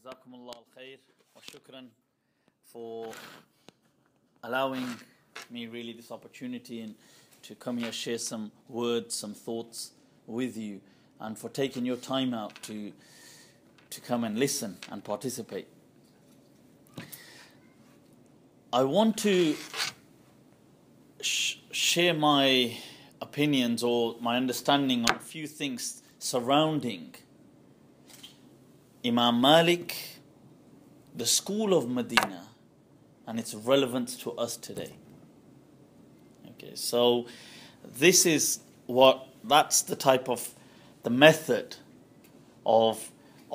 Jazakumullah al-khair wa shukran for allowing me really this opportunity and to come here, share some words, some thoughts with you, and for taking your time out to come and listen and participate. I want to share my opinions or my understanding on a few things surrounding Imam Malik, the School of Madina, and its relevance to us today. Okay, so that's the type of the method of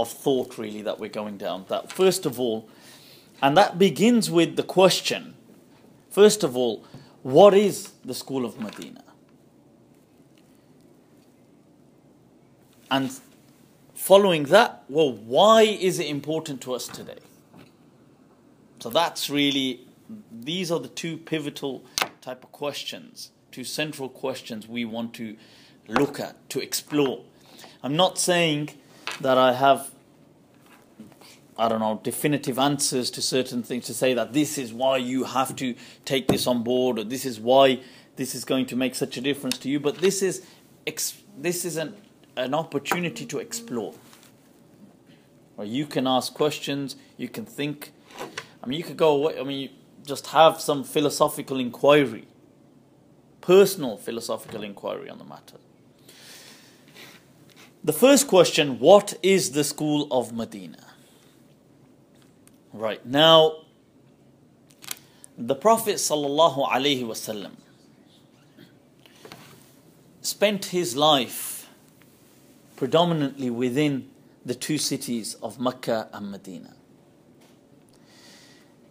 thought really that we're going down. That first of all, and that begins with the question, first of all, what is the School of Madina? And following that, well, why is it important to us today? So these are the two pivotal type of questions, two central questions we want to look at, to explore. I'm not saying that I have, definitive answers to certain things to say that this is why you have to take this on board, or this is why this is going to make such a difference to you, but this is an opportunity to explore. Or you can ask questions, you can think. You could go away, just have some philosophical inquiry, personal philosophical inquiry on the matter. The first question, what is the School of Madina? Right, now, the Prophet ﷺ spent his life predominantly within the two cities of Mecca and Medina.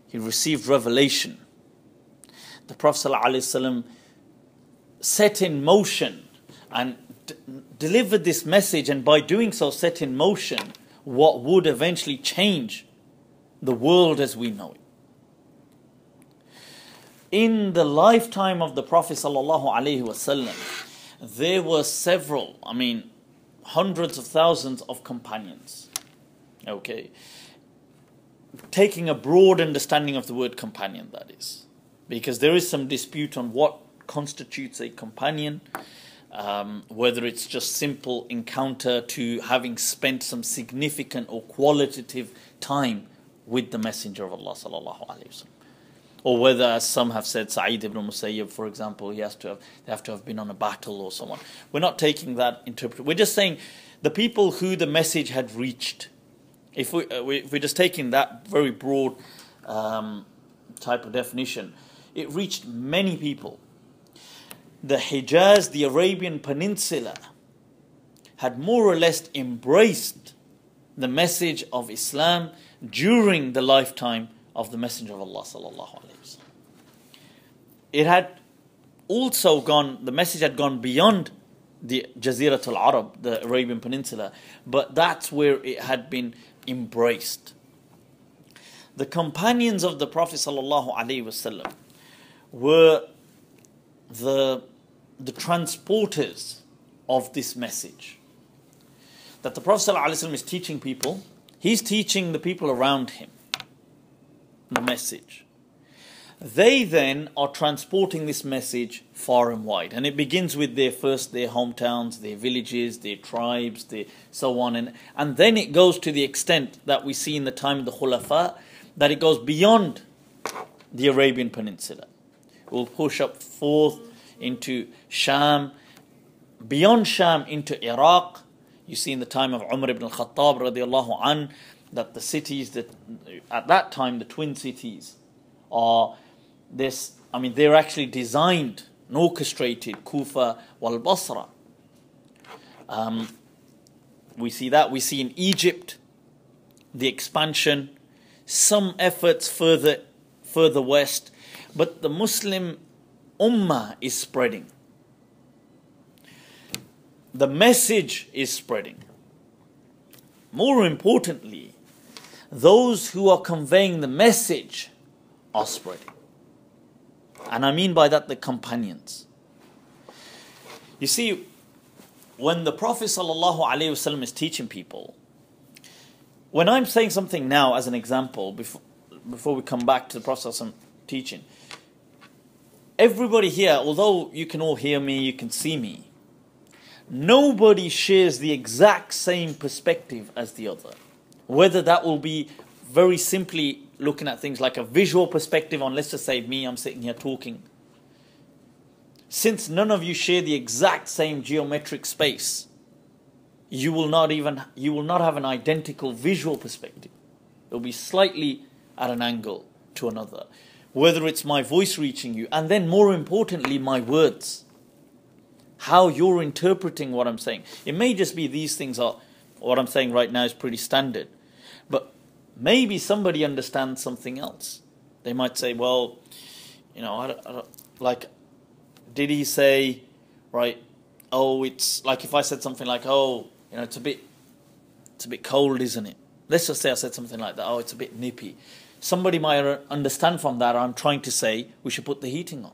He received revelation. The Prophet ﷺ set in motion and delivered this message, and by doing so set in motion what would eventually change the world as we know it. In the lifetime of the Prophet ﷺ, there were several, hundreds of thousands of companions. Okay. Taking a broad understanding of the word companion, that is. Because there is some dispute on what constitutes a companion, whether it's just simple encounter to having spent some significant or qualitative time with the Messenger of Allah sallallahu alaihi wasallam. Or whether, as some have said, Sa'id ibn Musayyib, for example, they have to have been on a battle or someone. We're not taking that interpretation. We're just saying the people who the message had reached. If we're just taking that very broad type of definition, it reached many people. The Hijaz, the Arabian Peninsula, had more or less embraced the message of Islam during the lifetime of the Messenger of Allah sallallahu alaihi wasallam. It had also the message had gone beyond the Jaziratul Arab, the Arabian Peninsula, but that's where it had been embraced. The companions of the Prophet sallallahu alaihi wasallam were the transporters of this message. That the Prophet sallallahu alaihi wasallam is teaching people, he's teaching the people around him the message. They then are transporting this message far and wide, and it begins with their hometowns, their villages, their tribes, so on, and then it goes to the extent that we see in the time of the Khulafa, that it goes beyond the Arabian Peninsula. It will push up forth into Sham, beyond Sham into Iraq. You see in the time of Umar ibn al-Khattab radiallahu anh, that the cities that at that time, the twin cities, are they're actually designed and orchestrated, Kufa wal Basra. We see that. We see in Egypt the expansion, some efforts further west, but the Muslim Ummah is spreading. The message is spreading. More importantly, those who are conveying the message are spreading. And I mean by that the companions. You see, when the Prophet ﷺ is teaching people, when I'm saying something now as an example, before we come back to the process I'm teaching, everybody here, although you can all hear me, you can see me, nobody shares the exact same perspective as the other. Whether that will be very simply looking at things like a visual perspective on, let's just say me, I'm sitting here talking. Since none of you share the exact same geometric space, you will not have an identical visual perspective. It will be slightly at an angle to another. Whether it's my voice reaching you, and then more importantly, my words. How you're interpreting what I'm saying. It may just be these things are, what I'm saying right now is pretty standard. But maybe somebody understands something else. They might say, well, you know, I don't, like, did he say, right, oh, it's like if I said something like, oh, you know, it's a bit cold, isn't it? Let's just say I said something like that, oh, it's a bit nippy. Somebody might understand from that I'm trying to say we should put the heating on.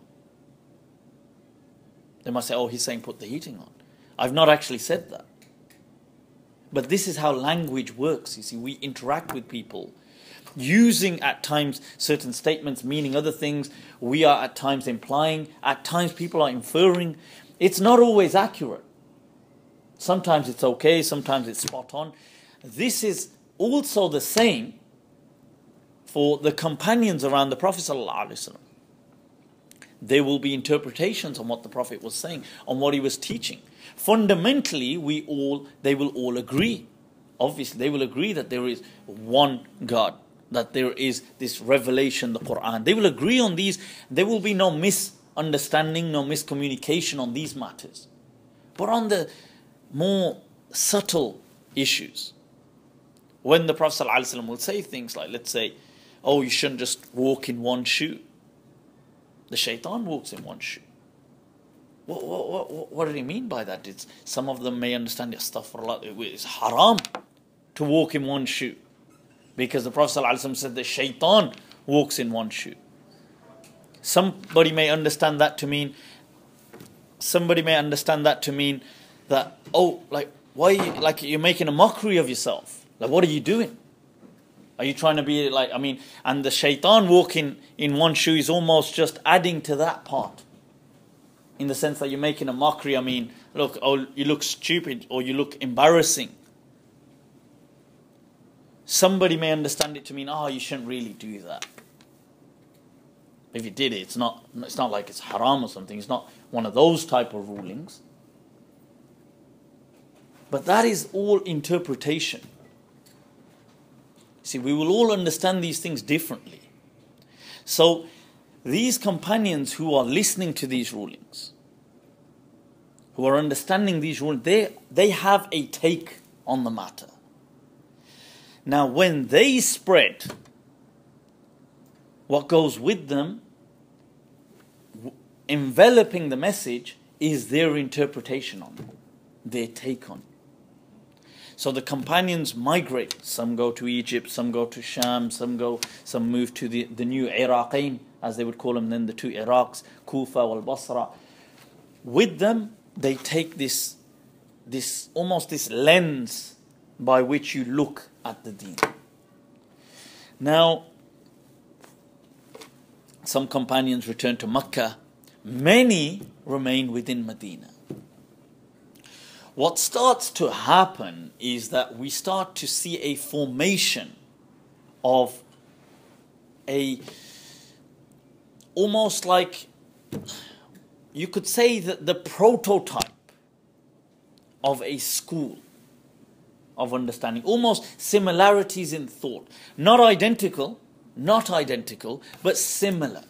They might say, oh, he's saying put the heating on. I've not actually said that. But this is how language works. You see, we interact with people using at times certain statements, meaning other things. We are at times implying, at times people are inferring. It's not always accurate. Sometimes it's okay, sometimes it's spot on. This is also the same for the companions around the Prophet ﷺ. There will be interpretations on what the Prophet was saying, on what he was teaching. Fundamentally, they will all agree. Obviously, they will agree that there is one God, that there is this revelation, the Quran. They will agree on these. There will be no misunderstanding, no miscommunication on these matters. But on the more subtle issues, when the Prophet ﷺ will say things like, let's say, oh, you shouldn't just walk in one shoe. The shaitan walks in one shoe. What did he mean by that? Some of them may understand it's haram to walk in one shoe. Because the Prophet ﷺ said the shaitan walks in one shoe. Somebody may understand that to mean that, oh, like, why are you, like, you're making a mockery of yourself. Like, what are you doing? Are you trying to be like, I mean, and the shaitan walking in one shoe is almost just adding to that part. In the sense that you're making a mockery. I mean, look, oh, you look stupid or you look embarrassing. Somebody may understand it to mean, oh, you shouldn't really do that. If you did it, it's not like it's haram or something. It's not one of those type of rulings. But that is all interpretation. See, we will all understand these things differently. So, these companions who are listening to these rulings, who are understanding these rulings, they have a take on the matter. Now, when they spread, what goes with them, enveloping the message, is their interpretation on it, their take on it. So the companions migrate. Some go to Egypt, some go to Sham, some move to the new Iraqain, as they would call them then, the two Iraqs, Kufa wal Basra. With them, they take this almost this lens by which you look at the deen. Now, some companions return to Mecca. Many remain within Medina. What starts to happen is that we start to see a formation of almost like, you could say that the prototype of a school of understanding. Almost similarities in thought. Not identical, but similar.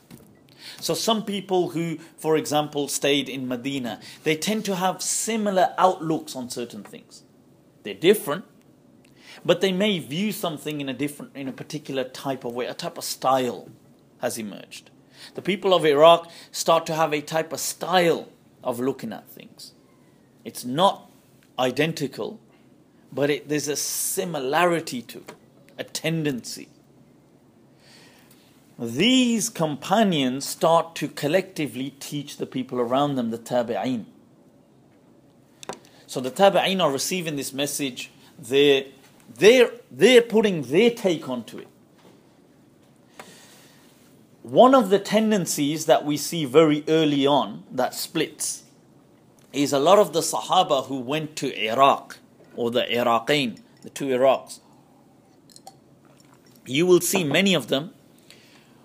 So some people who, for example, stayed in Medina, they tend to have similar outlooks on certain things. They're different, but they may view something in a particular type of way. A type of style has emerged. The people of Iraq start to have a type of style of looking at things. It's not identical, but there's a similarity to it, a tendency. These companions start to collectively teach the people around them, the tabi'een. So the tabi'een are receiving this message. They're they're putting their take onto it. One of the tendencies that we see very early on that splits is a lot of the Sahaba who went to Iraq, or the Iraqain, the two Iraqs. You will see many of them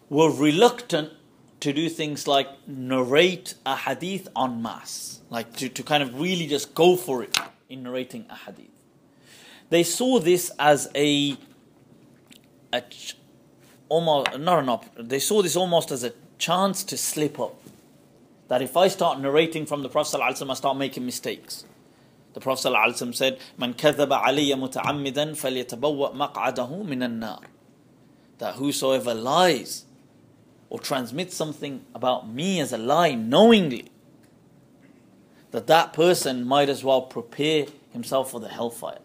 were reluctant to do things like narrate a hadith en masse, like to kind of really just go for it in narrating a hadith. They saw this as they saw this almost as a chance to slip up. That if I start narrating from the Prophet ﷺ, I start making mistakes. The Prophet ﷺ said, "Man kadhaba alayya muta'ammidan falyatabawwa maq'adahu minan nar." That whosoever lies or transmits something about me as a lie knowingly, that person might as well prepare himself for the hellfire.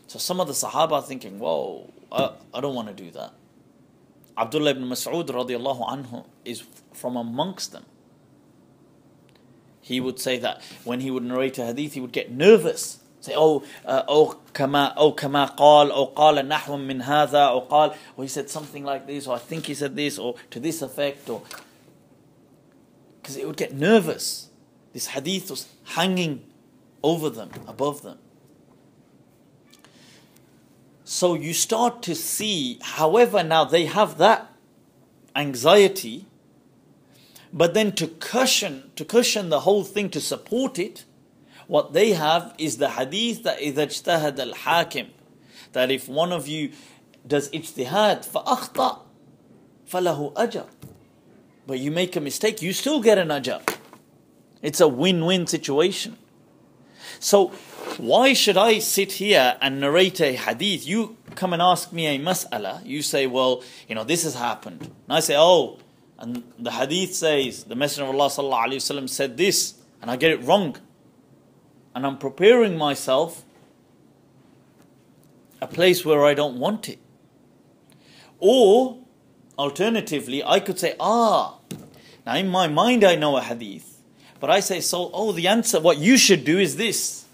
So some of the Sahaba are thinking, whoa, I don't want to do that. Abdullah ibn Mas'ud radiallahu anhu is from amongst them. He would say that when he would narrate a hadith, he would get nervous. Say, kama qal, or qala nahwan min hadha, or he said something like this, or I think he said this, or to this effect, or because it would get nervous. This hadith was hanging over them, above them. So you start to see, however, now they have that anxiety, but then to cushion the whole thing, to support it, what they have is the hadith that إِذَا اجْتَهَدَ الْحَاكِمْ, that if one of you does ijtihad فَأَخْطَأ فَلَهُ أَجَرٌ, but you make a mistake, you still get an ajr. It's a win-win situation. So why should I sit here and narrate a hadith? You come and ask me a mas'ala. You say, well, this has happened. And I say, and the hadith says, the Messenger of Allah sallallahu alaihi wasallam said this, and I get it wrong. And I'm preparing myself a place where I don't want it. Or, alternatively, I could say, now in my mind I know a hadith. But I say, the answer, what you should do is this.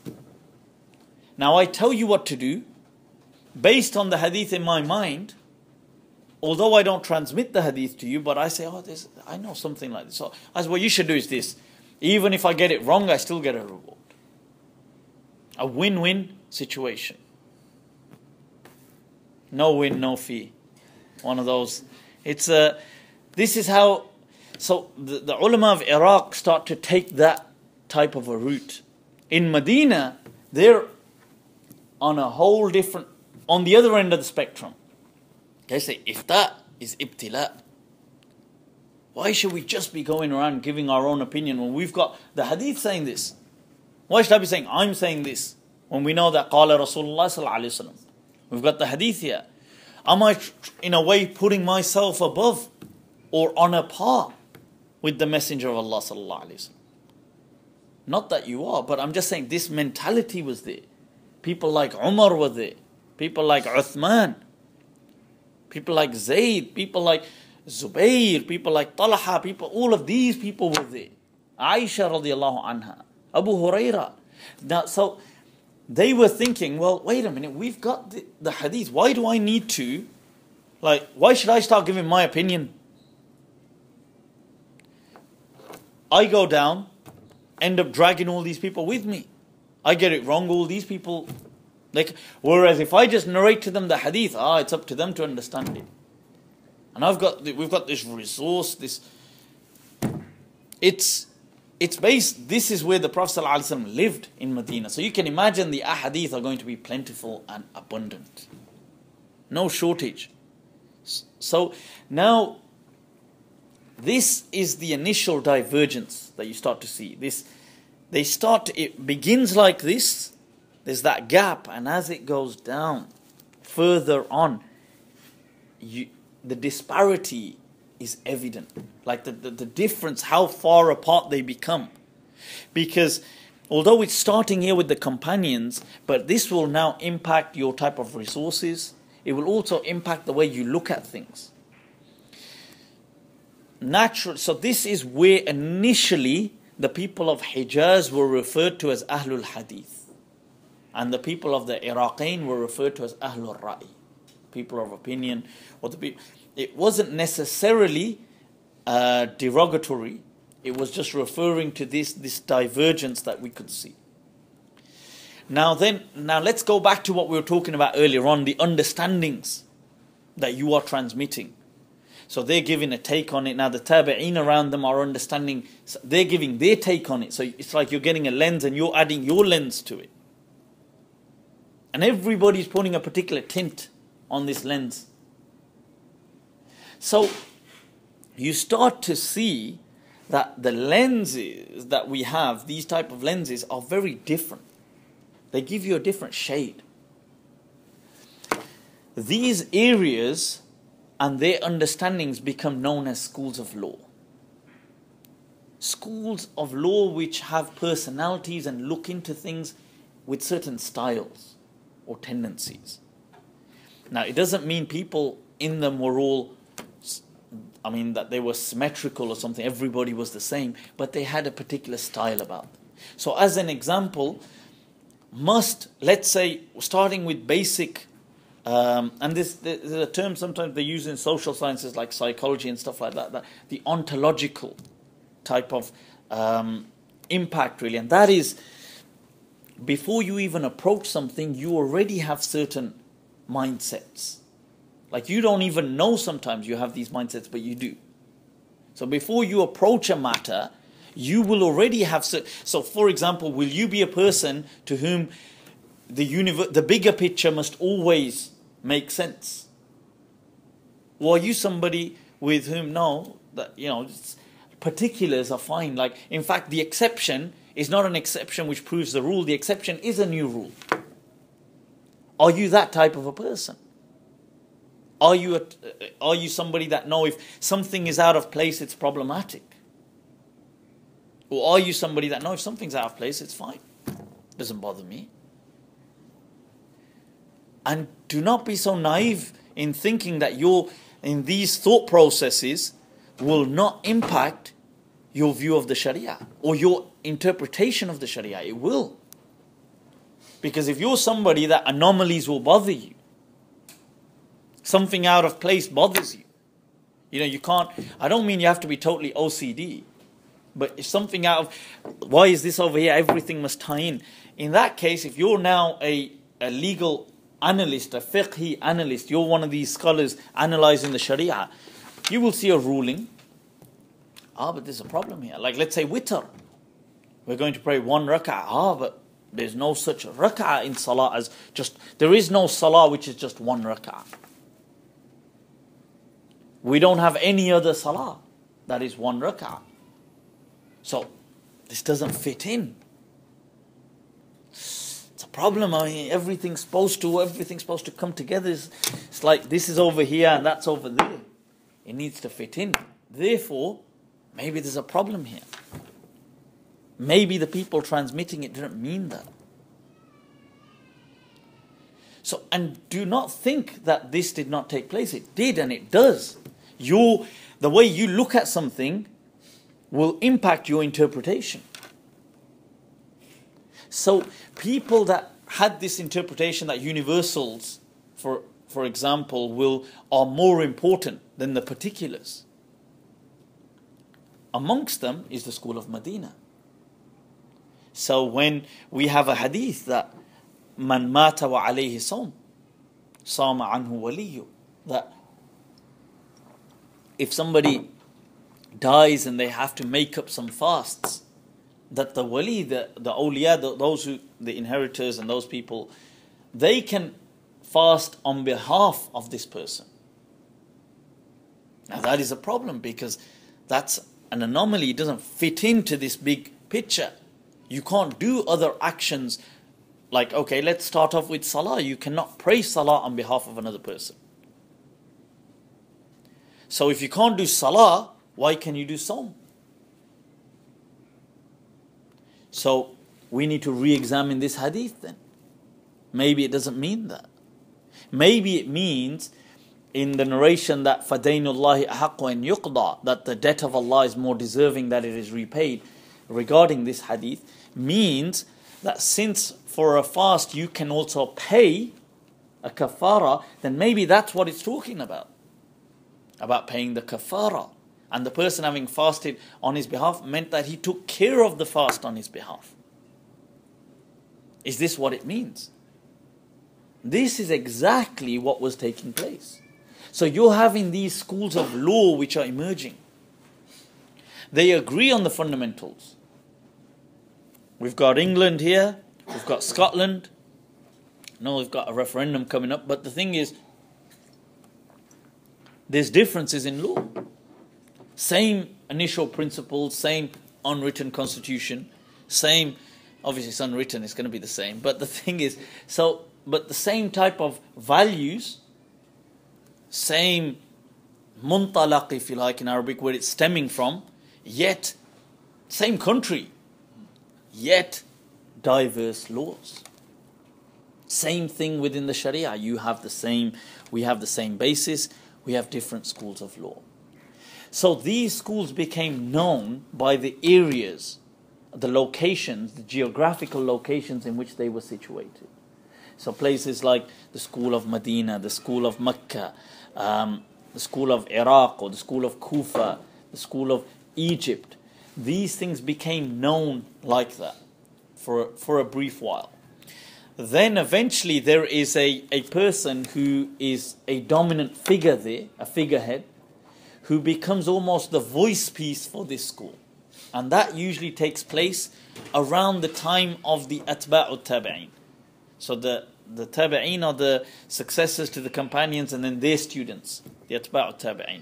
Now I tell you what to do, based on the hadith in my mind, although I don't transmit the hadith to you, but I say, I know something like this. So I say, what you should do is this. Even if I get it wrong, I still get a reward. A win-win situation. No win, no fee. One of those. This is how, so the ulama of Iraq start to take that type of a route. In Medina, they're on a whole different, on the other end of the spectrum. They say, if that is ibtila, why should we just be going around giving our own opinion when we've got the hadith saying this? Why should I be saying, I'm saying this, when we know that qala Rasulullah sallallahu alaihi wasallam? We've got the hadith here. Am I, in a way, putting myself above or on a par with the Messenger of Allah sallallahu alaihi wasallam? Not that you are, but I'm just saying this mentality was there. People like Umar were there. People like Uthman. People like Zayd. People like Zubayr. People like Talha. All of these people were there. Aisha radiallahu anha. Abu Huraira. Now, so they were thinking, well, wait a minute, we've got the hadith. Why do I need to, why should I start giving my opinion? I go down, end up dragging all these people with me. I get it wrong, all these people. Whereas if I just narrate to them the hadith, it's up to them to understand it. And we've got this resource, this is where the Prophet ﷺ lived in Medina. So you can imagine the ahadith are going to be plentiful and abundant. No shortage. So now, this is the initial divergence that you start to see. It begins like this, there's that gap, and as it goes down, further on, the disparity is evident. Like the difference, how far apart they become. Because although it's starting here with the companions, but this will now impact your type of resources. It will also impact the way you look at things. So this is where initially the people of Hijaz were referred to as Ahlul Hadith. And the people of the Iraqain were referred to as Ahlul Ra'i, people of opinion. It wasn't necessarily derogatory. It was just referring to this divergence that we could see. Now let's go back to what we were talking about earlier on, the understandings that you are transmitting. So they're giving a take on it. Now the tabi'een around them are understanding, they're giving their take on it. So it's like you're getting a lens and you're adding your lens to it. And everybody's putting a particular tint on this lens. So you start to see that the lenses that we have, these type of lenses, are very different. They give you a different shade. These areas and their understandings become known as schools of law. Schools of law which have personalities and look into things with certain styles or tendencies. Now, it doesn't mean people in them were all, that they were symmetrical or something, everybody was the same, but they had a particular style about them. So as an example, let's say, starting with basic, and this is a term sometimes they use in social sciences like psychology and stuff like that, the ontological type of impact really, and that is, before you even approach something, you already have certain mindsets. Like you don't even know sometimes you have these mindsets, but you do. So before you approach a matter, you will already have... So for example, will you be a person to whom the bigger picture must always make sense? Or are you somebody with whom, particulars are fine? Like, in fact, the exception is not an exception which proves the rule. The exception is a new rule. Are you that type of a person? Are you somebody that if something is out of place, it's problematic? Or are you somebody that if something's out of place, it's fine, doesn't bother me? And do not be so naive in thinking that in these thought processes will not impact your view of the Sharia or your interpretation of the Sharia. It will. Because if you're somebody that anomalies will bother you, something out of place bothers you, you can't, I don't mean you have to be totally OCD, but if something why is this over here, everything must tie in. In that case, if you're now a legal analyst, a fiqhi analyst, you're one of these scholars analyzing the Sharia, you will see a ruling. But there's a problem here. Like, let's say witr. We're going to pray one rak'ah. But there's no such rak'ah in salah as there is no salah which is just one rak'ah. We don't have any other salah that is one rak'ah. So, this doesn't fit in. It's a problem. Everything's supposed to come together. It's like this is over here and that's over there. It needs to fit in. Therefore, maybe there's a problem here. Maybe the people transmitting it didn't mean that. So, and do not think that this did not take place. It did, and it does. The way you look at something will impact your interpretation. So, people that had this interpretation that universals, for example, are more important than the particulars. Amongst them is the School of Madina. So when we have a hadith that man mata wa alayhi sawm, sama anhu waliyu, that if somebody dies and they have to make up some fasts, that the wali, the awliya, the inheritors and those people, they can fast on behalf of this person. Now that is a problem because that's an anomaly. It doesn't fit into this big picture. You can't do other actions like, okay, let's start off with salah. You cannot pray salah on behalf of another person. So if you can't do salah, why can you do sawm? So we need to re-examine this hadith then. Maybe it doesn't mean that. Maybe it means in the narration that فَدَيْنُ اللَّهِ أَحَقُّ أَنْ يُقْضَى, that the debt of Allah is more deserving that it is repaid. Regarding this hadith, means that since for a fast you can also pay a kafara, then maybe that's what it's talking about paying the kafara. And the person having fasted on his behalf meant that he took care of the fast on his behalf. Is this what it means? This is exactly what was taking place. So you're having these schools of law which are emerging. They agree on the fundamentals. We've got England here, we've got Scotland. No, we've got a referendum coming up, but the thing is, there's differences in law. Same initial principles, same unwritten constitution, same, obviously it's unwritten, it's going to be the same, but the thing is, but the same type of values, same muntalaq, if you like, in Arabic, where it's stemming from, yet same country, yet diverse laws. Same thing within the Sharia. We have the same basis, we have different schools of law. So these schools became known by the areas, the locations, the geographical locations in which they were situated. So places like the School of Madina, the School of Mecca, the School of Iraq, or the School of Kufa, the School of Egypt. These things became known like that for a brief while. Then eventually there is a person who is a dominant figure there, a figurehead, who becomes almost the voice piece for this school. And that usually takes place around the time of the Atba'u Tabi'in. So the Tabi'in are the successors to the companions and then their students, the Atba'u Tabi'in.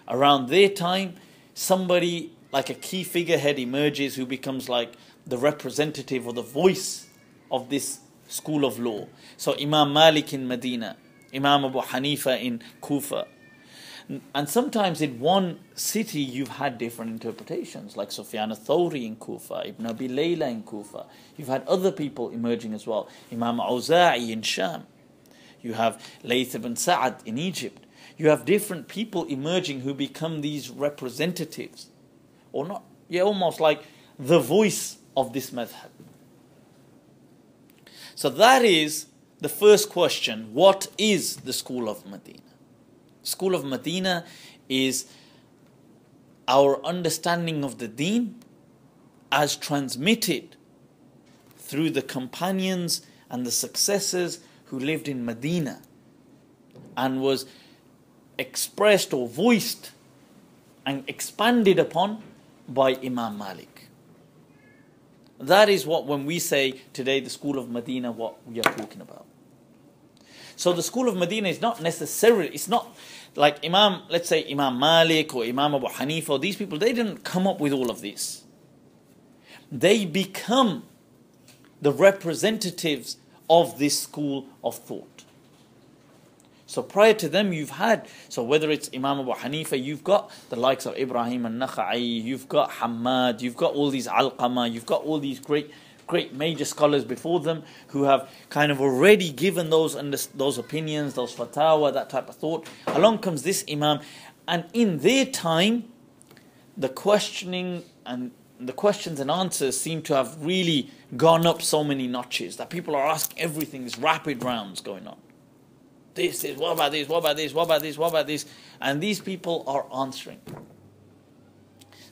Around their time, somebody like a key figurehead emerges who becomes like the representative or the voice of this school of law. So Imam Malik in Medina, Imam Abu Hanifa in Kufa. And sometimes in one city you've had different interpretations, like Sufyan al-Thawri in Kufa, Ibn Abi Layla in Kufa. You've had other people emerging as well. Imam Auza'i in Sham. You have Layth ibn Sa'ad in Egypt. You have different people emerging who become these representatives. Or not, almost like the voice of this madhab. So that is the first question. What is the School of Madina? School of Madina is our understanding of the deen as transmitted through the companions and the successors who lived in Medina and was expressed or voiced and expanded upon by Imam Malik. That is what, when we say today the School of Madina, what we are talking about. So the School of Madina is not necessarily, it's not like let's say Imam Malik or Imam Abu Hanifa, these people, they didn't come up with all of this. They become the representatives of this school of thought. So prior to them you've had, so whether it's Imam Abu Hanifa, you've got the likes of Ibrahim al-Nakha'i, you've got Hammad, you've got all these Alqama, you've got all these great major scholars before them who have kind of already given those opinions, those fatwa, that type of thought. Along comes this Imam, and in their time, the questions and answers seem to have really gone up so many notches that people are asking everything, this rapid rounds going on. This is, what about this, what about this, what about this, what about this? And these people are answering.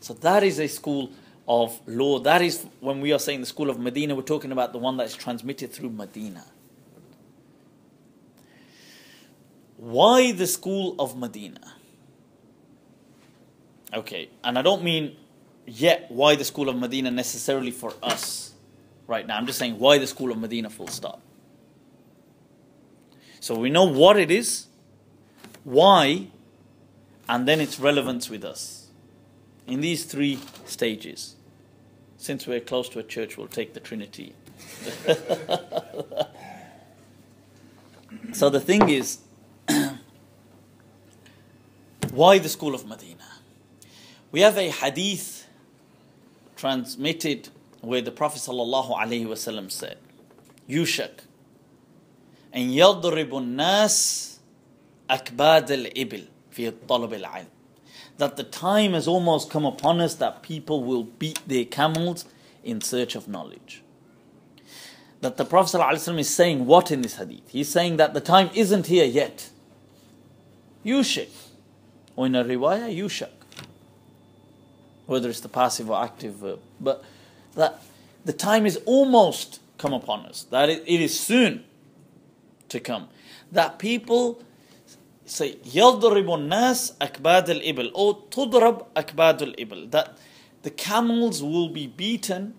So that is a school of law. That is, when we are saying the School of Medina, we're talking about the one that is transmitted through Medina. Why the School of Medina? Okay, and I don't mean yet why the School of Medina necessarily for us right now. I'm just saying why the School of Medina, full stop. So we know what it is, why, and then its relevance with us. In these three stages. Since we're close to a church, we'll take the Trinity. So the thing is, why the School of Medina? We have a hadith transmitted where the Prophet ﷺ said, Yushak, and يضرب الناس أكباد الإبل في طلب العلم. That the time has almost come upon us that people will beat their camels in search of knowledge. that the Prophet ﷺ is saying what in this hadith? He's saying that the time isn't here yet. Yushik. Or in a riwayah, yushak. Whether it's the passive or active verb. But that the time is almost come upon us. That it is soon to come. That people say, يَضْرِبُ النَّاسِ أَكْبَادَ الْإِبِلِ or تُضْرَبْ أَكْبَادُ الْإِبِلِ. That the camels will be beaten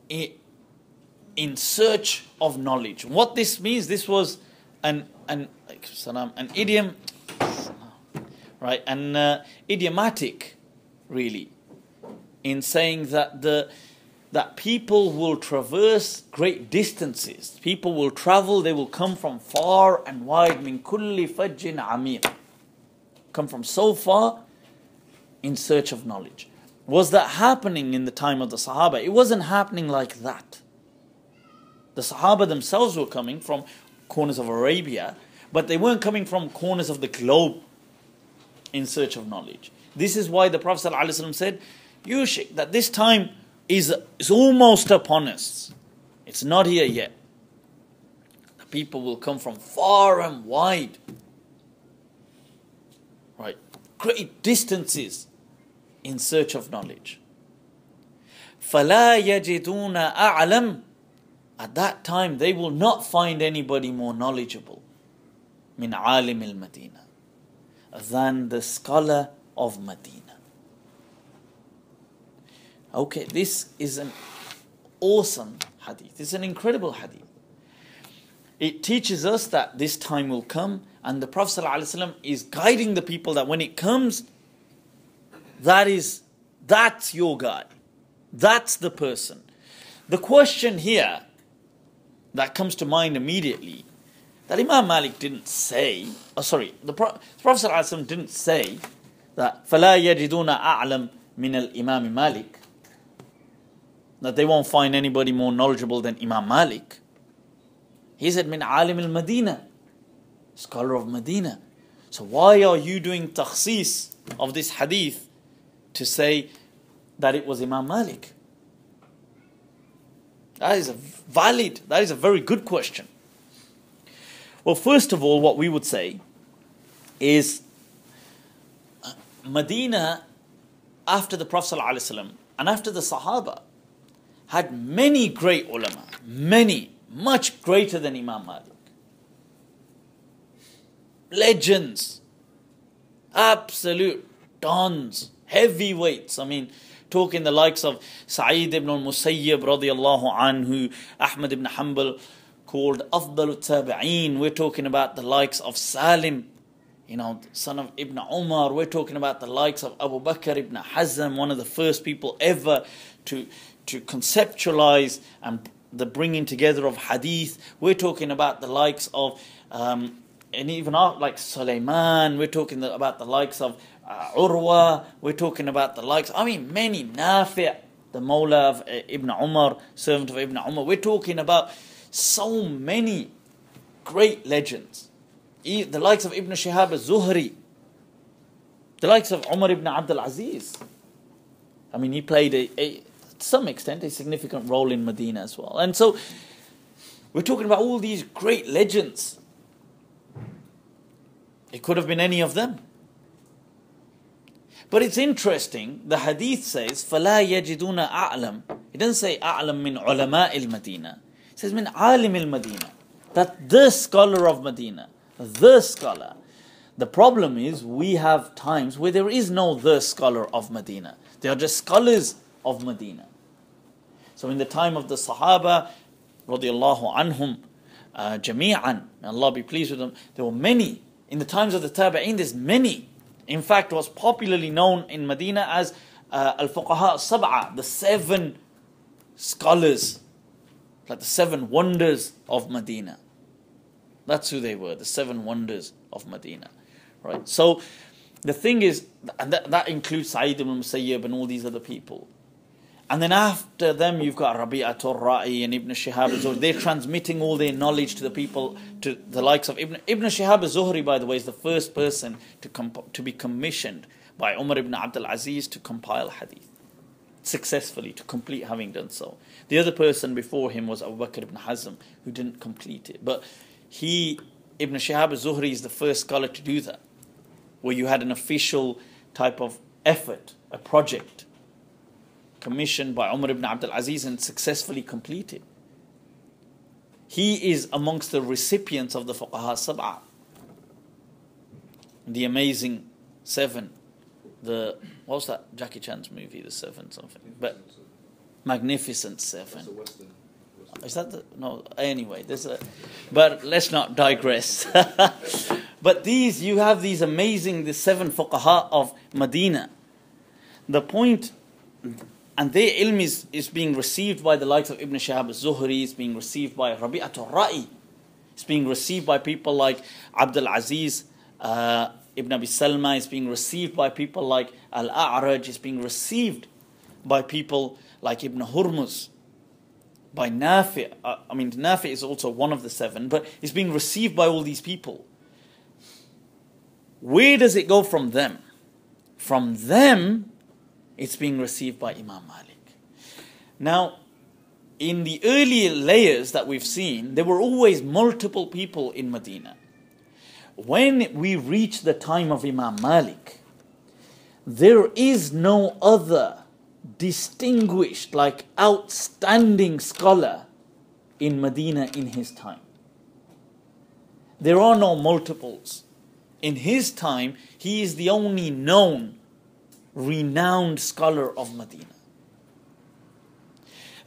in search of knowledge. What this means, this was an idiom, right? An idiomatic, really, in saying that that people will traverse great distances. People will travel. They will come from far and wide. Min kulli fajjin amiq. Come from so far in search of knowledge. Was that happening in the time of the Sahaba? It wasn't happening like that. The Sahaba themselves were coming from corners of Arabia, but they weren't coming from corners of the globe in search of knowledge. This is why the Prophet ﷺ said, Yushik, that this time is almost upon us. It's not here yet. The people will come from far and wide. Right? Great distances in search of knowledge. فَلَا يَجِدُونَ أَعْلَمَ. At that time, they will not find anybody more knowledgeable min alim al-Madina than the scholar of Medina. Okay, this is an awesome hadith. It's an incredible hadith. It teaches us that this time will come, and the Prophet ﷺ is guiding the people that when it comes, that's your guy. That's the person. The question here that comes to mind immediately, that Imam Malik didn't say, the Prophet ﷺ didn't say that فَلَا يَجِدُونَ أَعْلَمْ مِنَ الْإِمَامِ Malik, that they won't find anybody more knowledgeable than Imam Malik. He said, min alim al-Madina, scholar of Medina. So why are you doing takhsis of this hadith to say that it was Imam Malik? That is a very good question. Well, first of all, what we would say is Medina, after the Prophet ﷺ and after the Sahaba, had many great ulama, much greater than Imam Malik. Legends, absolute dons, heavyweights. I mean, talking the likes of Sa'id ibn al-Musayyib radiyallahu anhu, Ahmad ibn Hanbal called Afdal al-Tabi'een. We're talking about the likes of Salim, son of Ibn Umar. We're talking about the likes of Abu Bakr ibn Hazm, one of the first people ever to conceptualize and the bringing together of hadith. We're talking about the likes of, and even like Sulaiman. We're talking about the likes of Urwa. We're talking about the likes, many, Nafi', the Mawla of Ibn Umar, servant of Ibn Umar. We're talking about so many great legends. The likes of Ibn Shihab al-Zuhri, the likes of Umar ibn Abdul Aziz. He played to some extent a significant role in Medina as well. And so we're talking about all these great legends. It could have been any of them. But it's interesting, the hadith says, فَلَا يَجِدُونَ أَعْلَمْ. It doesn't say أَعْلَمْ مِنْ عُلَمَاءِ الْمَدِينَةِ. It says مِنْ عَالِمِ الْمَدِينَةِ. That the scholar of Medina, the scholar. The problem is, we have times where there is no the scholar of Medina. They are just scholars of Medina. So in the time of the Sahaba, radiyallahu anhum, jami'an, may Allah be pleased with them, there were many. In the times of the Tabi'een, there's many. In fact, it was popularly known in Medina as al-fuqaha al-sab'a, the 7 scholars, like the 7 wonders of Medina. That's who they were, the 7 wonders of Medina. Right? So the thing is, and that includes Sa'id ibn Musayyib and all these other people. And then after them, you've got Rabi'atul Ra'i and Ibn Shihab al-Zuhri. They're transmitting all their knowledge to the people, to the likes of Ibn Shihab al-Zuhri, by the way, is the first person to be commissioned by Umar ibn Abdul Aziz to compile hadith. successfully, to complete having done so. The other person before him was Abu Bakr ibn Hazm, who didn't complete it. But Ibn Shihab al-Zuhri is the first scholar to do that, where you had an official type of effort, a project, commissioned by Umar ibn Abdul Aziz and successfully completed. He is amongst the recipients of the Fuqaha Sab'ah, the amazing seven. What was that Jackie Chan's movie, the seven something? But Magnificent Seven. Is that no? Anyway, but let's not digress. But you have these amazing, the seven fuqaha of Medina. The point, and their ilm is being received by the likes of Ibn Shihab al-Zuhri, is being received by Rabi'at al-Ra'i, it's being received by people like Abdul Aziz Ibn Abi Salma, is being received by people like Al-A'raj, is being received by people like Ibn Hurmuz, by Nafi'. Nafi' is also one of the seven, but it's being received by all these people. Where does it go from them? From them, it's being received by Imam Malik. Now, in the earlier layers that we've seen, there were always multiple people in Medina. When we reach the time of Imam Malik, there is no other distinguished, like outstanding scholar in Medina in his time. There are no multiples. In his time, he is the only known, renowned scholar of Medina.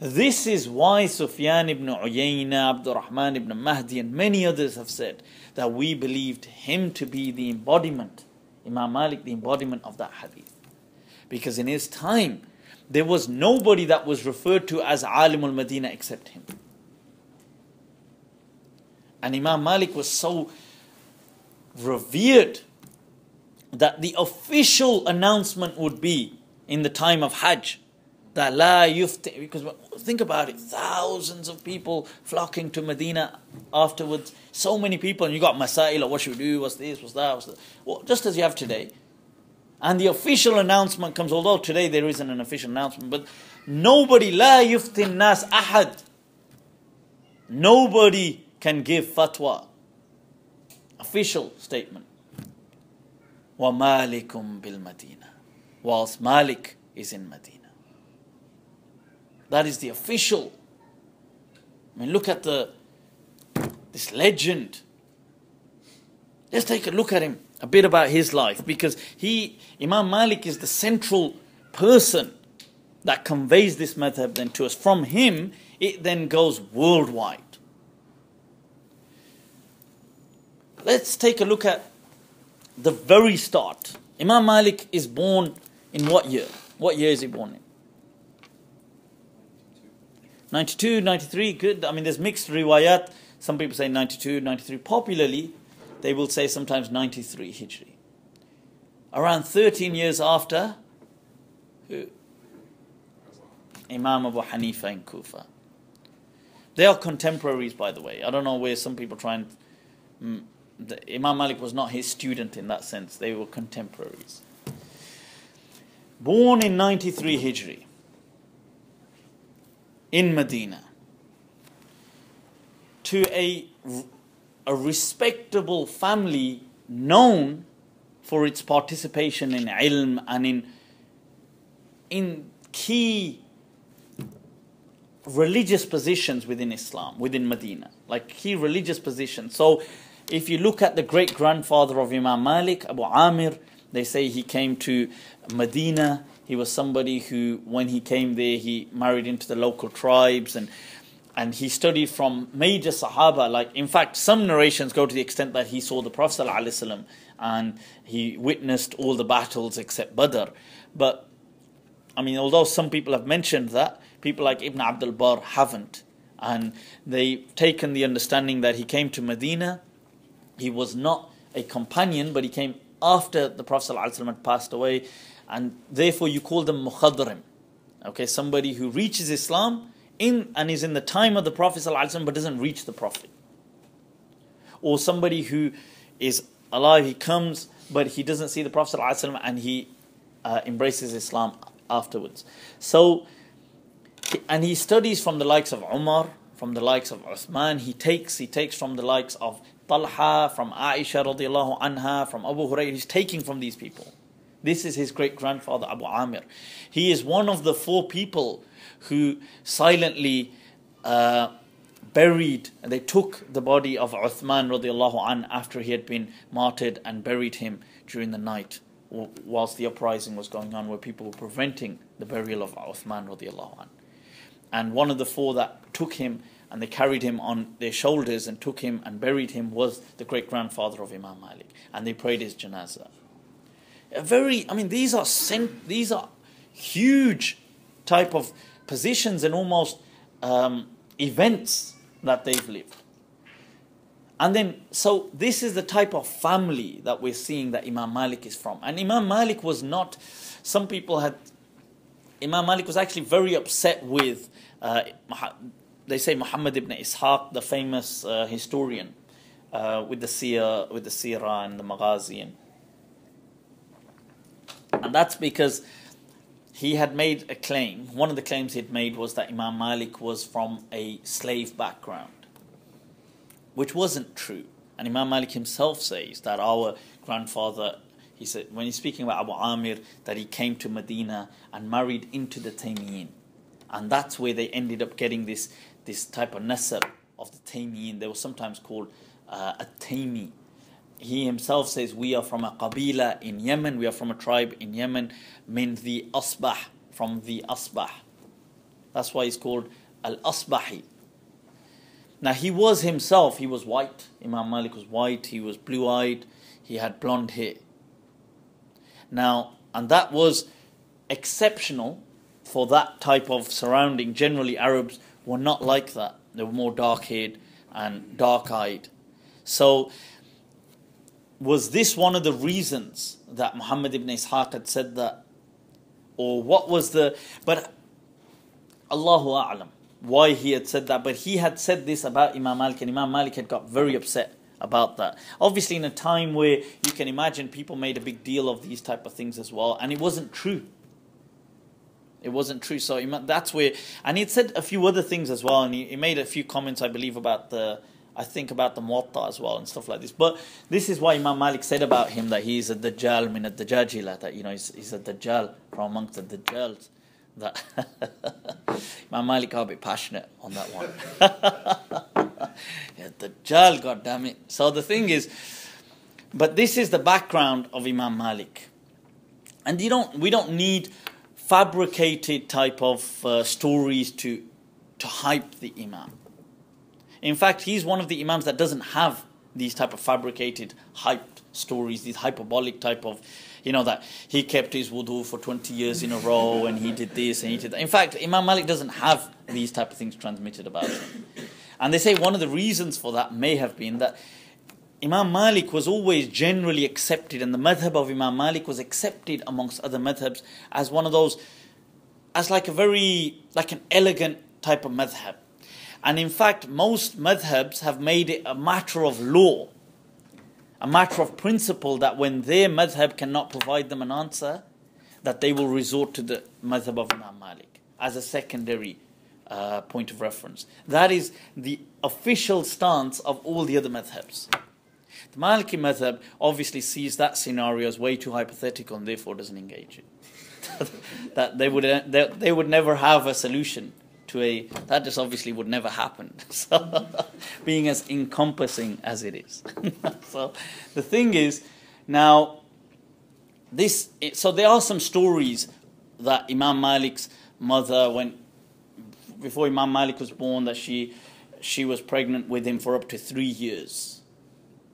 This is why Sufyan ibn Uyayna, Abdurrahman ibn Mahdi, and many others have said that we believed him to be the embodiment, Imam Malik, the embodiment of that hadith. Because in his time, there was nobody that was referred to as Alim al-Madina except him. And Imam Malik was so revered that the official announcement would be in the time of Hajj, that la yufti, because think about it, thousands of people flocking to Medina afterwards, so many people, and you got masail, what should we do, what's this, what's that, well, just as you have today. And the official announcement comes, although today there isn't an official announcement, but nobody, la yufti nas ahad, nobody can give fatwa, official statement. Wa malikum bil Madina, whilst Malik is in Medina. That is the official. Look at this legend. Let's take a look at him, a bit about his life, because Imam Malik is the central person that conveys this madhab then to us. From him, it then goes worldwide. Let's take a look at the very start. Imam Malik is born in what year? What year is he born in? 92, 93, good. There's mixed riwayat. Some people say 92, 93. Popularly, they will say sometimes 93 Hijri. Around 13 years after, who? Imam Abu Hanifa in Kufa. They are contemporaries, by the way. I don't know where some people try and... Imam Malik was not his student in that sense. They were contemporaries. Born in 93 Hijri. In Medina, to a respectable family known for its participation in ilm and in key religious positions within Islam, within Medina, like key religious positions. So if you look at the great-grandfather of Imam Malik, Abu Amir, they say he came to Medina. He was somebody who, when he came there, he married into the local tribes and he studied from major Sahaba. Like, in fact, some narrations go to the extent that he saw the Prophet ﷺ and he witnessed all the battles except Badr. But, although some people have mentioned that, people like Ibn Abdul Barr haven't. And they've taken the understanding that he came to Medina. He was not a companion, but he came after the Prophet ﷺ had passed away. And therefore you call them mukhadrim. Okay, somebody who reaches Islam and is in the time of the Prophet ﷺ but doesn't reach the Prophet. Or somebody who is alive, he comes, but he doesn't see the Prophet ﷺ and he embraces Islam afterwards. So, and he studies from the likes of Umar, from the likes of Uthman. He takes from the likes of Talha, from Aisha radiallahu anha, from Abu Hurairah. He's taking from these people. This is his great-grandfather Abu Amir. He is one of the 4 people who silently buried, and they took the body of Uthman radiallahu anh after he had been martyred, and buried him during the night whilst the uprising was going on, where people were preventing the burial of Uthman radiallahu anh. And one of the 4 that took him, and they carried him on their shoulders and took him and buried him, was the great-grandfather of Imam Malik. And they prayed his janazah. These are huge type of positions and almost events that they've lived. And then, so this is the type of family that we're seeing that Imam Malik is from. And Imam Malik was not, Imam Malik was actually very upset with, they say Muhammad ibn Ishaq, the famous historian, with the Sirah and the Maghazi. And that's because he had made a claim. One of the claims he'd made was that Imam Malik was from a slave background, which wasn't true. And Imam Malik himself says that our grandfather, he said, when he's speaking about Abu Amir, that he came to Medina and married into the Taymiyin. And that's where they ended up getting this type of nasab of the Taymiyin. They were sometimes called a Taymi. He himself says, we are from a qabila in Yemen, we are from a tribe in Yemen, min the Asbah, from the Asbah. That's why he's called Al-Asbahi. Now he was white. Imam Malik was white, he was blue-eyed, he had blonde hair. Now, and that was exceptional for that type of surrounding. Generally Arabs were not like that. They were more dark-haired and dark-eyed. So, was this one of the reasons that Muhammad ibn Ishaq had said that? Or what was but Allahu A'lam, why he had said that. But he had said this about Imam Malik, and Imam Malik had got very upset about that. Obviously in a time where you can imagine people made a big deal of these type of things as well, and it wasn't true. It wasn't true. So that's where, and he had said a few other things as well, and he made a few comments, I believe, about the Muwatta as well and stuff like this. But this is why Imam Malik said about him that he's a Dajjal min ad-Dajajila, that he's a Dajjal from amongst the Dajjals. That Imam Malik got a bit passionate on that one. Yeah, Dajjal, God damn it. So the thing is, but this is the background of Imam Malik, and we don't need fabricated type of stories to hype the Imam. In fact, he's one of the Imams that doesn't have these type of fabricated, hyped stories, these hyperbolic type of, that he kept his wudu for 20 years in a row and he did this and he did that. In fact, Imam Malik doesn't have these type of things transmitted about him. And they say one of the reasons for that may have been that Imam Malik was always generally accepted, and the madhab of Imam Malik was accepted amongst other madhabs as one of those, as like an elegant type of madhab. And in fact, most madhabs have made it a matter of law, a matter of principle, that when their madhab cannot provide them an answer, that they will resort to the madhab of Imam Malik as a secondary point of reference. That is the official stance of all the other madhabs. The Maliki madhab obviously sees that scenario as way too hypothetical and therefore doesn't engage it. That they would never have a solution to that just obviously would never happen. So, being as encompassing as it is. So the thing is, now so there are some stories that Imam Malik's mother, before Imam Malik was born, that she was pregnant with him for up to 3 years.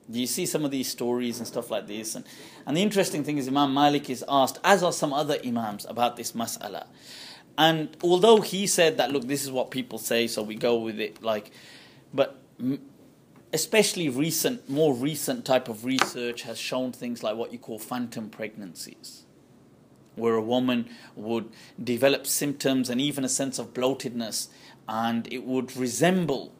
Do you see some of these stories and stuff like this? And the interesting thing is, Imam Malik is asked, as are some other Imams, about this mas'ala. And although he said that, look, this is what people say, so we go with it, but especially more recent type of research has shown things like what you call phantom pregnancies, where a woman would develop symptoms and even a sense of bloatedness, and it would resemble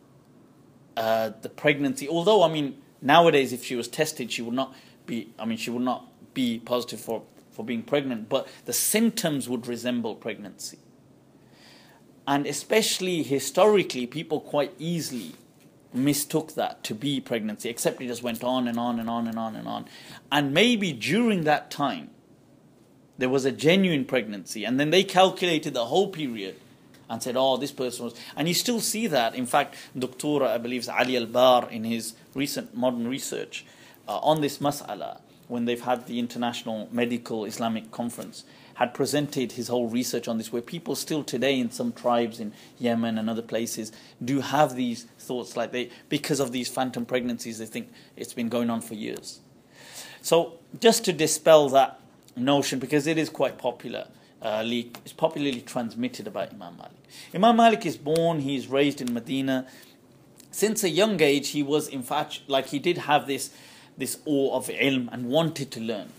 the pregnancy. Although, nowadays, if she was tested, she would not be positive for for being pregnant, but the symptoms would resemble pregnancy. And especially historically, people quite easily mistook that to be pregnancy, except it just went on and on and on and on and on. And maybe during that time, there was a genuine pregnancy, and then they calculated the whole period and said, oh, this person was... And you still see that. In fact, Dr. I believe Ali Al-Bar, in his recent modern research on this mas'ala, when they've had the International Medical Islamic Conference, had presented his whole research on this, where people still today in some tribes in Yemen and other places do have these thoughts, like because of these phantom pregnancies, they think it's been going on for years. So just to dispel that notion, because it is quite popular, it's popularly transmitted about Imam Malik. Imam Malik is born, he is raised in Medina. Since a young age, he was in fact, like he did have this awe of ilm and wanted to learn.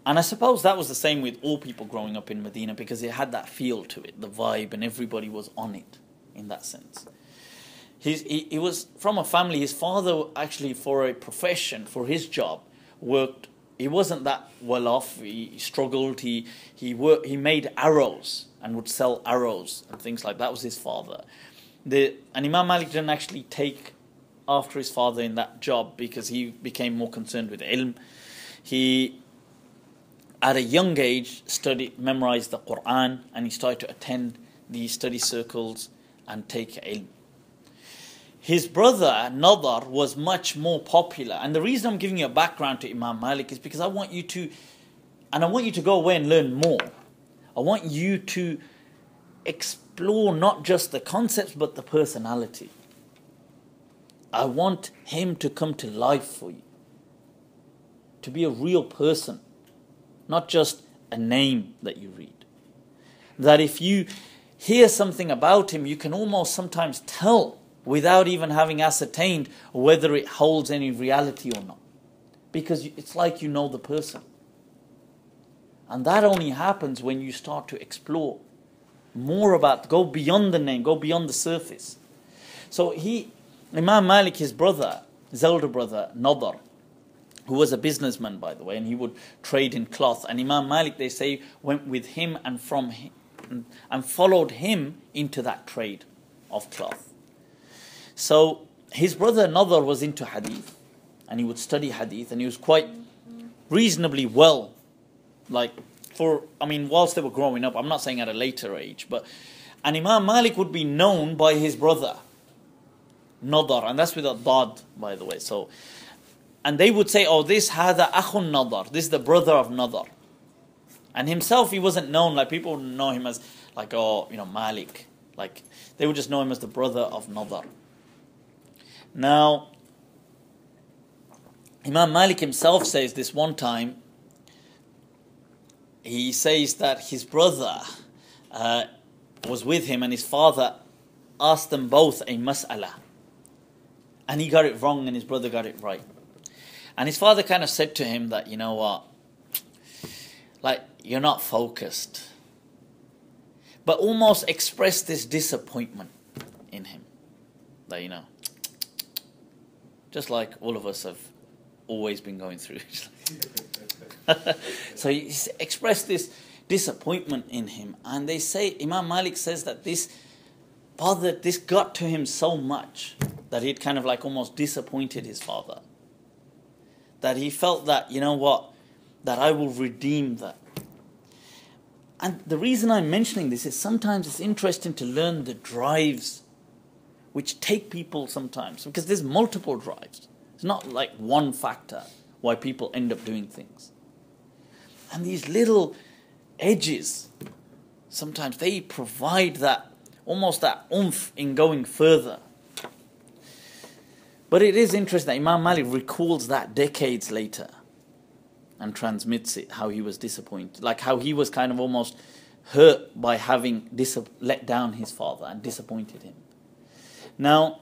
And I suppose that was the same with all people growing up in Medina, because it had that feel to it, the vibe, and everybody was on it in that sense. He was from a family, his father actually, for a profession, for his job, worked. He wasn't that well off, he struggled, he made arrows and would sell arrows and things like that. That was his father. And Imam Malik didn't actually take after his father in that job, because he became more concerned with ilm. He, at a young age, memorized the Quran, and he started to attend the study circles and take ilm. His brother, Nadar, was much more popular. And the reason I'm giving you a background to Imam Malik is because I want you to go away and learn more. I want you to explore not just the concepts, but the personality. I want him to come to life for you. To be a real person. Not just a name that you read. That if you hear something about him, you can almost sometimes tell without even having ascertained whether it holds any reality or not. Because it's like you know the person. And that only happens when you start to explore more about, go beyond the name, go beyond the surface. So Imam Malik, his brother, his elder brother, Nadar, who was a businessman, by the way, and he would trade in cloth. And Imam Malik, they say, went with him and followed him into that trade of cloth. So his brother Nadar was into hadith, and he would study hadith, and he was quite reasonably well, whilst they were growing up. I'm not saying at a later age, and Imam Malik would be known by his brother Nadar, and that's with a dad, by the way. So, and they would say, oh, this hada akhun Nadar, this is the brother of Nadar. And himself, he wasn't known, like people would know him as Malik. Like they would just know him as the brother of Nadar. Now, Imam Malik himself says this one time, he says that his brother was with him, and his father asked them both a mas'ala. And he got it wrong and his brother got it right. And his father kind of said to him that, you know what, you're not focused. But almost expressed this disappointment in him. That, just like all of us have always been going through. So he expressed this disappointment in him. And they say, Imam Malik says that this got to him so much that he'd kind of almost disappointed his father. That he felt that, that I will redeem that. And the reason I'm mentioning this is sometimes it's interesting to learn the drives which take people sometimes, because there's multiple drives. It's not like one factor why people end up doing things. And these little edges, sometimes they provide almost that oomph in going further. But it is interesting that Imam Malik recalls that decades later and transmits it, how he was disappointed. Like how he was kind of almost hurt by having let down his father and disappointed him. Now,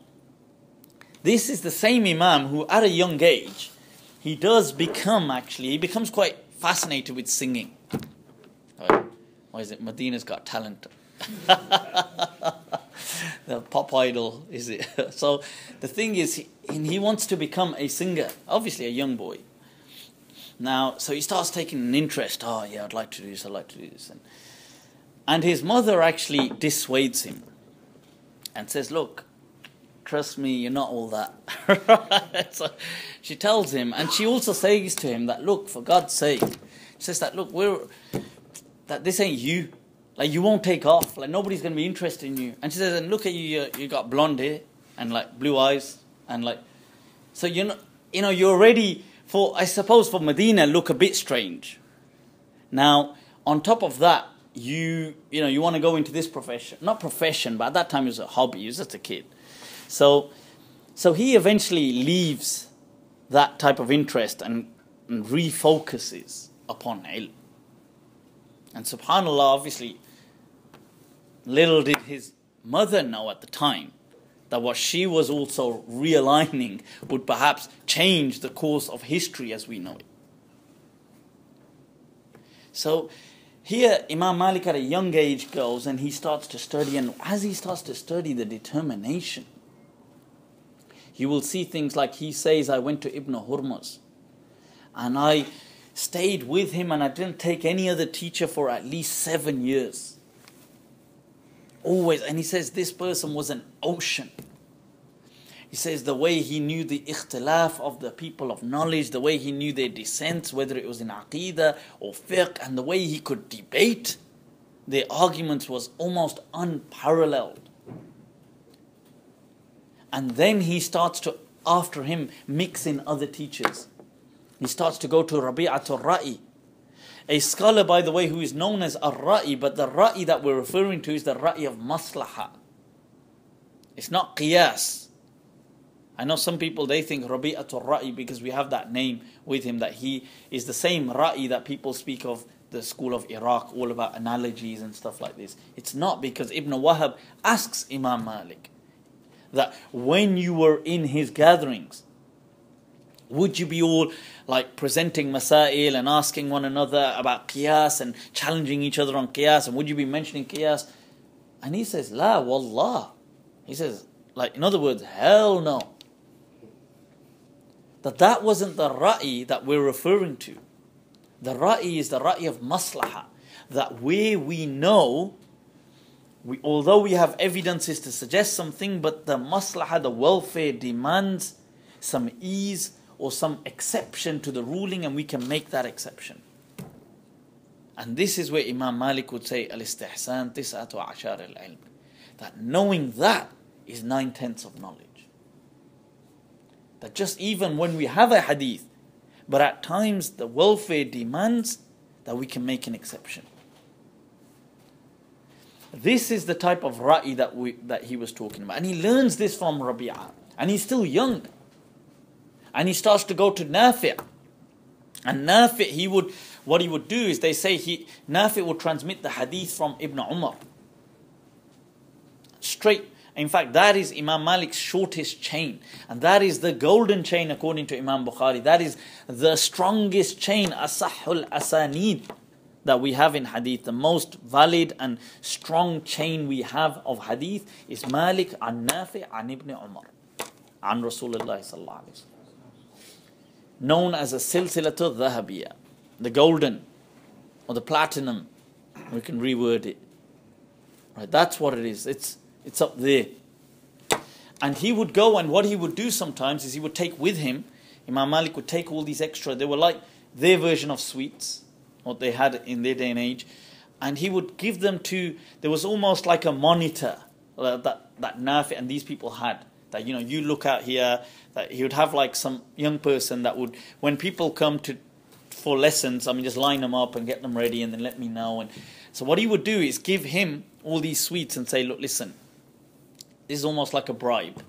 this is the same Imam who at a young age, he becomes quite fascinated with singing. Why is it? Medina's Got Talent. The pop idol, is it? So the thing is, he wants to become a singer, obviously a young boy. Now, so he starts taking an interest. Oh, yeah, I'd like to do this, I'd like to do this. And his mother actually dissuades him and says, look, trust me, you're not all that. So she tells him, and she also says to him that, look, for God's sake, she says that, look, that this ain't you. Like, you won't take off. Like, nobody's going to be interested in you. And she says, and look at you, you got blonde hair and like blue eyes. And like, so you're not, you're already, I suppose for Medina, look a bit strange. Now, on top of that, you want to go into this profession. Not profession, but at that time it was a hobby. He was just a kid. So he eventually leaves that type of interest and refocuses upon ilm. And subhanAllah, obviously, little did his mother know at the time that what she was also realigning would perhaps change the course of history as we know it. So here Imam Malik at a young age goes and he starts to study, and as he starts to study, the determination, you will see things like he says, I went to Ibn Hurmuz and I stayed with him and I didn't take any other teacher for at least 7 years. Always. And he says this person was an ocean. He says the way he knew the ikhtilaf of the people of knowledge, the way he knew their dissents, whether it was in aqeedah or fiqh, and the way he could debate their arguments was almost unparalleled. And then he starts to, after him, mix in other teachers. He starts to go to Rabi'atul Ra'i, a scholar, by the way, who is known as Ar-Ra'i, but the Ra'i that we're referring to is the Ra'i of Maslaha. It's not Qiyas. I know some people, they think Rabi'atul Ra'i, because we have that name with him, that he is the same Ra'i that people speak of, the school of Iraq, all about analogies and stuff like this. It's not, because Ibn Wahab asks Imam Malik that when you were in his gatherings, would you be all like presenting masail and asking one another about qiyas and challenging each other on qiyas, and would you be mentioning qiyas? And he says, La wallah. He says, like, in other words, hell no. That wasn't the ra'i that we're referring to. The ra'i is the ra'i of maslaha. That where we know, although we have evidences to suggest something, but the maslaha, the welfare demands some ease or some exception to the ruling, and we can make that exception. And this is where Imam Malik would say, Al-istihsan tis'atu ashar al-ilm. That knowing that is 9/10 of knowledge. That just even when we have a hadith, but at times the welfare demands that we can make an exception. This is the type of ra'i that he was talking about. And he learns this from Rabi'a. And he's still young. And he starts to go to Nafi'. And Nafi', what he would do is, they say Nafi' would transmit the hadith from Ibn Umar. Straight. In fact, that is Imam Malik's shortest chain. And that is the golden chain according to Imam Bukhari. That is the strongest chain, asahul asanid, that we have in hadith. The most valid and strong chain we have of hadith is Malik an Nafi' an Ibn Umar an Rasulullah sallallahu alaihi wasallam. Known as a silsilatul dhahabiyya, the golden or the platinum, we can reword it. Right, that's what it is. It's up there. And he would go, and what he would do sometimes is he would take with him, Imam Malik would take all these extra, they were like their version of sweets, what they had in their day and age, and he would give them to, there was almost like a monitor that Nafi and these people had, that you look out here, that he would have like some young person that would, when people come for lessons, just line them up and get them ready and then let me know. And so what he would do is give him all these sweets and say, look, listen, this is almost like a bribe.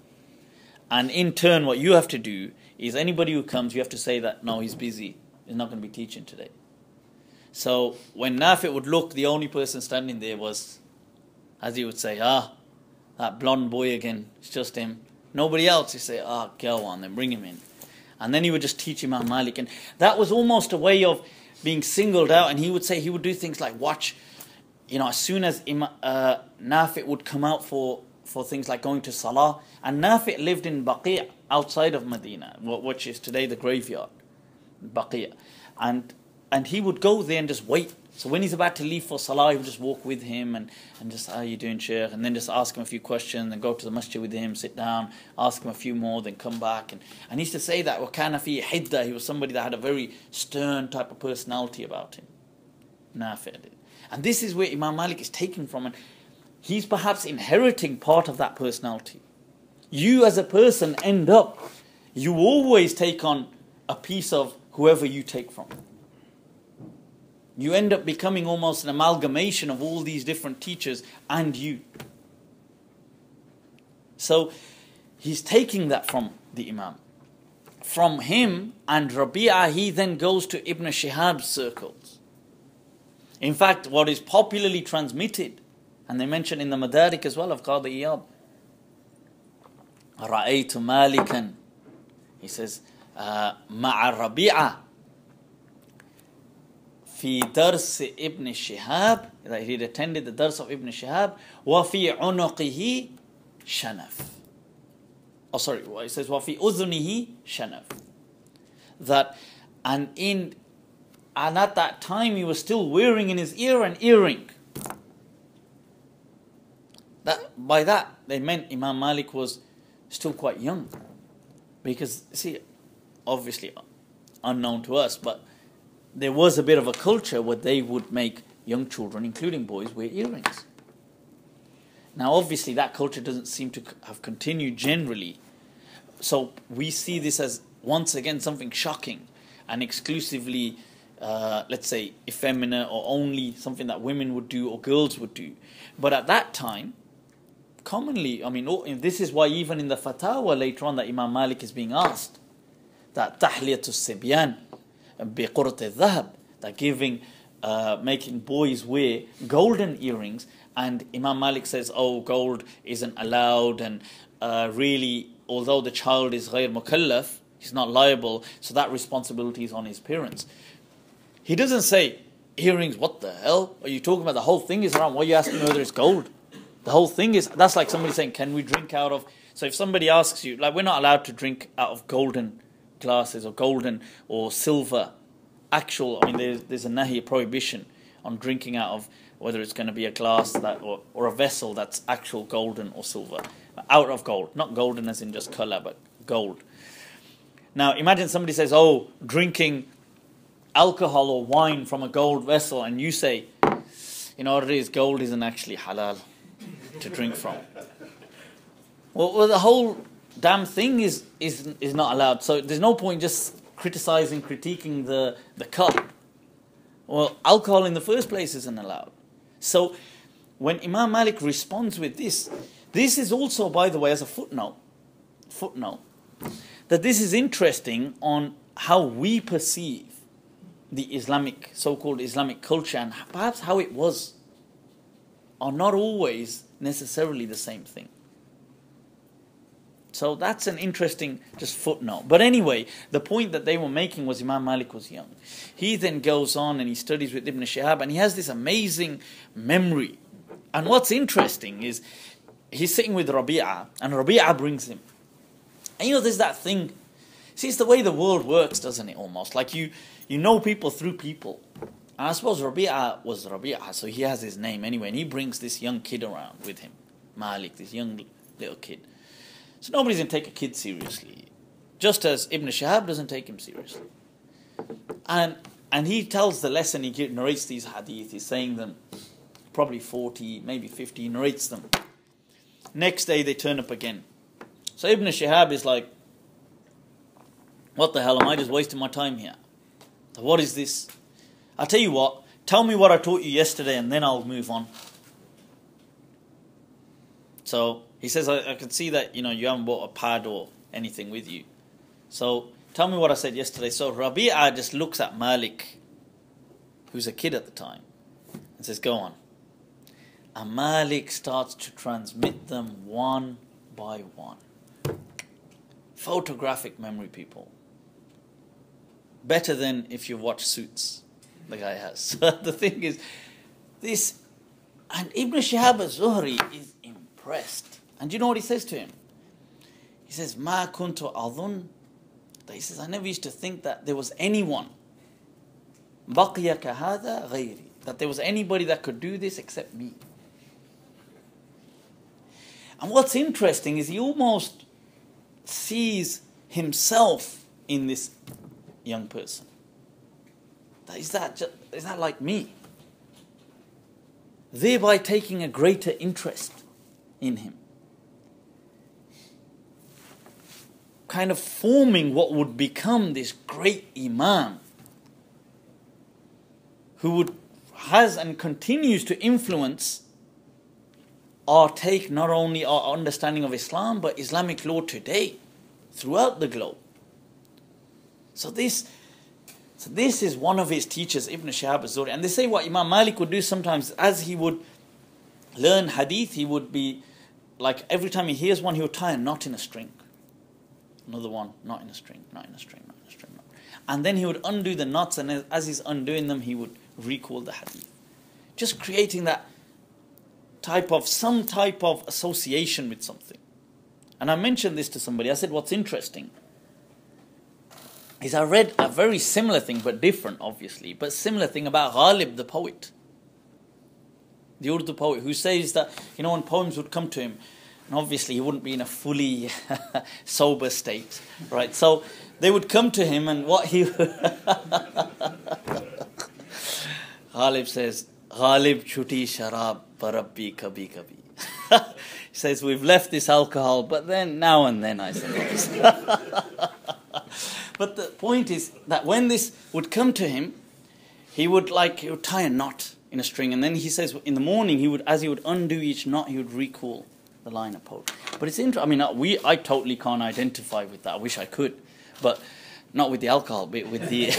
And in turn, what you have to do is anybody who comes, you have to say that, no, he's busy, he's not going to be teaching today. So when Nafi would look, the only person standing there was, as he would say, that blonde boy again, it's just him. Nobody else. He'd say, go on, then bring him in. And then he would just teach Imam Malik. And that was almost a way of being singled out. And he would say, he would do things like watch, as soon as Nafi would come out for things like going to Salah. And Nafi lived in Baqi' outside of Medina, which is today the graveyard. Baqiyah. And he would go there and just wait. So when he's about to leave for Salah, he would just walk with him and just, how are you doing, Shaykh? And then just ask him a few questions, then go to the masjid with him, sit down, ask him a few more, then come back. And he used to say that, وَكَانَ فِي حِدَّةٍ, he was somebody that had a very stern type of personality about him. Nafi'. And this is where Imam Malik is taken from, and he's perhaps inheriting part of that personality. You as a person end up, you always take on a piece of whoever you take from. You end up becoming almost an amalgamation of all these different teachers and you. So he's taking that from the Imam. From him and Rabi'ah, he then goes to Ibn Shihab's circles. In fact, what is popularly transmitted, and they mention in the Madarik as well of Qadi Iyad, رَأَيْتُ مَالِكًا, he says, مَعَ رَبِيعَةٍ في درس ابن الشهاب, that he attended the dars of Ibn Shihab, وفي عنقه شنف. Oh, sorry, it says وفي أذنه شنف. That, and at that time he was still wearing in his ear an earring. By that they meant Imam Malik was still quite young, because see, obviously unknown to us, but there was a bit of a culture where they would make young children, including boys, wear earrings. Now, obviously, that culture doesn't seem to have continued generally. So we see this as, once again, something shocking and exclusively, let's say, effeminate, or only something that women would do or girls would do. But at that time, commonly, I mean, this is why even in the fatwa later on that Imam Malik is being asked, that tahliyatu sibyan, بِقُرْطِ الذَّهَبِ, that giving, making boys wear golden earrings, and Imam Malik says, oh, gold isn't allowed, and really, although the child is غير مكلف, he's not liable, so that responsibility is on his parents. He doesn't say, earrings, what the hell? Are you talking about the whole thing is around? Why are you asking whether it's gold? The whole thing is, that's like somebody saying, can we drink out of, so if somebody asks you, like we're not allowed to drink out of golden glasses or golden or silver, actual, I mean there's a nahi, a prohibition on drinking out of, whether it's going to be a glass that or a vessel that's actual golden or silver, out of gold, not golden as in just color, but gold. Now imagine somebody says, oh, drinking alcohol or wine from a gold vessel, and you say, you know what it is, gold isn't actually halal to drink from. Well, the whole damn thing is not allowed. So there's no point just criticizing, critiquing the cup. Well, alcohol in the first place isn't allowed. So when Imam Malik responds with this is also, by the way, as a footnote, that this is interesting on how we perceive the Islamic, so-called Islamic culture, and perhaps how it was, are not always necessarily the same thing. So that's an interesting just footnote. But anyway, the point that they were making was Imam Malik was young. He then goes on and he studies with Ibn Shihab, and he has this amazing memory. And what's interesting is he's sitting with Rabi'ah, and Rabi'ah brings him. And you know, there's that thing. See, it's the way the world works, doesn't it, almost? Like you know people through people. And I suppose Rabi'ah was Rabi'ah, so he has his name anyway. And he brings this young kid around with him, Malik, this young little kid. So nobody's going to take a kid seriously, just as Ibn Shihab doesn't take him seriously. And he tells the lesson, he narrates these hadith, he's saying them, probably 40, maybe 50, he narrates them. Next day they turn up again. So Ibn Shihab is like, what the hell, am I just wasting my time here? What is this? I'll tell you what, tell me what I taught you yesterday and then I'll move on. So he says, I can see that, you haven't bought a pad or anything with you. So tell me what I said yesterday. So Rabi'ah just looks at Malik, who's a kid at the time, and says, go on. And Malik starts to transmit them one by one. Photographic memory, people. Better than if you watch Suits, the guy has. So the thing is, this, and Ibn Shihab az-Zuhri is impressed. And do you know what he says to him? He says, Ma kuntu adhun He says, I never used to think that there was anyone, بَقِيَ كَهَذَا غَيْرِي, that there was anybody that could do this except me. And what's interesting is he almost sees himself in this young person. Is that like me? Thereby taking a greater interest in him. Kind of forming what would become this great Imam who has and continues to influence our take, not only our understanding of Islam, but Islamic law today, throughout the globe. So this is one of his teachers, Ibn Shihab az-Zuhri. And they say what Imam Malik would do sometimes, as he would learn hadith, he would be like, every time he hears one, he would tie a knot in a string. Another one, not in a string, not in a string, not in a string. Not. And then he would undo the knots, and as he's undoing them, he would recall the hadith. Just creating that some type of association with something. And I mentioned this to somebody. I said, what's interesting is I read a very similar thing, but different, obviously, but similar thing about Ghalib, the poet, the Urdu poet, who says that, when poems would come to him, and obviously he wouldn't be in a fully sober state, right? So they would come to him, and what he Ghalib says, Ghalib chuti sharab parabbi kabhi kabhi. He says, we've left this alcohol, but then now and then, I suppose. But the point is that when this would come to him, he would tie a knot in a string, and then he says in the morning, as he would undo each knot, he would recall the line of poetry. But it's interesting. I totally can't identify with that. I wish I could, but not with the alcohol, but with the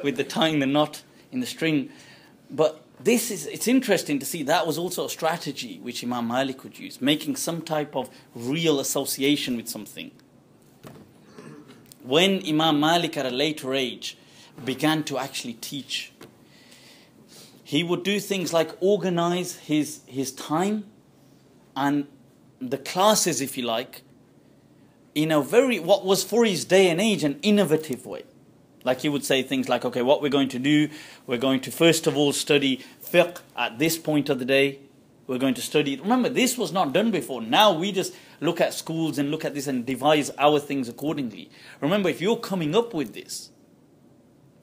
with the tying the knot in the string. But it's interesting to see that was also a strategy which Imam Malik would use, making some type of real association with something. When Imam Malik at a later age began to actually teach, he would do things like organize his time and the classes, if you like, in a what was for his day and age an innovative way. Like he would say things like, okay, what we're going to do, we're going to first of all study fiqh at this point of the day. We're going to study. Remember, this was not done before. Now we just look at schools and look at this and devise our things accordingly. Remember, if you're coming up with this,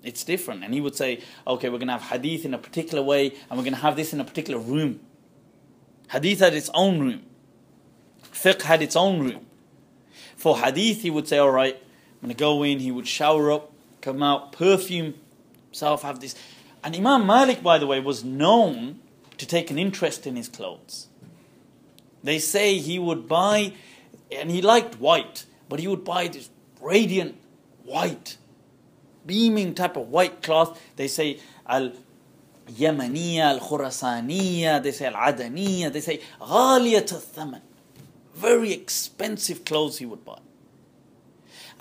it's different. And he would say, okay, we're going to have hadith in a particular way, and we're going to have this in a particular room. Hadith had its own room. Fiqh had its own room. For hadith, he would say, all right, I'm going to go in, he would shower up, come out, perfume himself, have this. And Imam Malik, by the way, was known to take an interest in his clothes. They say he would buy, and he liked white, but he would buy this radiant white, beaming type of white cloth. They say al-Yamaniya, al-Khurasaniya, they say al-Adaniya, they say ghaliyat al-thaman. Very expensive clothes he would buy.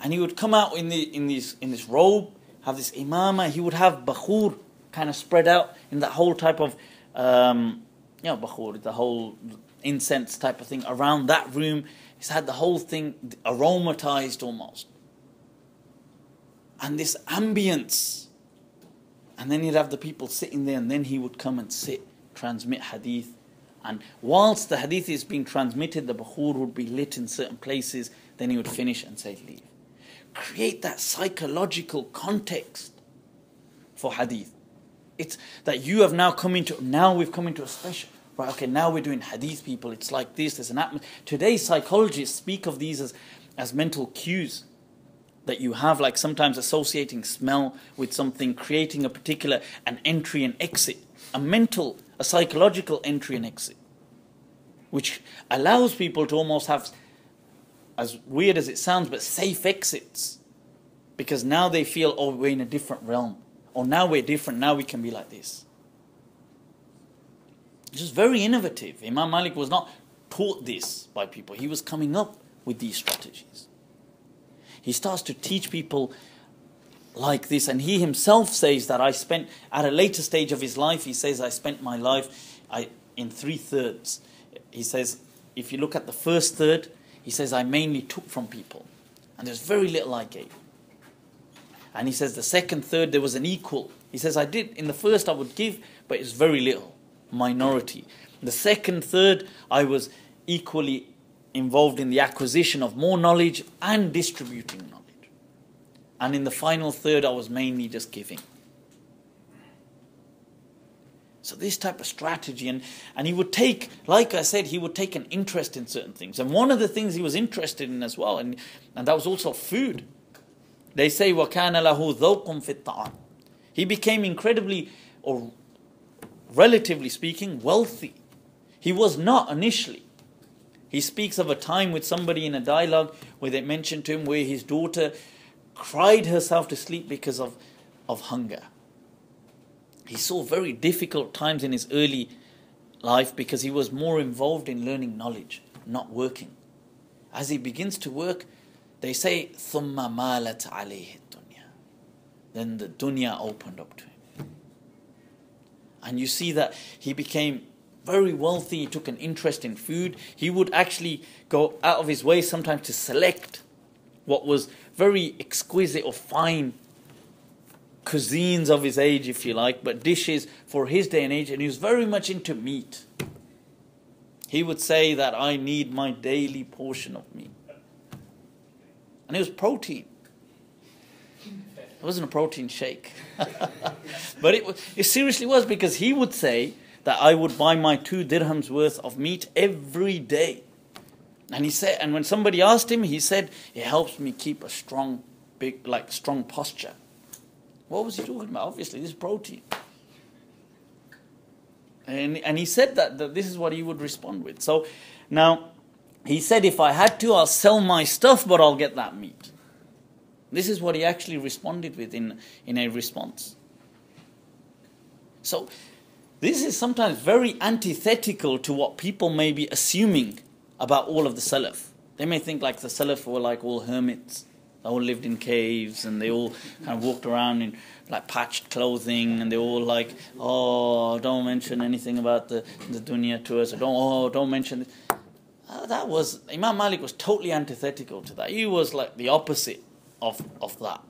And he would come out in this robe, have this imama, he would have bakhur kind of spread out in that whole type of bakhur, the whole incense type of thing around that room. He's had the whole thing aromatized almost. And this ambience. And then he'd have the people sitting there, and then he would come and sit, transmit hadith. And whilst the hadith is being transmitted, the bakhur would be lit in certain places, then he would finish and say, leave. Create that psychological context for hadith. It's that you have now we've come into a special, right, okay, now we're doing hadith, people, it's like this, there's an atmosphere. Today's psychologists speak of these as mental cues that you have, like sometimes associating smell with something, creating a particular, an entry and exit, a psychological entry and exit, which allows people to almost have, as weird as it sounds, but safe exits, because now they feel, oh, we're in a different realm. Or now we're different, now we can be like this. It's just very innovative. Imam Malik was not taught this by people. He was coming up with these strategies. He starts to teach people like this, and he himself says that at a later stage of his life, he says, I spent my life in 3/3. He says, if you look at the first third, he says, I mainly took from people. And there's very little I gave. And he says the second, third, there was an equal. He says I did, in the first I would give, but it's very little, minority. The second, third, I was equally involved in the acquisition of more knowledge and distributing knowledge. And in the final third, I was mainly just giving. So this type of strategy, and he would take, like I said, he would take an interest in certain things. And one of the things he was interested in as well, and that was also food. They say, وَكَانَ لَهُ ذَوْقٌ فِي الطَّعَامِ. He became incredibly, or relatively speaking, wealthy. He was not initially. He speaks of a time with somebody in a dialogue where they mentioned to him where his daughter cried herself to sleep because of hunger. He saw very difficult times in his early life because he was more involved in learning knowledge, not working. As he begins to work, they say, ثُمَّ مَالَتْ عَلَيْهِ الدُّنْيَا. Then the dunya opened up to him. And you see that he became very wealthy, he took an interest in food. He would actually go out of his way sometimes to select what was very exquisite or fine cuisines of his age, if you like, but dishes for his day and age, and he was very much into meat. He would say that I need my daily portion of meat. And it was protein. It wasn't a protein shake. But it seriously was, because he would say that I would buy my 2 dirhams worth of meat every day. And he said, and when somebody asked him, he said, it helps me keep a strong posture. What was he talking about? Obviously, this is protein. And he said that this is what he would respond with. So now, he said, if I had to, I'll sell my stuff, but I'll get that meat. This is what he actually responded with in a response. So this is sometimes very antithetical to what people may be assuming about all of the Salaf. They may think like the Salaf were like all hermits. They all lived in caves and they all kind of walked around in like patched clothing, and they all like, oh, don't mention anything about the dunya to us. Don't mention this. That was, Imam Malik was totally antithetical to that. He was like the opposite of that.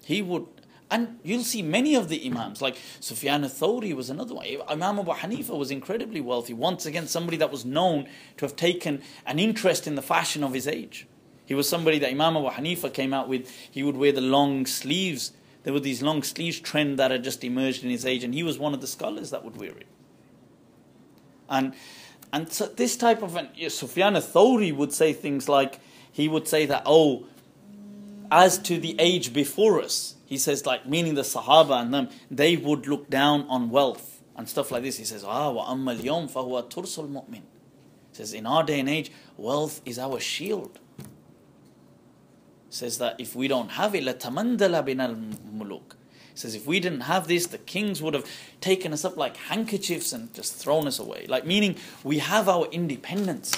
He would, and you'll see many of the Imams, like Sufyan al-Thawri was another one. Imam Abu Hanifa was incredibly wealthy. Once again, somebody that was known to have taken an interest in the fashion of his age. He was somebody that Imam Abu Hanifa came out with. He would wear the long sleeves. There were these long sleeves trend that had just emerged in his age, and he was one of the scholars that would wear it. And so this type of, Sufyan al-Thawri would say things like, he would say that, oh, as to the age before us, he says, like, meaning the Sahaba and them, they would look down on wealth and stuff like this. He says, وَأَمَّا الْيَوْمْ فَهُوَ تُرْسُ الْمُؤْمِنِ. He says, in our day and age, wealth is our shield. He says that if we don't have it, لَتَمَنْدَلَ بِنَا الْمُلُوكِ. He says, if we didn't have this, the kings would have taken us up like handkerchiefs and just thrown us away. Like, meaning we have our independence.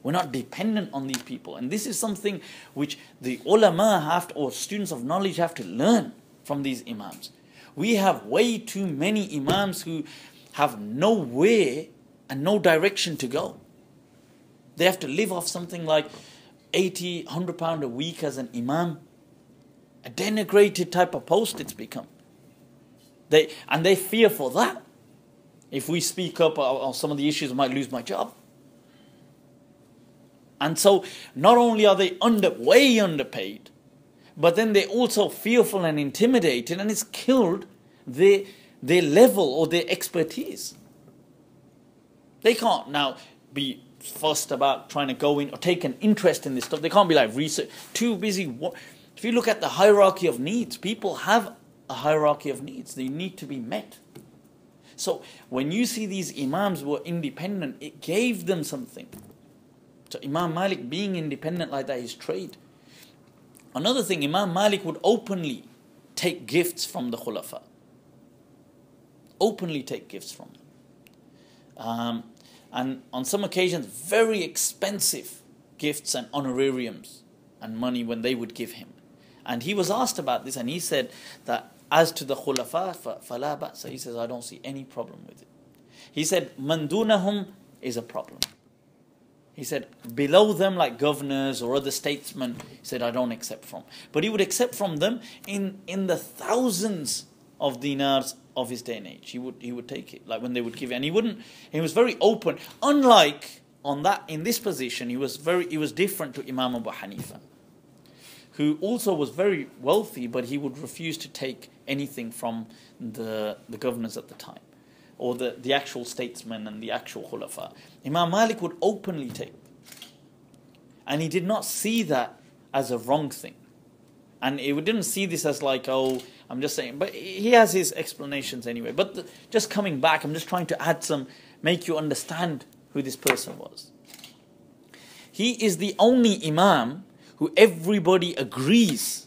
We're not dependent on these people. And this is something which the ulama have to, or students of knowledge have to learn from these imams. We have way too many imams who have nowhere and no direction to go. They have to live off something like 80, 100 pound a week as an imam. A denigrated type of post it's become. They fear for that. If we speak up on some of the issues, I might lose my job. And so, not only are they way underpaid, but then they're also fearful and intimidated, and it's killed their level or their expertise. They can't now be fussed about trying to go in or take an interest in this stuff. They can't be like research, too busy. If you look at the hierarchy of needs, people have a hierarchy of needs. They need to be met. So when you see these imams were independent, it gave them something. So Imam Malik being independent like that is trade. Another thing, Imam Malik would openly take gifts from the Khulafa. Openly take gifts from them. And on some occasions, very expensive gifts and honorariums and money when they would give him. And he was asked about this, and he said that as to the Khulafa, فَلَا بَأْسَ. He says, I don't see any problem with it. He said, مَنْ دُونَهُمْ is a problem. He said, below them, like governors or other statesmen, he said, I don't accept from. But he would accept from them in the thousands of dinars of his day and age. He would take it, like when they would give it. And he was very open. Unlike in this position, he was different to Imam Abu Hanifa, who also was very wealthy, but he would refuse to take anything from the governors at the time, or the actual statesmen and the actual khulafa. Imam Malik would openly take. And he did not see that as a wrong thing. And he didn't see this as like, oh, I'm just saying. But he has his explanations anyway. But just coming back, I'm just trying to make you understand who this person was. He is the only imam who everybody agrees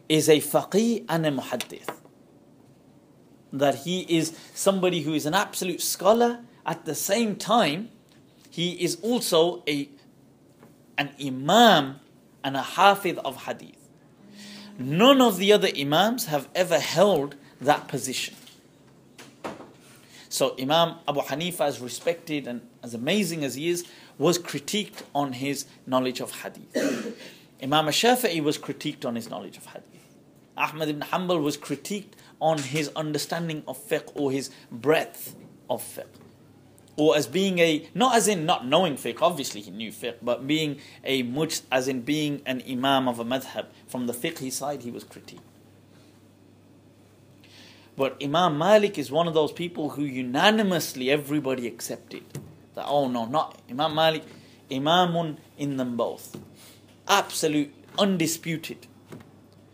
is a faqih and a muhaddith. That he is somebody who is an absolute scholar. At the same time, he is also an imam and a hafidh of hadith. None of the other imams have ever held that position. So Imam Abu Hanifa, as respected and as amazing as he is, was critiqued on his knowledge of hadith. Imam Shafi'i was critiqued on his knowledge of hadith. Ahmad ibn Hanbal was critiqued on his understanding of fiqh, or his breadth of fiqh. Or as being not as in not knowing fiqh, obviously he knew fiqh, but being as in being an imam of a madhab. From the fiqhi side, he was critiqued. But Imam Malik is one of those people who unanimously everybody accepted. That, oh no, not Imam Malik, imamun in them both. Absolute, undisputed.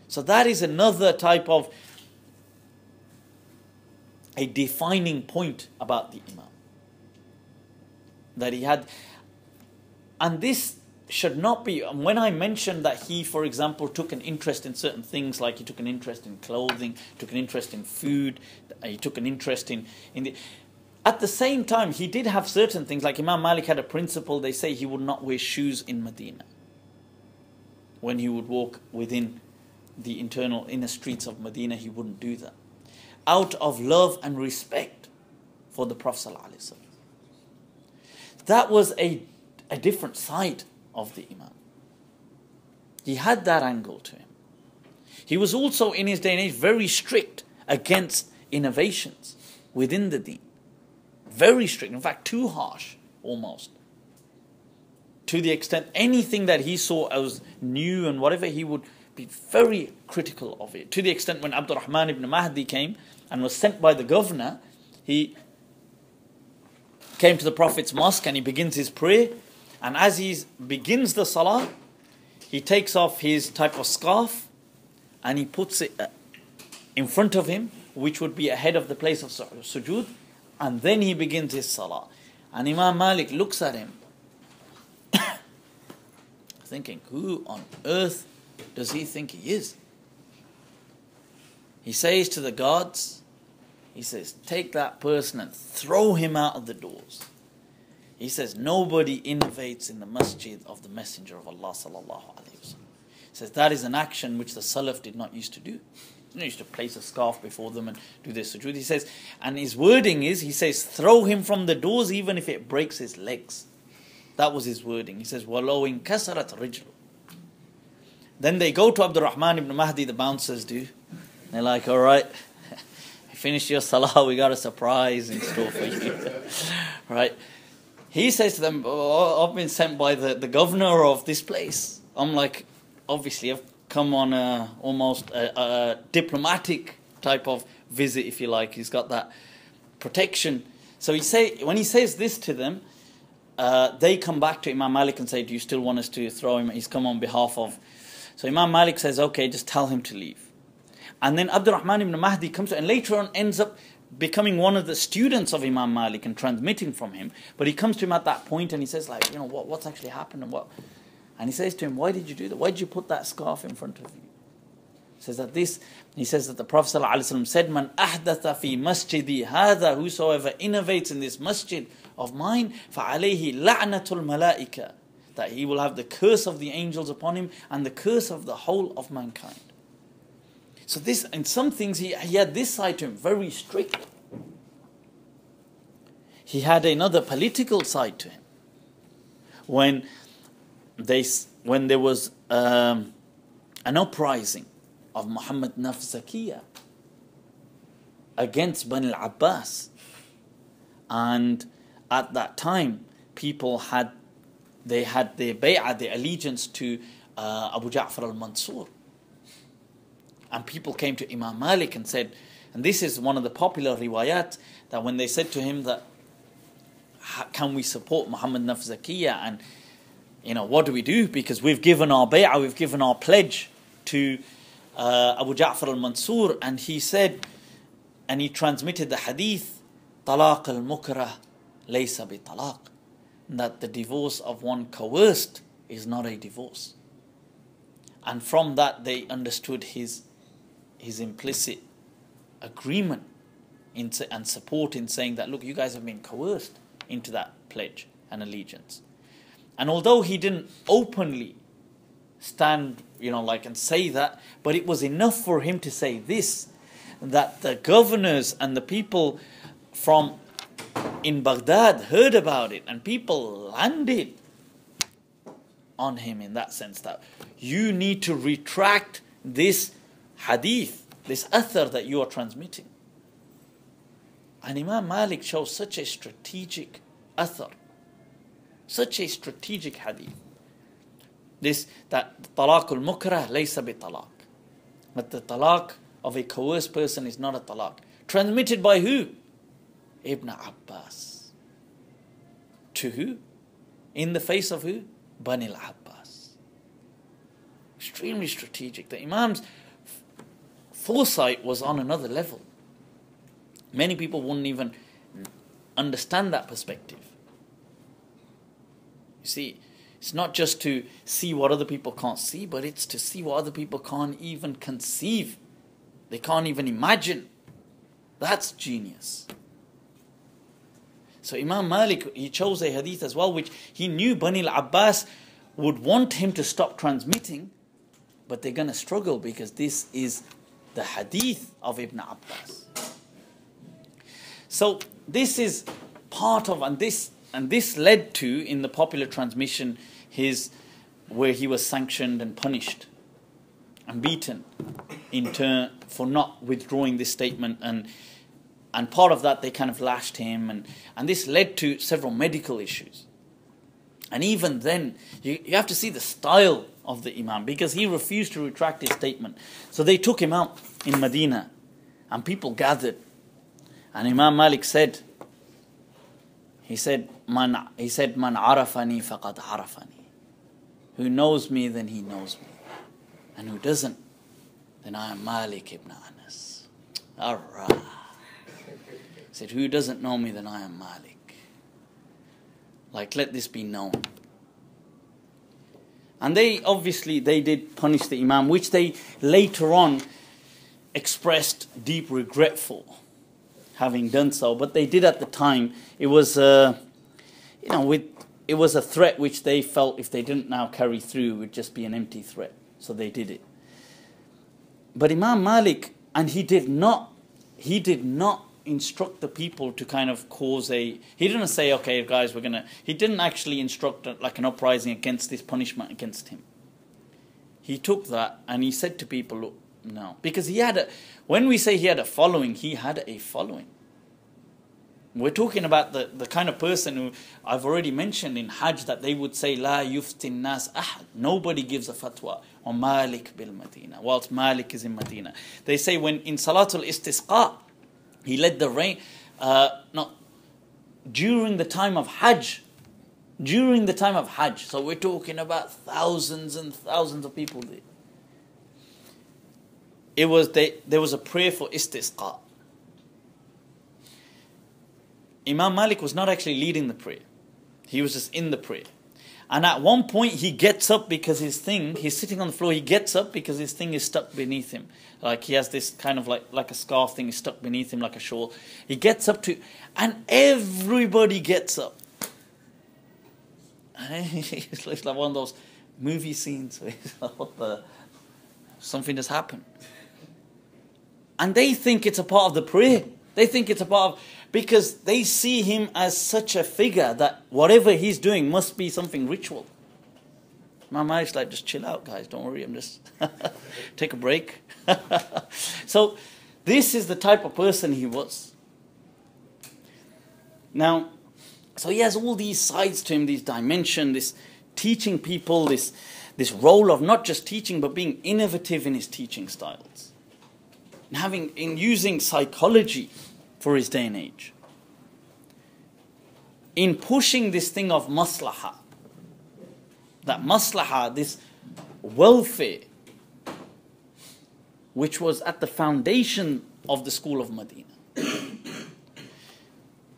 So that is another type of a defining point about the imam. That he had, and this should not be, when I mentioned that he, for example, took an interest in certain things, like he took an interest in clothing, took an interest in food, he took an interest in the, at the same time, he did have certain things, like Imam Malik had a principle, they say he would not wear shoes in Medina. When he would walk within the internal inner streets of Medina, he wouldn't do that. Out of love and respect for the Prophet ﷺ. That was a different side of the Imam. He had that angle to him. He was also in his day and age very strict against innovations within the deen. Very strict, in fact too harsh almost. To the extent anything that he saw as new and whatever, he would be very critical of it. To the extent when Abdurrahman ibn Mahdi came and was sent by the governor, he came to the Prophet's mosque and he begins his prayer, and as he begins the salah, he takes off his type of scarf and he puts it in front of him, which would be ahead of the place of sujood, and then he begins his salah. And Imam Malik looks at him thinking, who on earth does he think he is? He says to the guards, he says, take that person and throw him out of the doors. He says, nobody innovates in the masjid of the Messenger of Allah sallallahu alaihi wasallam. He says, that is an action which the Salaf did not used to do. They used to place a scarf before them and do their sujood. He says, and his wording is, he says, throw him from the doors even if it breaks his legs. That was his wording. He says, وَلَوْ إِنْ كَسَرَتْ رِجْلُ. Then they go to Abdurrahman ibn Mahdi, the bouncers do. They're like, all right, finish your salah, we got a surprise in store for you. Right? He says to them, oh, I've been sent by the governor of this place. I'm like, obviously I've come on almost a diplomatic type of visit, if you like. He's got that protection. So when he says this to them, they come back to Imam Malik and say, do you still want us to throw him? He's come on behalf of... So Imam Malik says, okay, just tell him to leave. And then Abdurrahman ibn Mahdi comes to, and later on ends up becoming one of the students of Imam Malik and transmitting from him. But he comes to him at that point and he says, like, you know, what's actually happened and what? And he says to him, why did you do that? Why did you put that scarf in front of you? He says that the Prophet ﷺ said, Man ahdatha fi masjidi hadha, whosoever innovates in this masjid of mine, فَعَلَيْهِ لَعْنَةُ الْمَلَائِكَةِ, that he will have the curse of the angels upon him and the curse of the whole of mankind. So this, in some things, he had this side to him, very strict. He had another political side to him. when there was an uprising of Muhammad Nafs against Bani al-Abbas. And at that time, people had their bay'ah, their allegiance to Abu Ja'far al-Mansur. And people came to Imam Malik and said, and this is one of the popular riwayat, that when they said to him that, can we support Muhammad Nafs and what do we do? Because we've given our bay'ah, we've given our pledge to Abu Ja'far al-Mansur. And he said, and he transmitted the hadith, talaq al-mukrah laysa bi talaq, that the divorce of one coerced is not a divorce. And from that they understood his implicit agreement and support in saying that, look, you guys have been coerced into that pledge and allegiance. And although he didn't openly stand, and say that, but it was enough for him to say this, that the governors and the people in Baghdad heard about it, and people landed on him in that sense, that you need to retract this hadith, this athar that you are transmitting. And Imam Malik shows such a strategic athar, such a strategic hadith. That talaq al-mukrah laysa bi talaq. But the talaq of a coerced person is not a talaq. Transmitted by who? Ibn Abbas. To who? In the face of who? Bani al-Abbas. Extremely strategic. The Imam's foresight was on another level. Many people wouldn't even understand that perspective. You see, it's not just to see what other people can't see, but it's to see what other people can't even conceive. They can't even imagine. That's genius. So Imam Malik, he chose a hadith as well, which he knew Bani al-Abbas would want him to stop transmitting, but they're going to struggle because this is the hadith of Ibn Abbas. So this is part of, and this led to, in the popular transmission, where he was sanctioned and punished and beaten in turn for not withdrawing this statement, and part of that they kind of lashed him, and this led to several medical issues. And even then, you have to see the style of the Imam, because he refused to retract his statement. So they took him out in Medina, and people gathered. And Imam Malik said, Man arafani faqad arafani. Who knows me, then he knows me. And who doesn't, then I am Malik ibn Anas. Alright. He said, who doesn't know me, then I am Malik. Let this be known. And they did punish the Imam, which they later on expressed deep regretful having done so. But they did at the time. It was it was a threat which they felt if they didn't now carry through would just be an empty threat. So they did it. But Imam Malik, and he did not instruct the people to kind of he didn't say, okay guys, he didn't actually instruct an uprising against this punishment against him. He took that and he said to people, look, no. Because when we say he had a following, he had a following. We're talking about the kind of person who I've already mentioned in Hajj, that they would say, La yuftin nas ahad. Nobody gives a fatwa on Malik bil Madina, whilst Malik is in Medina. They say when in Salatul Istisqa, he led the rain, during the time of Hajj. During the time of Hajj. So we're talking about thousands and thousands of people there. There was a prayer for Istisqa. Imam Malik was not actually leading the prayer. He was just in the prayer. And at one point he gets up because he's sitting on the floor, he gets up because his thing is stuck beneath him. He has this kind of like a scarf thing is stuck beneath him like a shawl. He gets up and everybody gets up. It's like one of those movie scenes where something has happened. And they think it's a part of the prayer. They think it's a part of, because they see him as such a figure that whatever he's doing must be something ritual. Imam Malik's like, just chill out, guys, don't worry, I'm just take a break. So this is the type of person he was. Now, so he has all these sides to him, these dimensions, this teaching people, this role of not just teaching but being innovative in his teaching styles, and using psychology for his day and age, in pushing this thing of maslahah. That maslahah, this welfare, which was at the foundation of the School of Madina.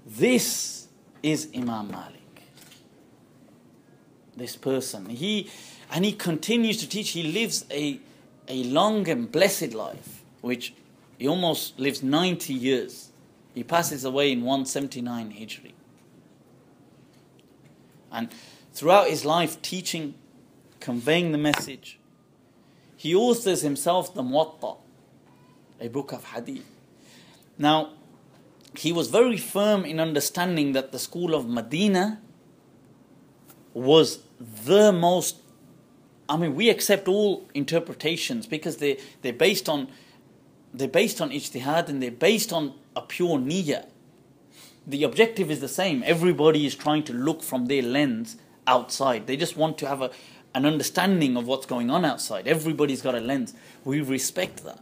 This is Imam Malik. This person. He continues to teach. He lives a long and blessed life, which he almost lives 90 years. He passes away in 179 Hijri. And throughout his life teaching, conveying the message, he authors himself the Muwatta, a book of hadith. Now, he was very firm in understanding that the School of Madina was the most, we accept all interpretations because they're based on ijtihad, and they're based on a pure niyyah. The objective is the same. Everybody is trying to look from their lens outside. They just want to have an understanding of what's going on outside. Everybody's got a lens. We respect that.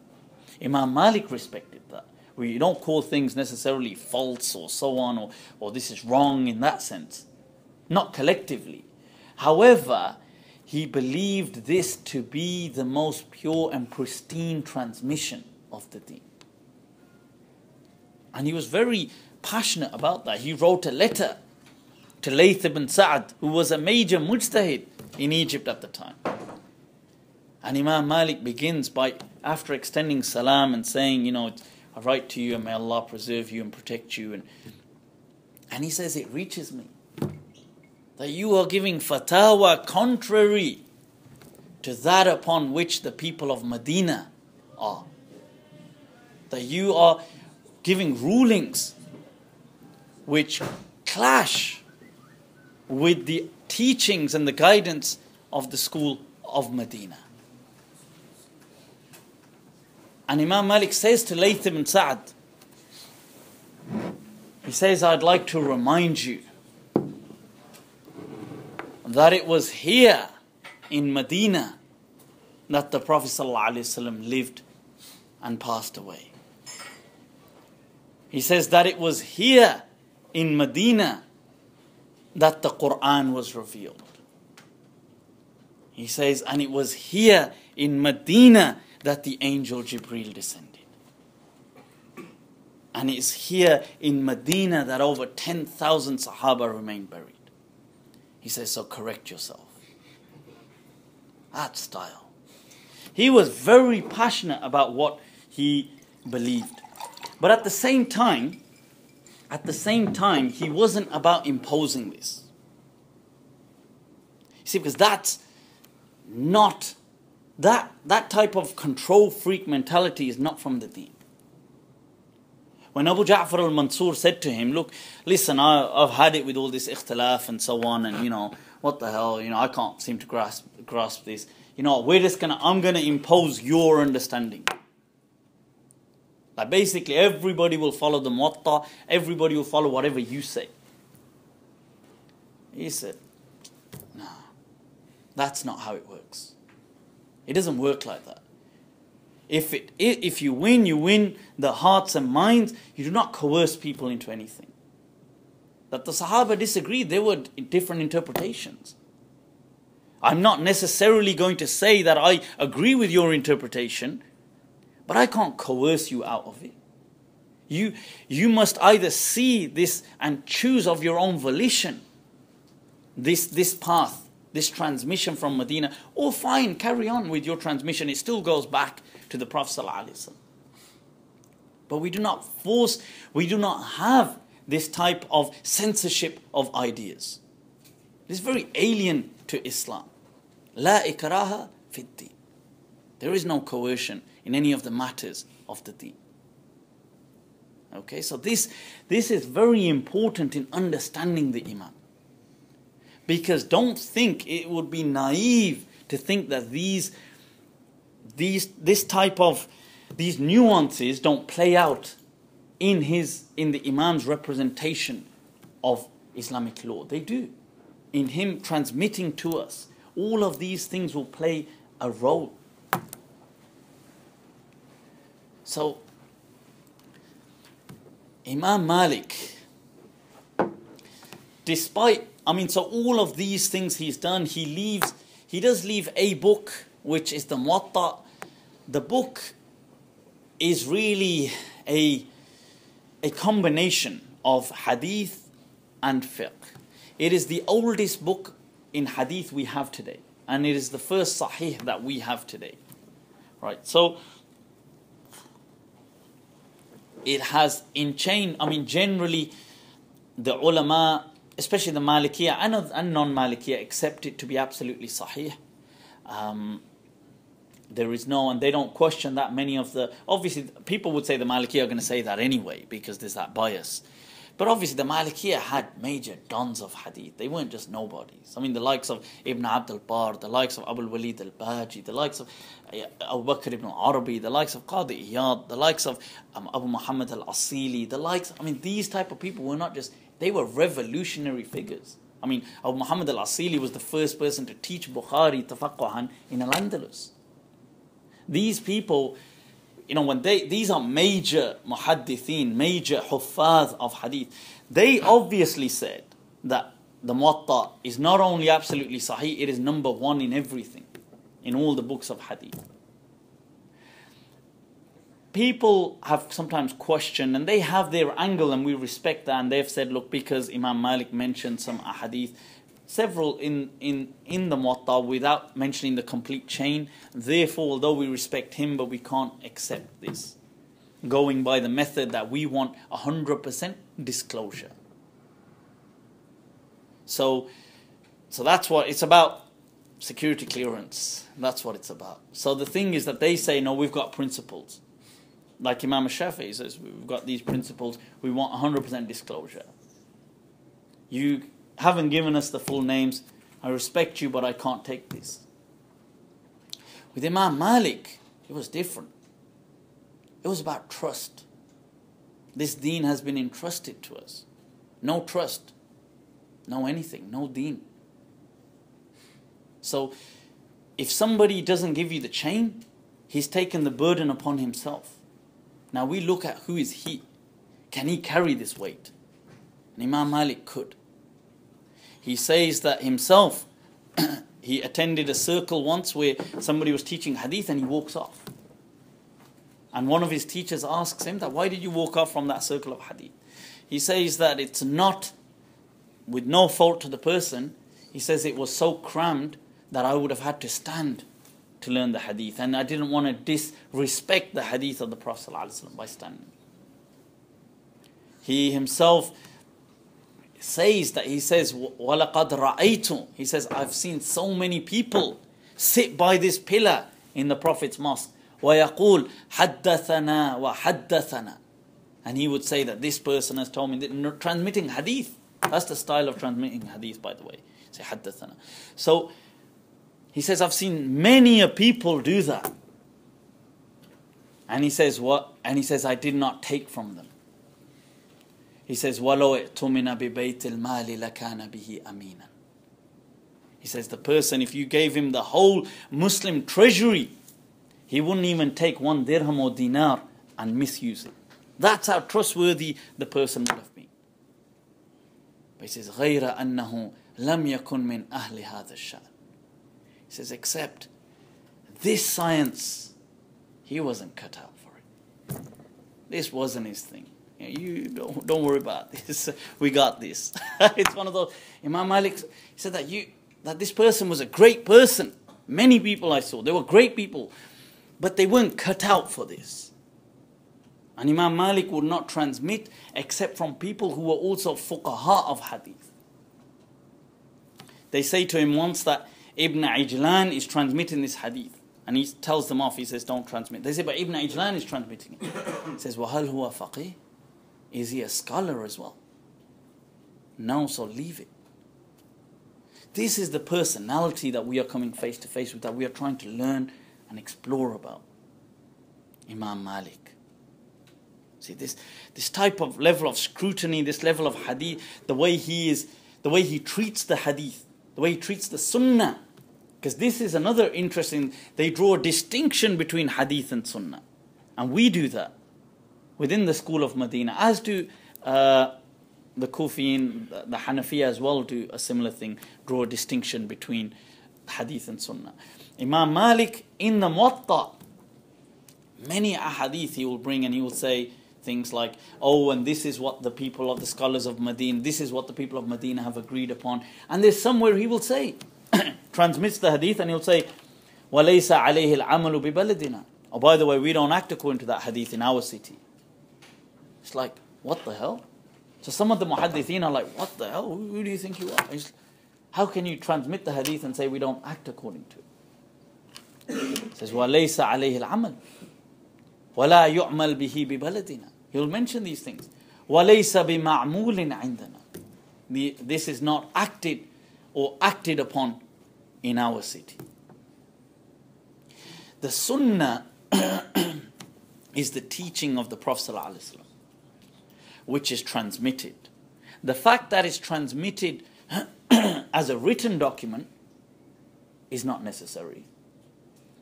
Imam Malik respected that. We don't call things necessarily false or so on, or this is wrong in that sense. Not collectively. However, he believed this to be the most pure and pristine transmission of the deen. And he was very passionate about that. He wrote a letter to Layth ibn Sa'd, who was a major mujtahid in Egypt at the time. And Imam Malik begins by, after extending salam and saying, I write to you and may Allah preserve you and protect you. And he says, it reaches me that you are giving fatwa contrary to that upon which the people of Medina are. That you are giving rulings which clash with the teachings and the guidance of the School of Madina. And Imam Malik says to Layth ibn Sa'd, he says, I'd like to remind you that it was here in Medina that the Prophet ﷺ lived and passed away. He says that it was here in Medina that the Quran was revealed. He says, and it was here in Medina that the angel Jibreel descended. And it's here in Medina that over 10,000 Sahaba remain buried. He says, so correct yourself. That style. He was very passionate about what he believed. But at the same time, he wasn't about imposing this. You see, because that's not, that type of control freak mentality is not from the deen. When Abu Ja'far al-Mansur said to him, look, listen, I've had it with all this ikhtilaf and so on, and what the hell, I can't seem to grasp this. I'm gonna impose your understanding. Like basically everybody will follow the Muwatta, everybody will follow whatever you say. He said, no, that's not how it works. It doesn't work like that. If you win the hearts and minds. You do not coerce people into anything. That the Sahaba disagreed, there were different interpretations. I'm not necessarily going to say that I agree with your interpretation, but I can't coerce you out of it. You must either see this and choose of your own volition this path, this transmission from Medina, or fine, carry on with your transmission. It still goes back to the Prophet ﷺ. But we do not force, we do not have this type of censorship of ideas. It is very alien to Islam. La ikraha fi ddin. There is no coercion in any of the matters of the deen. Okay, so this is very important in understanding the Imam. Because don't think, it would be naive to think that these nuances don't play out in the Imam's representation of Islamic law. They do. In him transmitting to us, all of these things will play a role. So, Imam Malik, so all of these things he's done, he does leave a book, which is the Muwatta. The book is really a combination of hadith and fiqh. It is the oldest book in hadith we have today, and it is the first sahih that we have today. Right, so it has generally the ulama, especially the Malikiyah and non-Malikiyah, accept it to be absolutely sahih. And they don't question that. Obviously people would say the Malikiyah are going to say that anyway, because there's that bias. But obviously the Malikiyah had major dons of hadith. They weren't just nobodies. The likes of Ibn Abd al-Bar, the likes of Abu al-Walid al-Baji, the likes of Abu Bakr ibn Arabi, the likes of Qadi Iyad, the likes of Abu Muhammad al-Asili, these type of people were not just, they were revolutionary figures. Abu Muhammad al-Asili was the first person to teach Bukhari tafaqquhan in Al-Andalus. These people, these are major muhaddithin, major huffaz of hadith, they obviously said that the Muwatta is not only absolutely sahih, it is number one in everything, in all the books of hadith. People have sometimes questioned, and they have their angle, and we respect that, and they've said, look, because Imam Malik mentioned some ahadith, several in the Muwatta, without mentioning the complete chain, therefore, although we respect him, but we can't accept this, going by the method that we want 100% disclosure. So that's what it's about, security clearance. That's what it's about. So the thing is that they say, no, we've got principles. Like Imam Shafi'i says, we've got these principles, we want 100% disclosure. You haven't given us the full names, I respect you, but I can't take this. With Imam Malik, it was different. It was about trust. This deen has been entrusted to us. No trust, no anything, no deen. So, if somebody doesn't give you the chain, he's taken the burden upon himself. Now we look at who is he. Can he carry this weight? And Imam Malik could. He says that himself, he attended a circle once where somebody was teaching hadith and he walks off. And one of his teachers asks him that, why did you walk off from that circle of hadith? He says that it's not with no fault to the person. He says it was so crammed that I would have had to stand to learn the hadith, and I didn't want to disrespect the hadith of the Prophet ﷺ by standing. He himself says that, وَلَقَدْ رَأَيْتُ, he says, I've seen so many people sit by this pillar in the Prophet's mosque, وَيَقُول حَدَّثَنَا وَحَدَّثَنَا, and he would say that this person has told me, transmitting hadith. That's the style of transmitting hadith, by the way. Say حَدَّثَنَا. So he says, I've seen many people do that. And he says, what? And he says, I did not take from them. He says, وَلَوْ اِئْتُمِنَ بِبَيْتِ الْمَالِ لَكَانَ بِهِ أَمِينًا. He says, the person, if you gave him the whole Muslim treasury, he wouldn't even take 1 dirham or dinar and misuse it. That's how trustworthy the person would have been. But he says, غَيْرَ أَنَّهُ لَمْ يَكُنْ مِنْ أَهْلِ هَذَا الشَّأْنِ. He says, except this science, he wasn't cut out for it. This wasn't his thing. You don't worry about this. We got this. It's one of those. Imam Malik, he said that this person was a great person. Many people I saw, they were great people, but they weren't cut out for this. And Imam Malik would not transmit except from people who were also fuqaha of hadith. They say to him once that Ibn Ajlan is transmitting this hadith. And he tells them off. He says, don't transmit. They say, but Ibn Ajlan is transmitting it. He says, وَهَلْ هُوَ فَقِيهٌ? Is he a scholar as well? No, so leave it. This is the personality that we are coming face to face with, that we are trying to learn and explore about. Imam Malik. See, this type of level of scrutiny, this level of hadith, the way he treats the hadith, the way he treats the sunnah. Because this is another interesting, they draw a distinction between hadith and sunnah. And we do that within the School of Madina, as do the Kufiyin, the Hanafiya as well do a similar thing, draw a distinction between hadith and sunnah. Imam Malik in the Muwatta, many ahadith he will bring and he will say things like, oh, and this is what the people of the scholars of Madina, this is what the people of Madina have agreed upon. And there's somewhere he will say, transmits the hadith and he'll say, وَلَيْسَ عَلَيْهِ الْعَمَلُ بِبَلَدِنَا. Oh, by the way, we don't act according to that hadith in our city. It's like, what the hell? So some of the muhaddithin are like, what the hell? Who do you think you are? How can you transmit the hadith and say we don't act according to it? It says, وَلَيْسَ عَلَيْهِ الْعَمَلُ وَلَا يُعْمَلْ بِهِ بِبَلَدِنَا. He'll mention these things. وَلَيْسَ بِمَعْمُولٍ عِنْدَنَا. This is not acted or acted upon in our city. The sunnah is the teaching of the Prophet ﷺ, which is transmitted. The fact that it's transmitted as a written document is not necessary.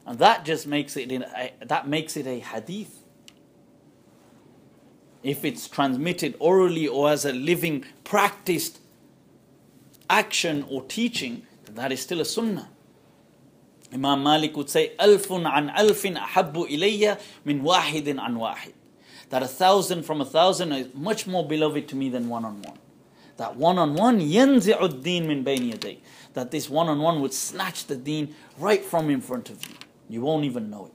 And that just makes it a hadith. If it's transmitted orally or as a living, practiced action or teaching, then that is still a sunnah. Imam Malik would say, "Alfun an alfin ahabbu ilayya min wahidin an wahid." That 1,000 from 1,000 is much more beloved to me than one-on-one. That one-on-one, yanzi'u ad-din min bayni yaday. That this one-on-one would snatch the deen right from in front of you. You won't even know it.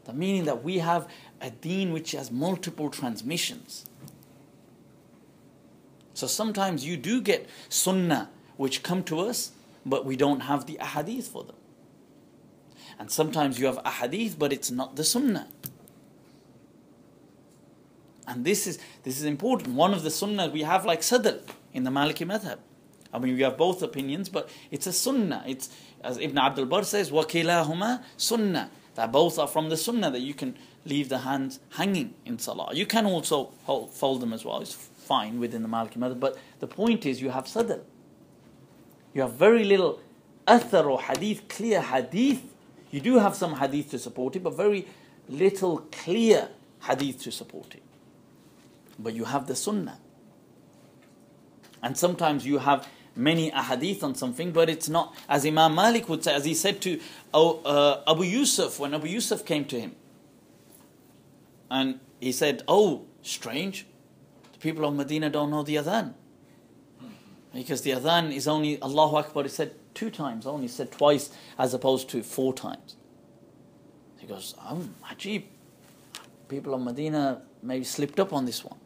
The meaning that we have a deen which has multiple transmissions. So sometimes you do get sunnah which come to us, but we don't have the ahadith for them. And sometimes you have ahadith, but it's not the sunnah. And this is important. One of the sunnah we have like sadr in the Maliki madhab. I mean, we have both opinions, but it's a sunnah. It's, as Ibn Abdul Barr says, وَكِلَاهُمَا sunnah. That both are from the sunnah, that you can leave the hands hanging in salah. You can also fold them as well. It's fine within the Maliki madhab. But the point is, you have sadr. You have very little athar or hadith, clear hadith. You do have some hadith to support it, but very little clear hadith to support it. But you have the sunnah. And sometimes you have many ahadith on something, but it's not, as Imam Malik would say, as he said to Abu Yusuf, when Abu Yusuf came to him. And he said, oh, strange, the people of Medina don't know the adhan. Because the adhan is only, Allahu Akbar is said 2 times, only said twice as opposed to 4 times. He goes, Ajib, people of Medina maybe slipped up on this one.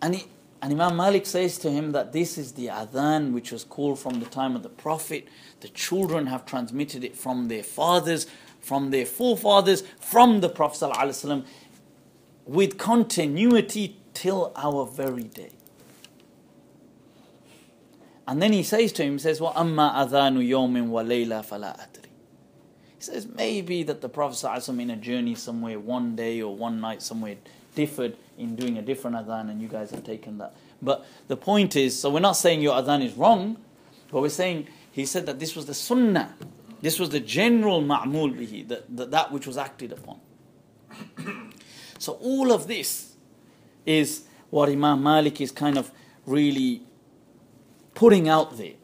And Imam Malik says to him that this is the adhan which was called from the time of the Prophet. The children have transmitted it from their fathers, from their forefathers, from the Prophet ﷺ, with continuity till our very day. And then he says to him, he says, وَأَمَّا أَذَانُ يَوْمٍ وَلَيْلَةٍ فَلَا أَدْرِي. He says, maybe that the Prophet ﷺ in a journey somewhere, one day or one night somewhere, differed in doing a different adhan, and you guys have taken that. But the point is, so we're not saying your adhan is wrong, but we're saying, he said that this was the sunnah. This was the general ma'mul bihi, that which was acted upon. So all of this is what Imam Malik is kind of really putting out there.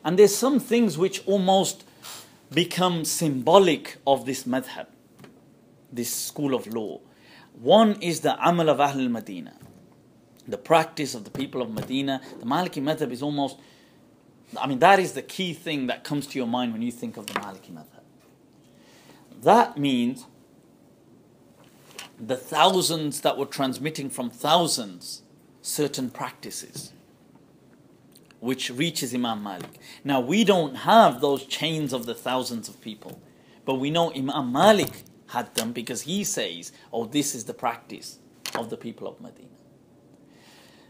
And there's some things which almost become symbolic of this madhab, this school of law. One is the amal of Ahl al-Madina, the practice of the people of Medina. The Maliki madhab is almost, I mean, that is the key thing that comes to your mind when you think of the Maliki madhab. That means the thousands that were transmitting from thousands certain practices, which reaches Imam Malik. Now, we don't have those chains of the thousands of people, but we know Imam Malik had them because he says, oh, this is the practice of the people of Medina.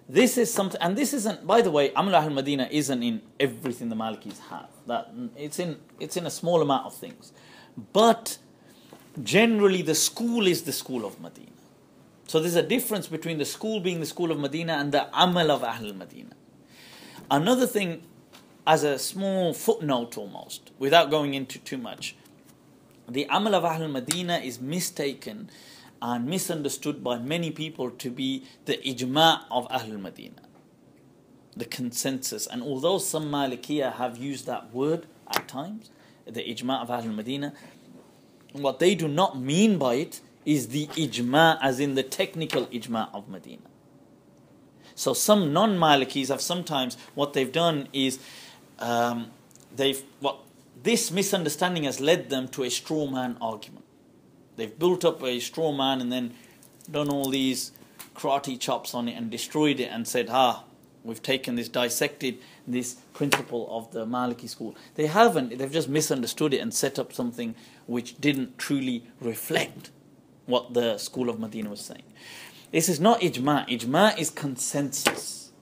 This is something, and this isn't, by the way, Amal Ahl Medina isn't in everything the Malikis have. That it's in a small amount of things. But generally the school is the school of Medina. So there's a difference between the school being the school of Medina and the Amal of Ahl Medina. Another thing, as a small footnote almost, without going into too much, the Amal of Ahl Medina is mistaken and misunderstood by many people to be the ijma' of Ahl Medina, the consensus. And although some Malikiya have used that word at times, the ijma' of Ahl Medina, what they do not mean by it is the ijma' as in the technical ijma' of Medina. So some non-Malikis have sometimes, what they've done is, this misunderstanding has led them to a straw man argument. They've built up a straw man and then done all these karate chops on it and destroyed it and said, we've taken this, dissected this principle of the Maliki school. They haven't, they've just misunderstood it and set up something which didn't truly reflect what the School of Madina was saying. This is not ijma'. Ijma' is consensus.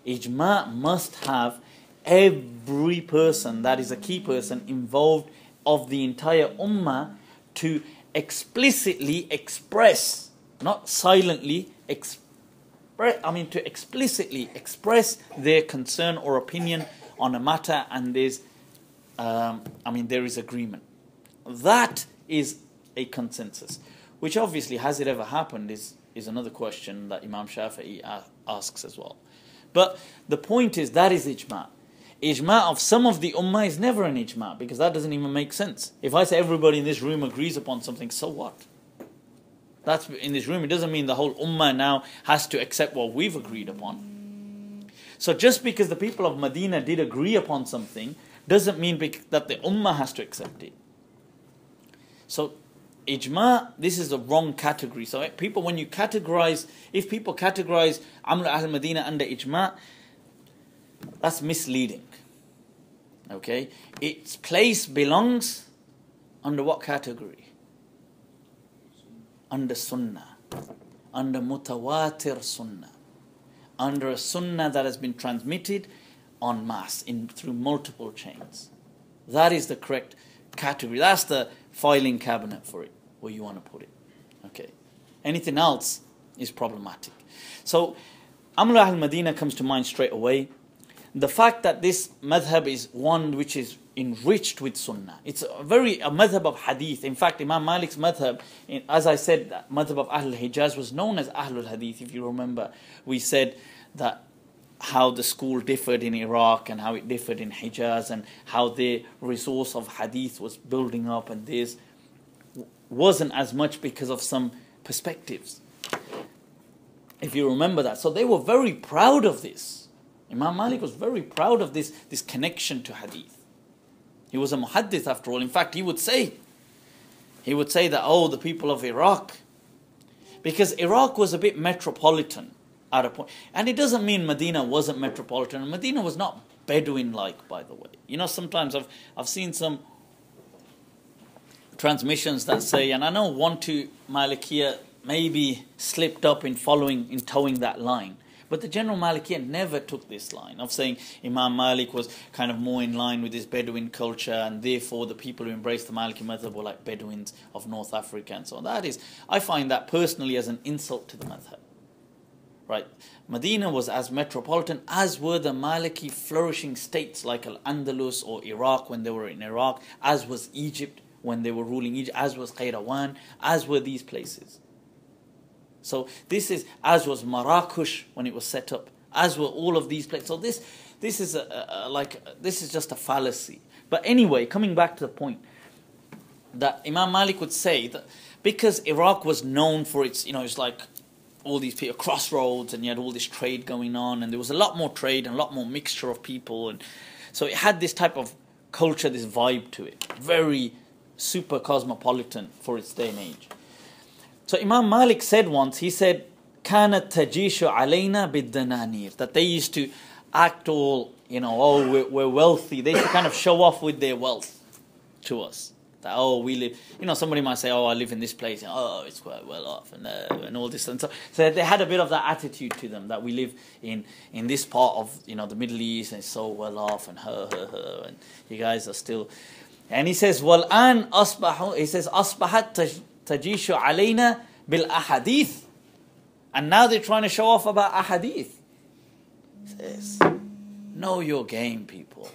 Ijma' must have every person, that is a key person, involved of the entire ummah to explicitly express, not silently to explicitly express their concern or opinion on a matter, and there is agreement. That is a consensus, which obviously, has it ever happened, is another question that Imam Shafi'i asks as well. But the point is, that is ijma'. Ijma' of some of the ummah is never an ijma', because that doesn't even make sense. If I say everybody in this room agrees upon something, so what? That's in this room. It doesn't mean the whole ummah now has to accept what we've agreed upon. So just because the people of Medina did agree upon something doesn't mean that the ummah has to accept it. So ijma', this is the wrong category. So people, when you categorize, if people categorize Amr Ahl Medina under ijma', that's misleading. Okay? Its place belongs under what category? Under sunnah. Under mutawatir sunnah. Under a sunnah that has been transmitted en masse, through multiple chains. That is the correct category. That's the filing cabinet for it, where you want to put it. Okay. Anything else is problematic. So, Amr Ahl Medina comes to mind straight away. The fact that this madhab is one which is enriched with sunnah. It's a madhab of hadith. In fact, Imam Malik's madhab, as I said, madhab of Ahl Hijaz was known as Ahlul Hadith. If you remember, we said that how the school differed in Iraq and how it differed in Hijaz, and how the resource of hadith was building up, and this wasn't as much because of some perspectives. If you remember that. So they were very proud of this. Imam Malik was very proud of this connection to hadith. He was a muhaddith after all. In fact, he would say that, the people of Iraq, because Iraq was a bit metropolitan at a point. And it doesn't mean Medina wasn't metropolitan. Medina was not Bedouin-like, by the way. You know, sometimes I've seen some transmissions that say, and I know 1-2 Malikiya maybe slipped up in towing that line. But the general Malikiya never took this line of saying Imam Malik was kind of more in line with his Bedouin culture, and therefore the people who embraced the Maliki madhab were like Bedouins of North Africa and so on. I find that personally as an insult to the madhab. Right? Medina was as metropolitan as were the Maliki flourishing states like Al-Andalus or Iraq when they were in Iraq, as was Egypt when they were ruling Egypt, as was Qayrawan, as were these places. So this is, as was Marrakesh when it was set up, as were all of these places. So this is just a fallacy. But anyway, coming back to the point that Imam Malik would say that because Iraq was known for its, it's like all these people, crossroads, and you had all this trade going on, and there was a lot more trade and a lot more mixture of people, and so it had this type of culture, this vibe to it, very super cosmopolitan for its day and age. So Imam Malik said once, he said, كانت تجيش علينا بالدنانير, that they used to act all, we're wealthy. They used to kind of show off with their wealth to us. That, oh, we live, somebody might say, oh, I live in this place, and, oh, it's quite well off, and all this. And so they had a bit of that attitude to them, that we live in this part of, the Middle East, and it's so well off, and and you guys are still. And he says, وَالْآنْ أَصْبَحُ, he says, أَصْبَحَتْ تَجِيشُ عَلَيْنَا بِالْأَحَادِيثِ. And now they're trying to show off about ahadith. He says, know your game, people.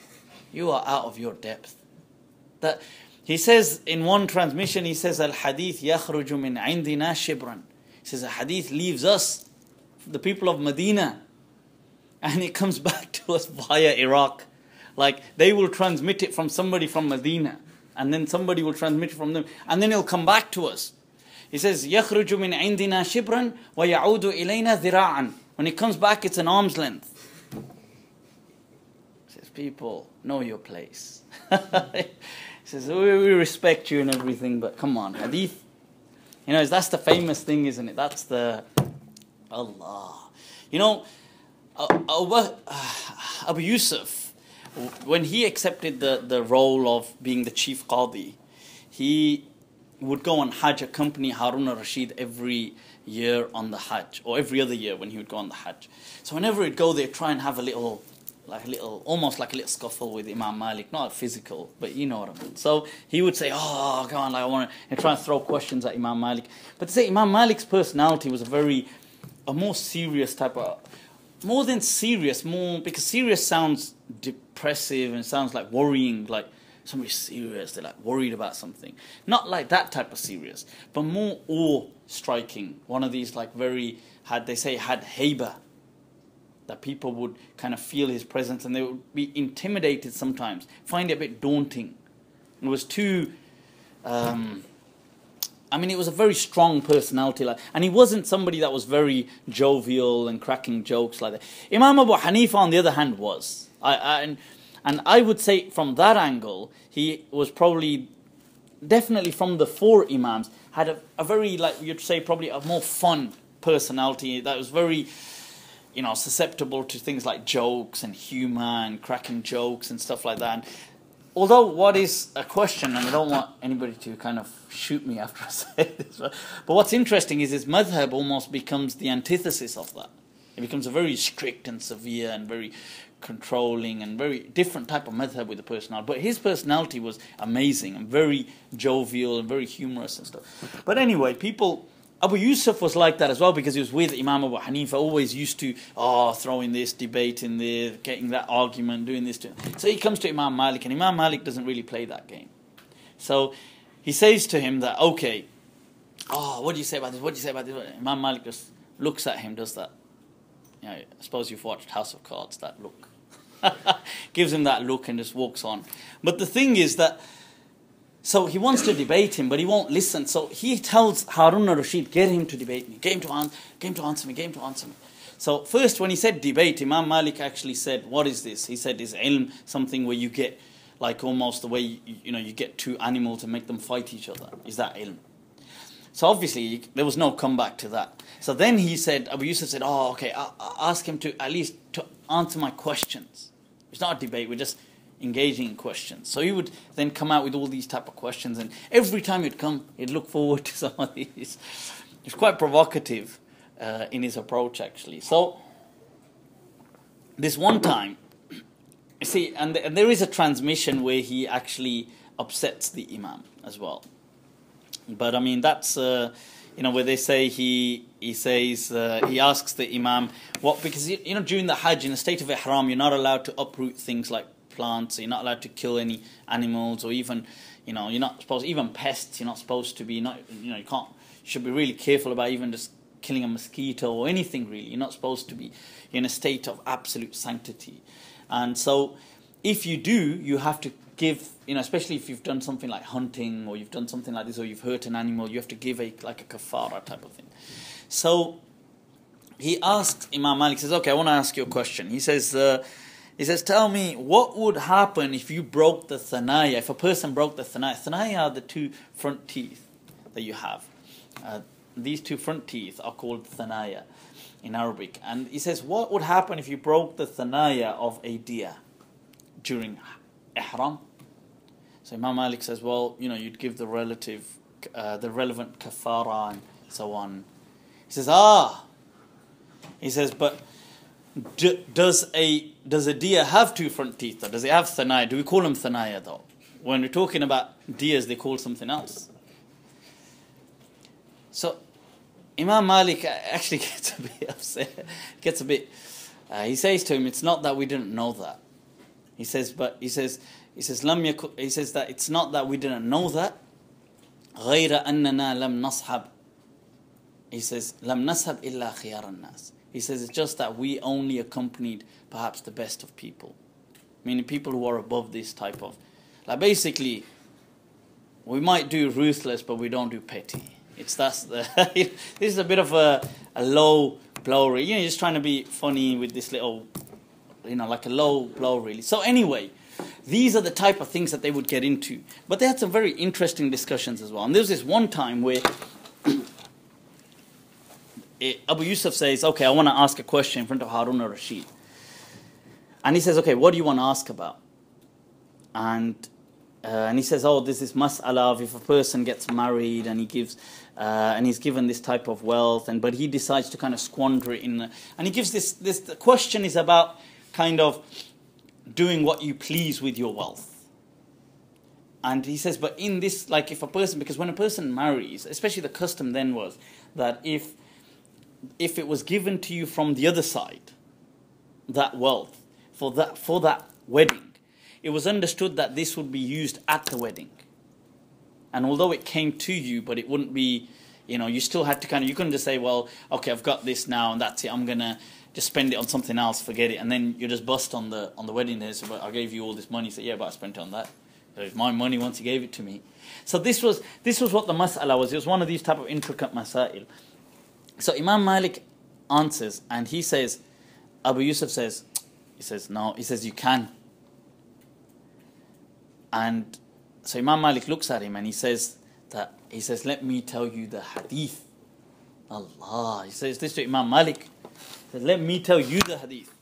You are out of your depth. That he says in one transmission, he says, Al-Hadith yakhruju min indina shibran. He says, a hadith leaves us, the people of Medina, and it comes back to us via Iraq. Like, they will transmit it from somebody from Medina, and then somebody will transmit it from them, and then it'll come back to us. He says, يَخْرُجُ مِنْ عِنْدِنَا شِبْرًا وَيَعُودُ إِلَيْنَا ذِرَاعًا. When it comes back, it's an arm's length. He says, people, know your place. He says, we respect you and everything, but come on, hadith. That's the famous thing, isn't it? That's the Allah. Abu Yusuf, when he accepted the role of being the chief qadi, he would go on Hajj, accompany Harun al-Rashid every year on the Hajj, or every other year when he would go on the Hajj. So whenever he'd go there, try and have almost like a little scuffle with Imam Malik, not physical, but you know what I mean. So he would say, oh, come on, I want to, and try and throw questions at Imam Malik. But to say Imam Malik's personality was a more serious type of, more than serious, because serious sounds depressive and sounds like worrying, like somebody's serious, they're like worried about something. Not like that type of serious, but more awe-striking. One of these had haiba, that people would kind of feel his presence and they would be intimidated sometimes, find it a bit daunting. It was too, it was a very strong personality, and he wasn't somebody that was very jovial and cracking jokes like that. Imam Abu Hanifa, on the other hand, was. And I would say from that angle, he was definitely from the four Imams, had a very, you'd say, probably a more fun personality that was very, susceptible to things like jokes and humor and cracking jokes and stuff like that. And although what is a question, and I don't want anybody to kind of shoot me after I say this, but what's interesting is his madhab almost becomes the antithesis of that. It becomes a very strict and severe and very controlling and very different type of madhab with the personality. But his personality was amazing and very jovial and very humorous and stuff. But anyway, Abu Yusuf was like that as well, because he was with Imam Abu Hanifa, always used to throwing this, debating there, getting that argument, doing this. So he comes to Imam Malik, and Imam Malik doesn't really play that game. So he says to him that, okay, what do you say about this? What do you say about this? Imam Malik just looks at him, does that. I suppose you've watched House of Cards, that look. Gives him that look and just walks on. But the thing is that, so he wants to debate him, but he won't listen. So he tells Harun al-Rashid, get him to debate me, get him to answer me. So first, when he said debate, Imam Malik actually said, what is this? He said, is ilm something where you get, almost the way, you get two animals and make them fight each other? Is that ilm? So obviously, there was no comeback to that. So then he said, Abu Yusuf said, okay, I'll ask him to at least to answer my questions. It's not a debate, we're just engaging in questions. So he would then come out with all these type of questions, and every time he'd come, he'd look forward to some of these. He was quite provocative in his approach, actually. So this one time, you see, and there is a transmission where he actually upsets the Imam as well. But that's where they say he asks the Imam because during the Hajj in a state of ihram, you're not allowed to uproot things like plants. You're not allowed to kill any animals, or even you're not supposed, even pests. You're not supposed to be you can't. You should be really careful about even just killing a mosquito or anything really. You're not supposed to be in a state of absolute sanctity. And so if you do, you have to give, especially if you've done something like hunting, or you've done something like this, or you've hurt an animal, you have to give a kafara type of thing. So he asks Imam Malik, says, okay, I want to ask you a question. He says, tell me, what would happen if you broke the thanaya, if a person broke the thanaya? Thanaya are the two front teeth that you have. These two front teeth are called thanaya in Arabic. And he says, what would happen if you broke the thanaya of a deer during ihram? So Imam Malik says, well, you'd give the the relevant kafara and so on. He says, he says, but does a deer have two front teeth? Or does it have thanaya? Do we call them thanaya though? When we're talking about deers, they call something else. So Imam Malik actually gets a bit upset. He says to him, it's not that we didn't know that. He says that it's not that we didn't know that. غير أننا لم نصحب. He says لم نصحب إلا خيار الناس. He says it's just that we only accompanied perhaps the best of people, meaning people who are above this type of, like basically, we might do ruthless, but we don't do petty. This is a bit of a low blow, really. You're just trying to be funny with this little, like a low blow, really. So anyway, these are the type of things that they would get into. But they had some very interesting discussions as well. And there was this one time where Abu Yusuf says, okay, I want to ask a question in front of Harun al-Rashid. And he says, okay, what do you want to ask about? And he says, oh, there's this mas'ala of if a person gets married and he gives, and he's given this type of wealth, but he decides to kind of squander it and he gives the question is about kind of doing what you please with your wealth. And he says, but in this, like if a person, because when a person marries, especially the custom then was that if it was given to you from the other side, that wealth, for that wedding, it was understood that this would be used at the wedding. And although it came to you, but it wouldn't be, you still had to you couldn't just say, well, okay, I've got this now and that's it, I'm going to just spend it on something else, forget it. And then you just bust on the wedding day, so, but I gave you all this money. You say, yeah, but I spent it on that. It was my money once you gave it to me. So this was what the mas'ala was. It was one of these type of intricate masail. So Imam Malik answers, and he says, Abu Yusuf says, no, he says, you can. And so Imam Malik looks at him and he says, let me tell you the hadith. Allah. He says this to Imam Malik. He says, let me tell you the hadith.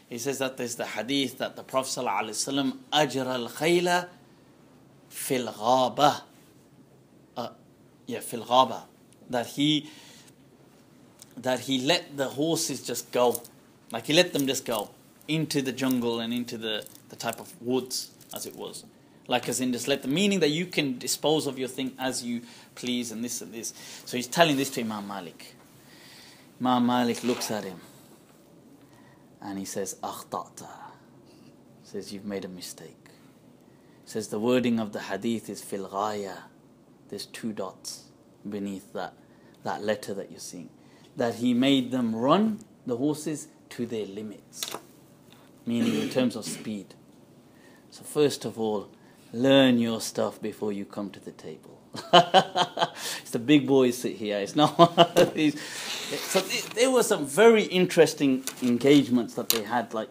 He says that there's the hadith that the Prophet ﷺ ajra al-khayla fil ghaba. Fil ghaba. That he let the horses just go. Like he let them just go into the jungle and into the type of woods, as it was. Like as in just let them, meaning that you can dispose of your thing as you please and this and this. So he's telling this to Imam Malik. Imam Malik looks at him and he says, akhta'ta. He says, you've made a mistake. He says, the wording of the hadith is fil ghaya. There's 2 dots beneath that letter that you're seeing. That he made them run, the horses, to their limits. Meaning in terms of speed. So first of all, learn your stuff before you come to the table. It's the big boys sit here. It's not one of these. So there were some very interesting engagements that they had, like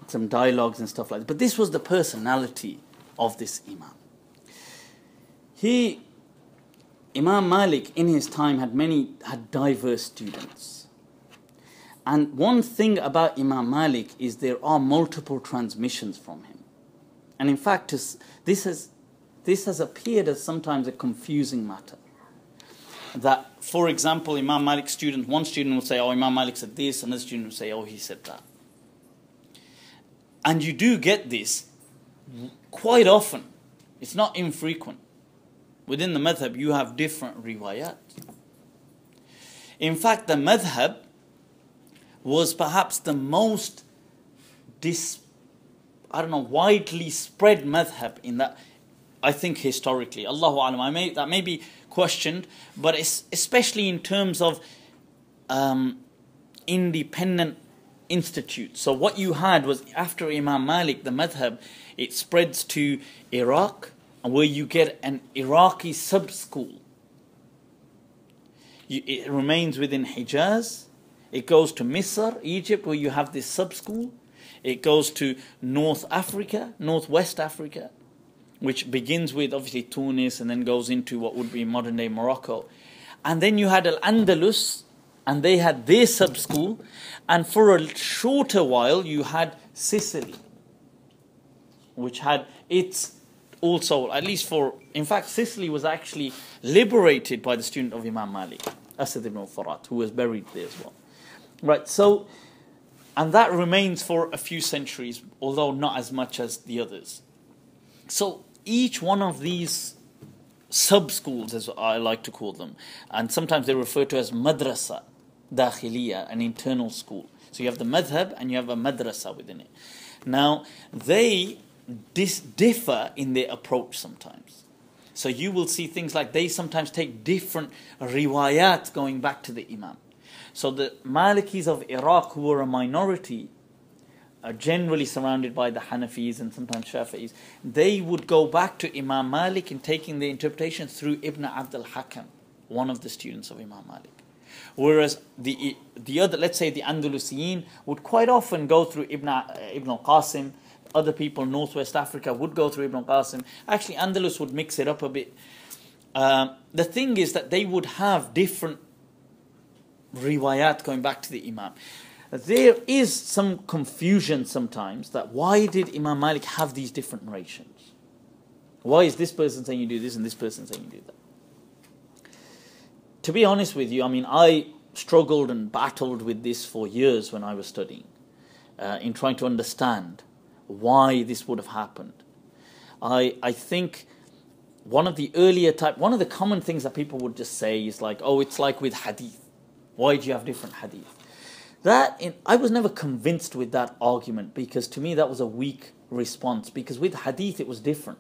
some dialogues and stuff like that. But this was the personality of this Imam. Imam Malik in his time had diverse students. And one thing about Imam Malik is there are multiple transmissions from him. And in fact, this has appeared as sometimes a confusing matter. That, for example, Imam Malik's one student will say, oh, Imam Malik said this, another student will say, oh, he said that. And you do get this quite often. It's not infrequent. Within the madhab, you have different riwayat. In fact, the madhab was perhaps the most widely spread madhab in that, I think historically. Allahu alam, that may be questioned, but especially in terms of independent institutes. So what you had was, after Imam Malik, the madhab, it spreads to Iraq, where you get an Iraqi sub-school. It remains within Hijaz. It goes to Misr, Egypt, where you have this sub-school. It goes to Northwest Africa, which begins with obviously Tunis and then goes into what would be modern-day Morocco. And then you had Al-Andalus, and they had their sub-school. And for a shorter while, you had Sicily, which had its also, at least in fact, Sicily was actually liberated by the student of Imam Malik, Asad ibn al-Furat, who was buried there as well. Right, so, and that remains for a few centuries, although not as much as the others. So each one of these sub-schools, as I like to call them, and sometimes they're referred to as madrasa, dakhiliya, an internal school. So you have the madhab and you have a madrasa within it. Now, they differ in their approach sometimes. So you will see things like they sometimes take different riwayat going back to the Imam. So the Malikis of Iraq, who were a minority, are generally surrounded by the Hanafis and sometimes Shafi'is. They would go back to Imam Malik in taking the interpretation through Ibn Abd al-Hakam, one of the students of Imam Malik. Whereas the other, let's say the Andalusiyin, would quite often go through Ibn al-Qasim. Other people in Northwest Africa would go through Ibn al-Qasim. Actually, Andalus would mix it up a bit. The thing is that they would have different riwayat going back to the Imam. There is some confusion sometimes that why did Imam Malik have these different narrations? Why is this person saying you do this and this person saying you do that? To be honest with you, I mean, I struggled and battled with this for years when I was studying, in trying to understand why this would have happened. I think one of the common things that people would just say is like, oh, it's like with hadith. Why do you have different hadith? I was never convinced with that argument, because to me that was a weak response, because with hadith it was different.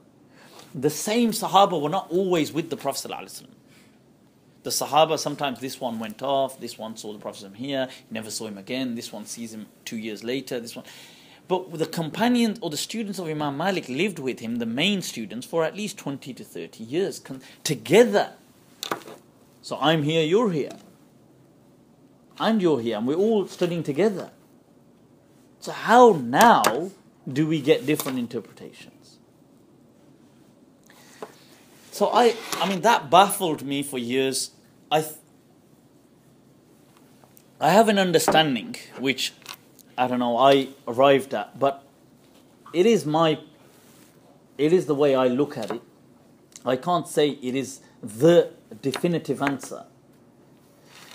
The same Sahaba were not always with the Prophet ﷺ. The Sahaba, sometimes this one went off, this one saw the Prophet here, never saw him again, this one sees him 2 years later, this one. But the companions or the students of Imam Malik lived with him, the main students, for at least 20 to 30 years together. So I'm here, you're here. And you're here, and we're all studying together. So how now do we get different interpretations? So I mean, that baffled me for years. I have an understanding, which, I don't know, I arrived at, but it is the way I look at it. I can't say it is the definitive answer.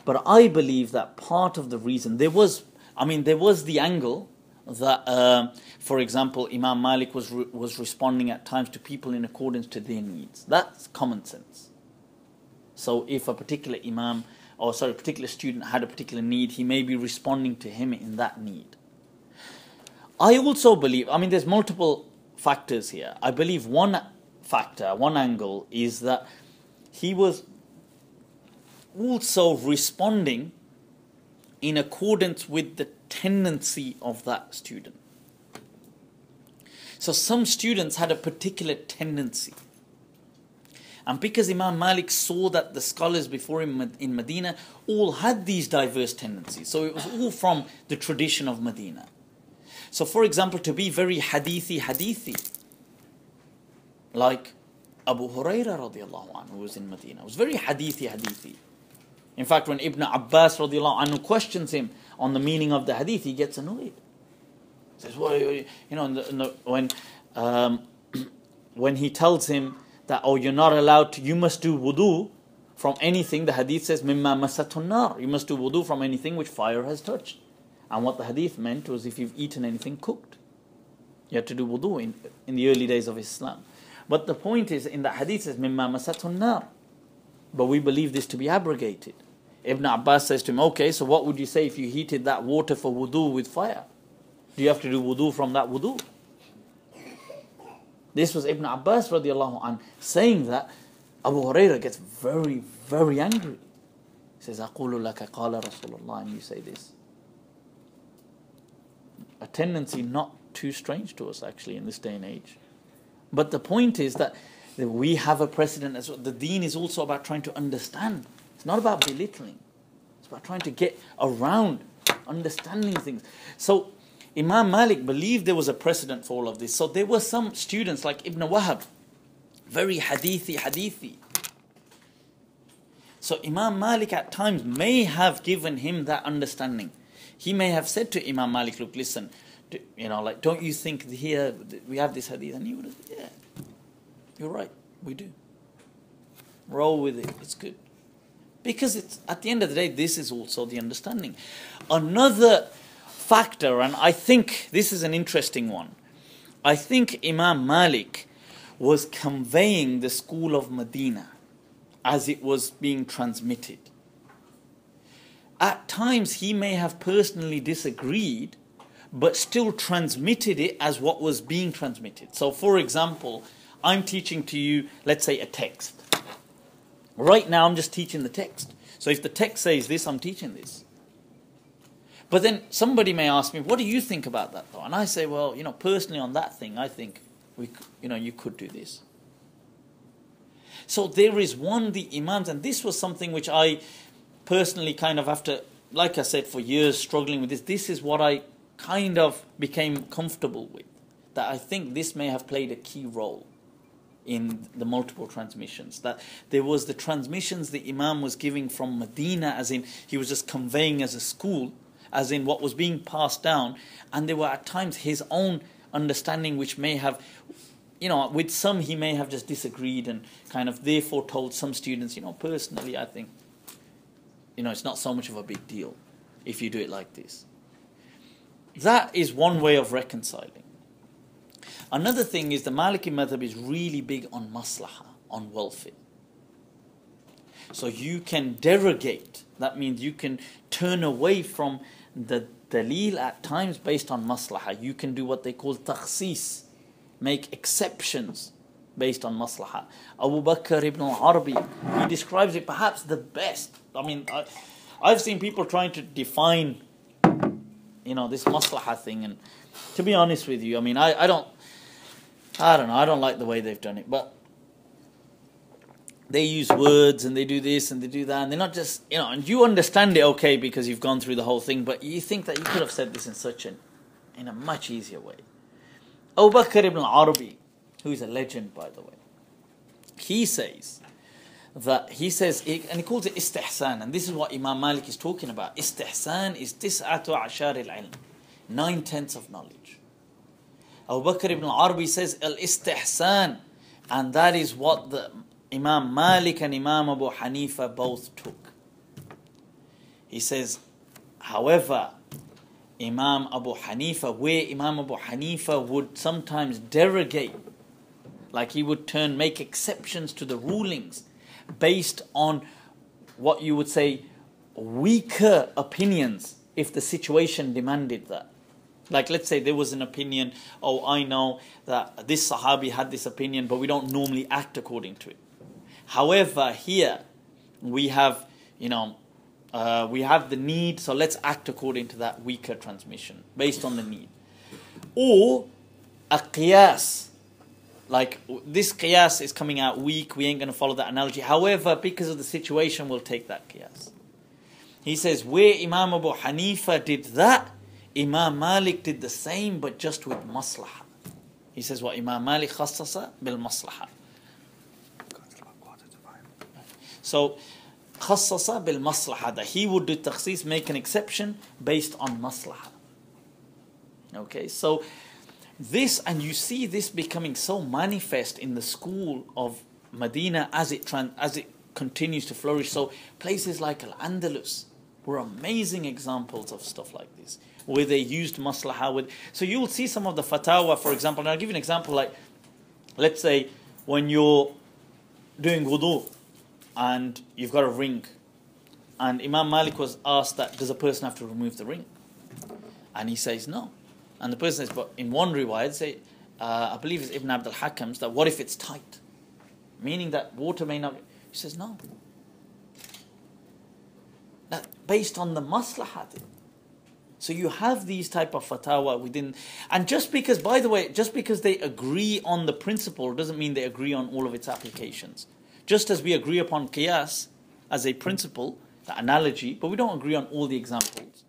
But I believe that part of the reason, there was the angle that, for example, Imam Malik was responding at times to people in accordance to their needs. That's common sense. So if a particular a particular student had a particular need, he may be responding to him in that need. I also believe, there's multiple factors here. I believe one angle is that he was also responding in accordance with the tendency of that student. So some students had a particular tendency. And because Imam Malik saw that the scholars before him in Medina all had these diverse tendencies, so it was all from the tradition of Medina. So for example, to be very hadithi, like Abu Hurairah radiallahu anhu, who was in Medina, was very hadithi. In fact, when Ibn Abbas radiallahu anhu questions him on the meaning of the hadith, he gets annoyed. He says, when he tells him that, you're not allowed to, you must do wudu from anything, the hadith says, mimma masatun nar, you must do wudu from anything which fire has touched. And what the hadith meant was if you've eaten anything cooked, you had to do wudu in the early days of Islam. But the point is, in the hadith says, mimma masatun nar. But we believe this to be abrogated. Ibn Abbas says to him, okay, so what would you say if you heated that water for wudu with fire? Do you have to do wudu from that wudu? This was Ibn Abbas radiallahu anh saying that. Abu Hurairah gets very, very angry. He says, أَقُولُ لَكَ قَالَ رَسُولُ اللَّهِ, and you say this. A tendency not too strange to us actually in this day and age. But the point is that we have a precedent as well. The deen is also about trying to understand. It's not about belittling. It's about trying to get around understanding things. So Imam Malik believed there was a precedent for all of this. So there were some students like Ibn Wahab, very hadithi. So Imam Malik at times may have given him that understanding. He may have said to Imam Malik, look, listen, don't you think here we have this hadith? And he would have, yeah. You're right, we do. Roll with it, it's good. Because it's at the end of the day, this is also the understanding. Another factor, and I think this is an interesting one. I think Imam Malik was conveying the School of Madina as it was being transmitted. At times he may have personally disagreed, but still transmitted it as what was being transmitted. So for example, I'm teaching to you, let's say, a text. Right now I'm just teaching the text. So if the text says this, I'm teaching this. But then somebody may ask me, what do you think about that though? And I say, well, personally on that thing, I think you could do this. So there is the Imams, and this was something which I personally kind of, after, like I said, for years struggling with this is what I kind of became comfortable with. That I think this may have played a key role in the multiple transmissions. That there was the transmissions the Imam was giving from Medina, as in he was just conveying as a school, as in what was being passed down, and there were at times his own understanding which may have, with some he may have just disagreed and kind of therefore told some students, personally I think, it's not so much of a big deal if you do it like this. That is one way of reconciling. Another thing is the Maliki madhab is really big on maslaha, on welfare. So you can derogate, that means you can turn away from the dalil at times based on maslaha. You can do what they call takhsis, make exceptions based on maslaha. Abu Bakr ibn al-Arabi, he describes it perhaps the best. I mean, I've seen people trying to define, this maslaha thing, and to be honest with you, I mean, I don't know, I don't like the way they've done it, but they use words and they do this and they do that, and they're not just, and you understand it okay because you've gone through the whole thing, but you think that you could have said this in a much easier way. Abu Bakr ibn al-Arabi, who's a legend by the way, he says, and he calls it istihsan, and this is what Imam Malik is talking about. Istihsan is tis'atu ashar al-ilm, 9/10 of knowledge. Abu Bakr ibn al-Arabi says al-istihsan, and that is what the Imam Malik and Imam Abu Hanifa both took. He says, however, Imam Abu Hanifa would sometimes derogate, like he would make exceptions to the rulings based on what you would say weaker opinions if the situation demanded that. Like let's say there was an opinion, I know that this Sahabi had this opinion, but we don't normally act according to it. However, here we have, we have the need, so let's act according to that weaker transmission based on the need. Or a qiyas, like this qiyas is coming out weak, we ain't going to follow that analogy. However, because of the situation, we'll take that qiyas. He says, where Imam Abu Hanifa did that, Imam Malik did the same, but just with maslaha. He says, what Imam Malik khassasa bil maslaha. So, khassasa bil maslaha, that he would do takhsis, make an exception based on maslaha. Okay, so this, and you see this becoming so manifest in the school of Medina as it continues to flourish. So places like Al-Andalus were amazing examples of stuff like this, where they used maslaha with. So you'll see some of the fatwa, for example, and I'll give you an example, like, let's say when you're doing wudu and you've got a ring, and Imam Malik was asked that, does a person have to remove the ring? And he says no. And the person says, but in one riwayat, say, I believe it's Ibn Abd al-Hakam's, that what if it's tight? Meaning that water may not. He says no. That based on the maslahat. So you have these type of fatwa within, and just because, by the way, just because they agree on the principle doesn't mean they agree on all of its applications. Just as we agree upon qiyas as a principle, the analogy, but we don't agree on all the examples.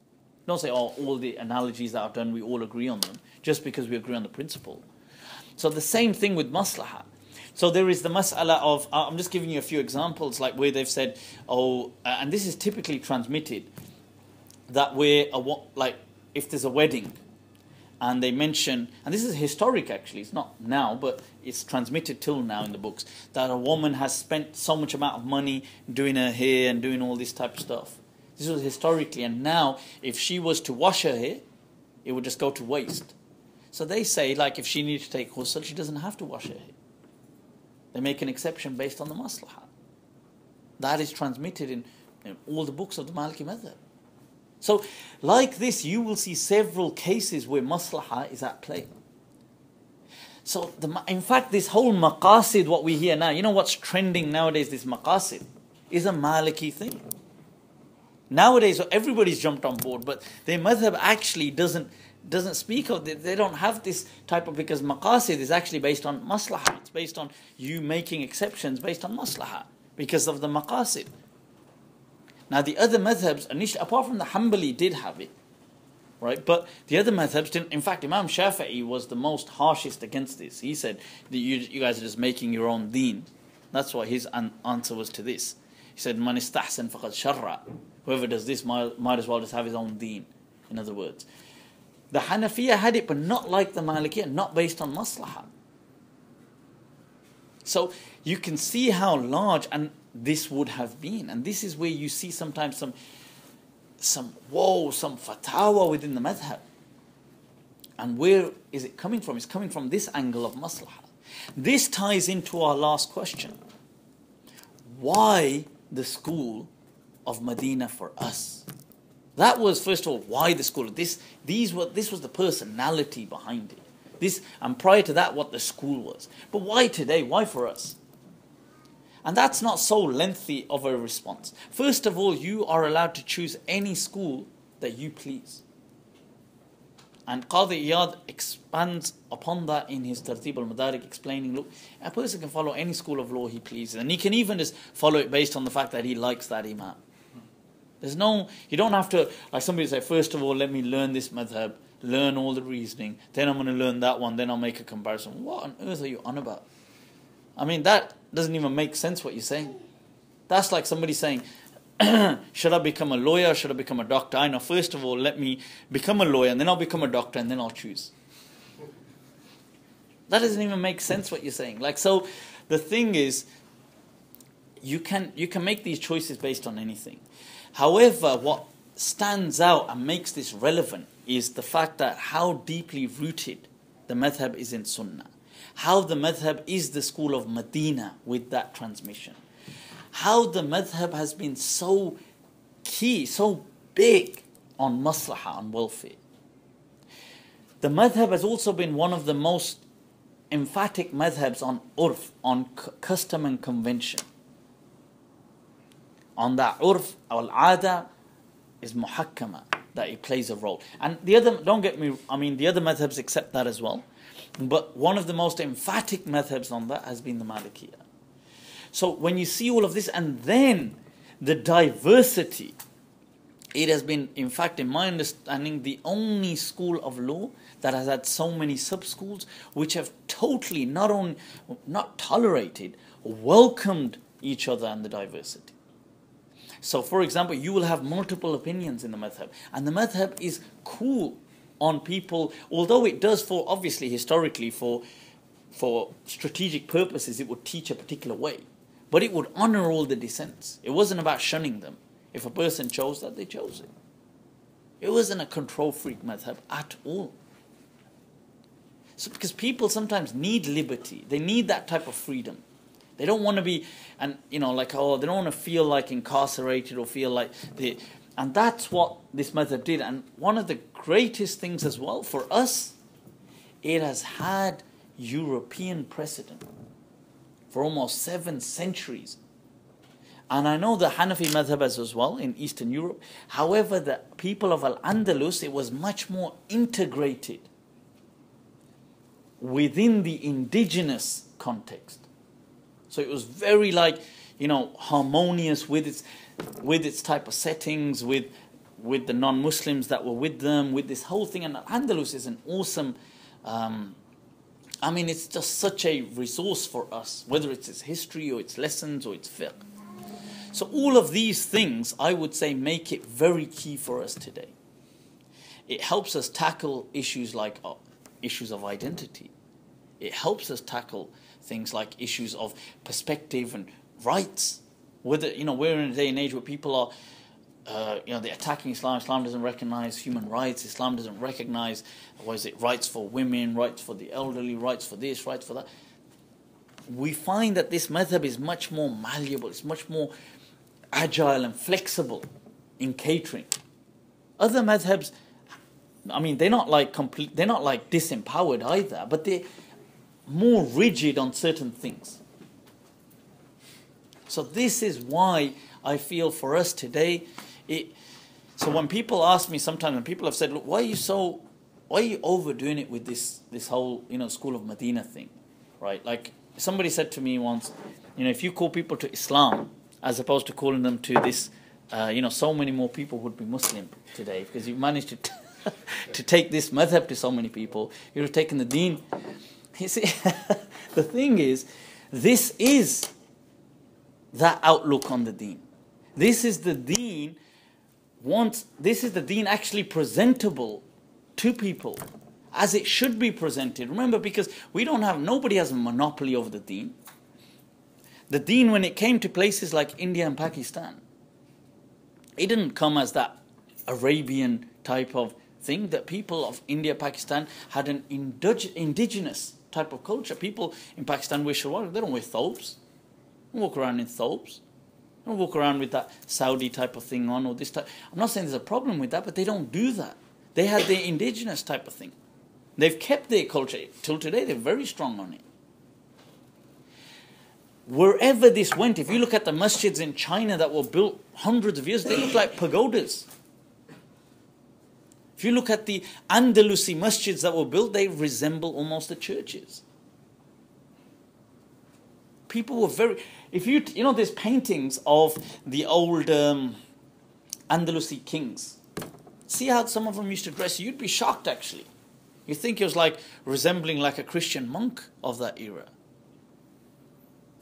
Don't say, all the analogies that are done, we all agree on them, just because we agree on the principle. So the same thing with maslaha. So there is the mas'ala of, I'm just giving you a few examples, like where they've said, and this is typically transmitted, that where, like if there's a wedding, and they mention, and this is historic actually, it's not now, but it's transmitted till now in the books, that a woman has spent so much amount of money doing her hair and doing all this type of stuff. This was historically, and now if she was to wash her hair, it would just go to waste. So they say, like, if she needs to take ghusl, she doesn't have to wash her hair. They make an exception based on the maslahah. That is transmitted in all the books of the Maliki madhab. So, like this, you will see several cases where maslahah is at play. So, in fact, this whole maqasid, what we hear now, you know what's trending nowadays, this maqasid, is a Maliki thing. Nowadays, everybody's jumped on board, but their madhab actually doesn't speak of, they don't have this type of, because maqasid is actually based on maslahah. It's based on you making exceptions based on maslahah, because of the maqasid. Now the other madhabs, initially, apart from the Hanbali did have it, right? But the other madhabs didn't. In fact, Imam Shafi'i was the most harshest against this. He said that you guys are just making your own deen. That's what his answer was to this. He said, Man istahsan faqad sharra. Whoever does this might as well just have his own deen. In other words, the Hanafiya had it, but not like the Malikiyya, not based on maslahah. So you can see how large and this would have been, and this is where you see sometimes some fatwa within the madhab. And where is it coming from? It's coming from this angle of maslahah. This ties into our last question. Why the School of Madina for us? That was, first of all, why the school. This was the personality behind it. And prior to that, what the school was. But why today? Why for us? And that's not so lengthy of a response. First of all, you are allowed to choose any school that you please. And Qadi Iyad expands upon that in his Tartib al-Madarik, explaining, look, a person can follow any school of law he pleases. And he can even just follow it based on the fact that he likes that imam. You don't have to, like somebody say, first of all, let me learn this madhab, learn all the reasoning, then I'm going to learn that one, then I'll make a comparison. What on earth are you on about? I mean, that doesn't even make sense what you're saying. That's like somebody saying, should I become a lawyer, should I become a doctor? I know, first of all, let me become a lawyer, and then I'll become a doctor, and then I'll choose. That doesn't even make sense what you're saying. Like, so the thing is, you can make these choices based on anything. However, what stands out and makes this relevant is the fact that how deeply rooted the madhab is in Sunnah. How the madhab is the School of Madina with that transmission. How the madhab has been so key, so big on maslahah, on welfare. The madhab has also been one of the most emphatic madhabs on urf, on custom and convention. On that urf, al-ada is muhakkama, that it plays a role. And the other, the other madhabs accept that as well. But one of the most emphatic madhabs on that has been the Malikiyya. So when you see all of this, and then the diversity, it has been, in fact, in my understanding, the only school of law that has had so many sub-schools which have totally not tolerated, welcomed each other and the diversity. So, for example, you will have multiple opinions in the madhab, and the madhab is cool on people, although it does, for obviously historically for strategic purposes, it would teach a particular way, but it would honor all the dissents. It wasn't about shunning them. If a person chose that, they chose it. It wasn't a control freak madhab at all. So, because people sometimes need liberty, they need that type of freedom. They don't want to be, and they don't want to feel like incarcerated or feel like they. And that's what this madhab did. And one of the greatest things as well for us, it has had European precedent for almost 7 centuries. And I know the Hanafi madhab as well in Eastern Europe. However, the people of Al-Andalus, it was much more integrated within the indigenous context. So it was very harmonious with its type of settings, with the non-Muslims that were with them, with this whole thing. And Al-Andalus is an awesome, it's just such a resource for us, whether it's its history or its lessons or its fiqh. So all of these things, I would say, make it very key for us today. it helps us tackle issues like issues of identity. It helps us tackle things like issues of perspective and rights. Whether, we're in a day and age where people are, they're attacking Islam. Islam doesn't recognize human rights. Islam doesn't recognize, rights for women, rights for the elderly, rights for this, rights for that. We find that this madhab is much more malleable. It's much more agile and flexible in catering. Other madhabs, they're not like disempowered either, but they're more rigid on certain things. So this is why I feel for us today, so when people ask me sometimes, and people have said, look, why are you overdoing it with this whole, School of Madina thing, right? Like somebody said to me once, if you call people to Islam as opposed to calling them to this, so many more people would be Muslim today because you've managed to take this madhab to so many people. You've taken the deen. You see, the thing is, this is that outlook on the deen. This is the deen actually presentable to people as it should be presented. Remember, because nobody has a monopoly over the deen. The deen, when it came to places like India and Pakistan, it didn't come as that Arabian type of thing, that people of India, Pakistan had an indigenous type of culture. People in Pakistan wear shalwar, they don't wear thobes. They don't walk around in thobes. They don't walk around with that Saudi type of thing on, or this type. I'm not saying there's a problem with that, but they don't do that. They had their indigenous type of thing. They've kept their culture. Till today, they're very strong on it. Wherever this went, if you look at the masjids in China that were built hundreds of years, they look like pagodas. If you look at the Andalusi masjids that were built, they resemble almost the churches. People were very... there's paintings of the old Andalusi kings. See how some of them used to dress? You'd be shocked, actually. You think it was like resembling like a Christian monk of that era.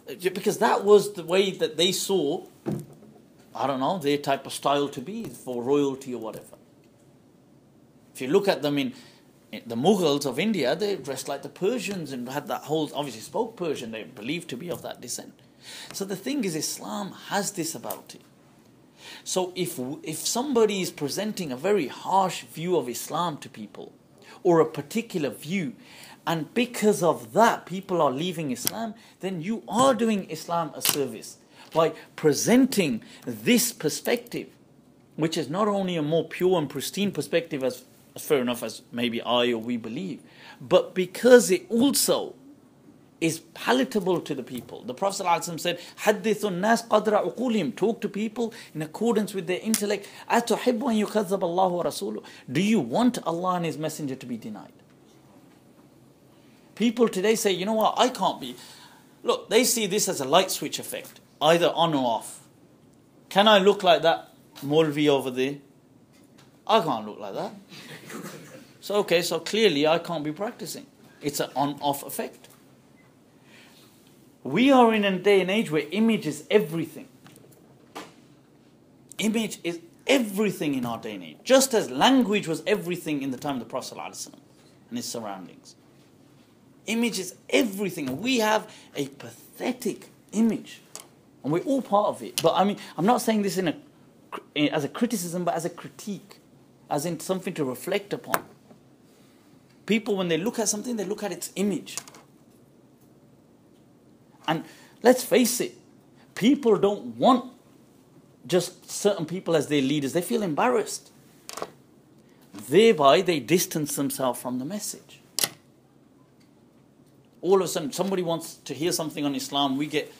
Because that was the way that they saw, their type of style to be for royalty or whatever. If you look at them in the Mughals of India, they dressed like the Persians and had that whole, obviously spoke Persian, they believed to be of that descent. So the thing is, Islam has this about it. So if somebody is presenting a very harsh view of Islam to people, or a particular view, and because of that people are leaving Islam, then you are doing Islam a service by presenting this perspective, which is not only a more pure and pristine perspective as fair enough as maybe I or we believe, but because it also is palatable to the people. The Prophet ﷺ said, حَدِّثُ النَّاسِ قَدْرَ عُقُولِهِمْ. Talk to people in accordance with their intellect. أَتُحِبُّ أَن يُكَذَّبَ اللَّهُ وَرَسُولُهُ. Do you want Allah and His Messenger to be denied? People today say, you know what, I can't be... Look, they see this as a light switch effect, either on or off. Can I look like that Maulvi over there? I can't look like that. So clearly I can't be practicing. It's an on-off effect. We are in a day and age where image is everything. Image is everything in our day and age. Just as language was everything in the time of the Prophet ﷺ and his surroundings. Image is everything. We have a pathetic image. And we're all part of it. But I'm not saying this as a criticism, but as a critique. As in something to reflect upon. People, when they look at something, they look at its image. And let's face it, people don't want just certain people as their leaders. They feel embarrassed. Thereby, they distance themselves from the message. All of a sudden, somebody wants to hear something on Islam. We get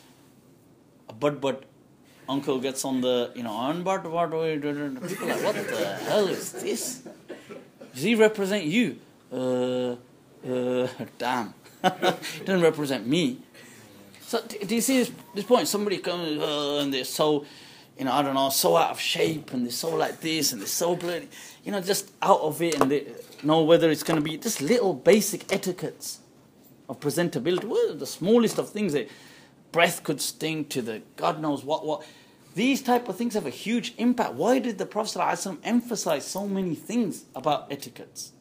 a bud uncle gets on the, people are like, what the hell is this? Does he represent you? Damn. It doesn't represent me. So do you see this point? Somebody comes and they're so, so out of shape, and they're so like this, and they're so bloody, just out of it, and they know whether it's going to be just little basic etiquettes of presentability. Well, the smallest of things, breath could stink to the God knows what. These type of things have a huge impact. Why did the Prophet ﷺ emphasize so many things about etiquettes?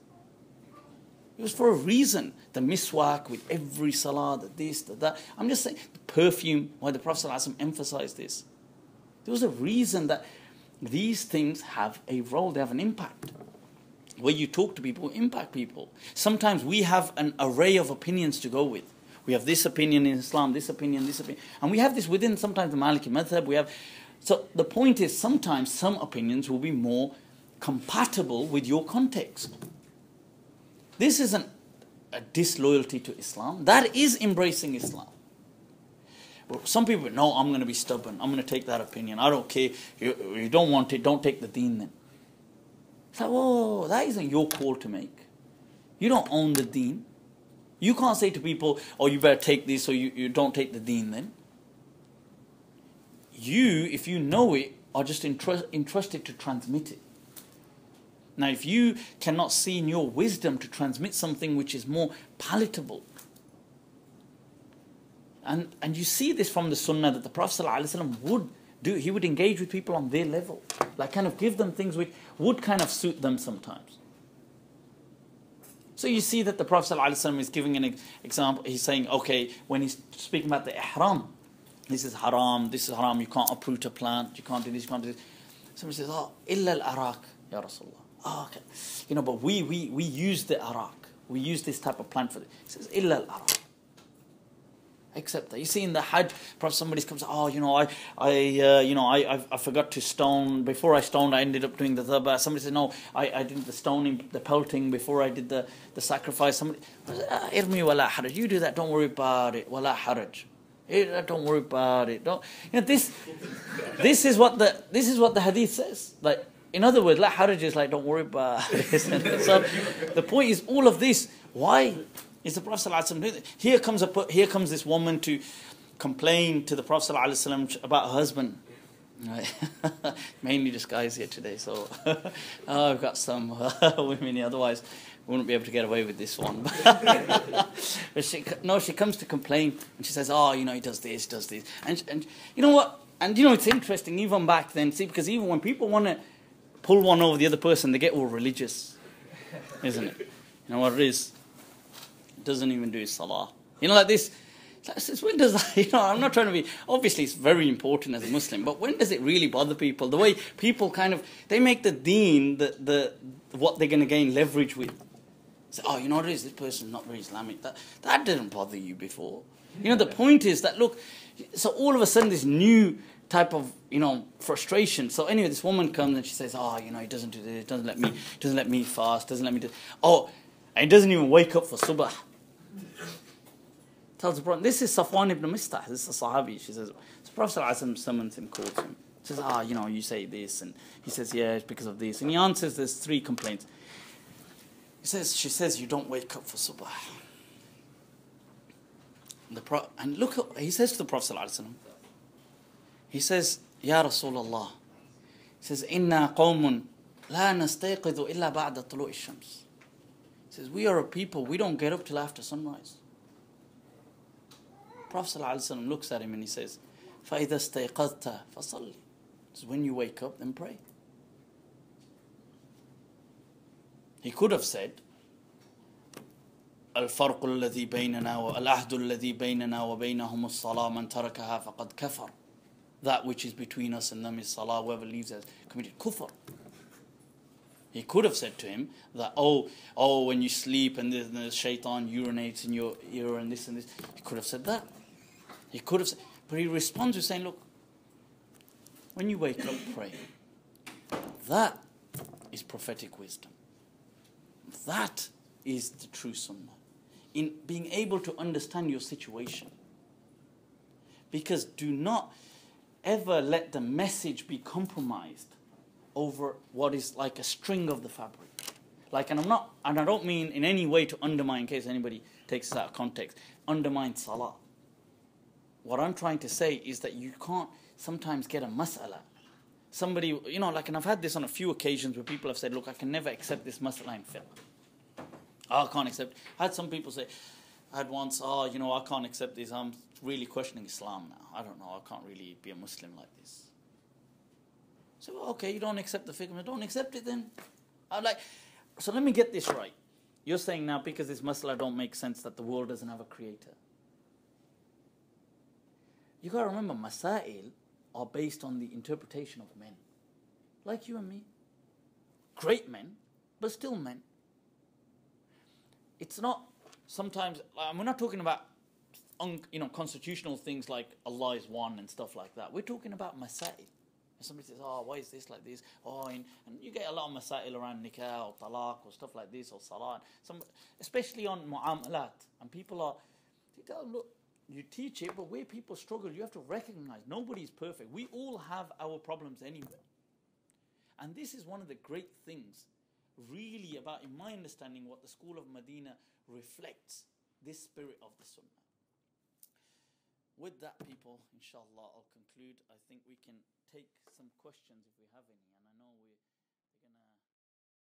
It was for a reason. The miswak with every salah, the this, the that. I'm just saying, the perfume, why the Prophet ﷺ emphasized this. There was a reason that these things have a role, they have an impact. Where you talk to people, impact people. Sometimes we have an array of opinions to go with. We have this opinion in Islam, this opinion, this opinion. And we have this within sometimes the Maliki madhab. So the point is, sometimes some opinions will be more compatible with your context. This isn't a disloyalty to Islam. That is embracing Islam. Well, some people, no, I'm going to be stubborn. I'm going to take that opinion. I don't care. You don't want it, don't take the deen then. It's like, whoa, that isn't your call to make. You don't own the deen. You can't say to people, oh, you better take this or you don't take the deen then. You, if you know it, are just entrusted to transmit it. Now, if you cannot see in your wisdom to transmit something which is more palatable, and you see this from the sunnah that the Prophet ﷺ would do, he would engage with people on their level, like kind of give them things which would kind of suit them sometimes. So you see that the Prophet ﷺ is giving an example. He's saying, okay, when he's speaking about the ihram, this is haram, you can't uproot a plant, you can't do this, you can't do this. Somebody says, oh, illa al-arak, ya Rasulullah. Oh, okay. But we use the arak. We use this type of plant for it. He says, illa al-arak. Except that. You see in the Hajj, perhaps somebody comes, I forgot to stone. Before I stoned, I ended up doing the dhabah. Somebody said, no, I did the stoning, the pelting before I did the sacrifice. Somebody, irmi wala haraj. You do that, don't worry about it. Wala haraj. Don't worry about it. Don't. This is what the hadith says. Like, in other words, la haraj is like, don't worry about it. So the point is, all of this, why is the Prophet ﷺ doing that? Here comes this woman to complain to the Prophet ﷺ about her husband. Right. Mainly just guys here today, so I've got some women here, otherwise we wouldn't be able to get away with this one. But she comes to complain, and she says, oh, he does this, and you know what? And it's interesting, even back then, see, because even when people want to pull one over the other person, they get all religious, isn't it? You know what it is? It doesn't even do his salah. Like this. When does that, I'm not trying to be, obviously it's very important as a Muslim, but when does it really bother people? The way people they make the deen what they're going to gain leverage with. Say, oh, what it is, this person's not very Islamic. That didn't bother you before. The point is that, look, so all of a sudden this new type of, frustration. So anyway, this woman comes and she says, oh, he doesn't do this, doesn't let me fast, doesn't let me do, oh, and he doesn't even wake up for subah. Tells the Prophet, this is Safwan ibn Mistah, this is a Sahabi. She says, the Prophet ﷺ summons him, calls him. She says, you say this, and he says, yeah, it's because of this. And he answers, there's 3 complaints. She says, you don't wake up for subah. And look, he says to the Prophet ﷺ, he says, Ya Rasulullah, he says, Inna qawmun la nastayqidhu illa ba'da tulu'i shams. He says, we are a people, we don't get up till after sunrise. Prophet ﷺ looks at him and he says, فَإِذَا اسْتَيْقَظْتَ فَصَلِّ. So when you wake up, then pray. He could have said, الفرق الذي بيننا والعهد الذي بيننا وبينهم الصلاة من تركها فقد كفر. That which is between us and them is salah. Whoever leaves has committed kufr. He could have said to him that, oh, when you sleep and the shaitan urinates in your ear and this and this. He could have said that. He could have said, but he responds with saying, look, when you wake up, pray. That is prophetic wisdom. That is the true sunnah. In being able to understand your situation. Because do not ever let the message be compromised over what is like a string of the fabric. And I don't mean in any way to undermine, in case anybody takes this out of context, undermine salah. What I'm trying to say is that you can't sometimes get a mas'ala. Somebody, and I've had this on a few occasions where people have said, look, I can never accept this mas'ala in fiqh. I can't accept. I had some people say, I had once, I can't accept this. I'm really questioning Islam now. I don't know. I can't really be a Muslim like this. So, okay, you don't accept the figure, don't accept it then. I'm like, so let me get this right. You're saying now because this masala don't make sense that the world doesn't have a creator. You got to remember, masail are based on the interpretation of men. Like you and me. Great men, but still men. It's not sometimes, we're not talking about constitutional things like Allah is one and stuff like that. We're talking about masail. Somebody says, oh, why is this like this? Oh, and you get a lot of masail around nikah or talaq or stuff like this or salat. Especially on mu'amalat. And people are, they tell them, look, you teach it, but where people struggle, you have to recognize nobody's perfect. We all have our problems anyway. And this is one of the great things, really, about, in my understanding, what the School of Madina reflects, this spirit of the Sunnah. With that, people, inshallah, I'll conclude. I think we can take some questions if we have any, and I know we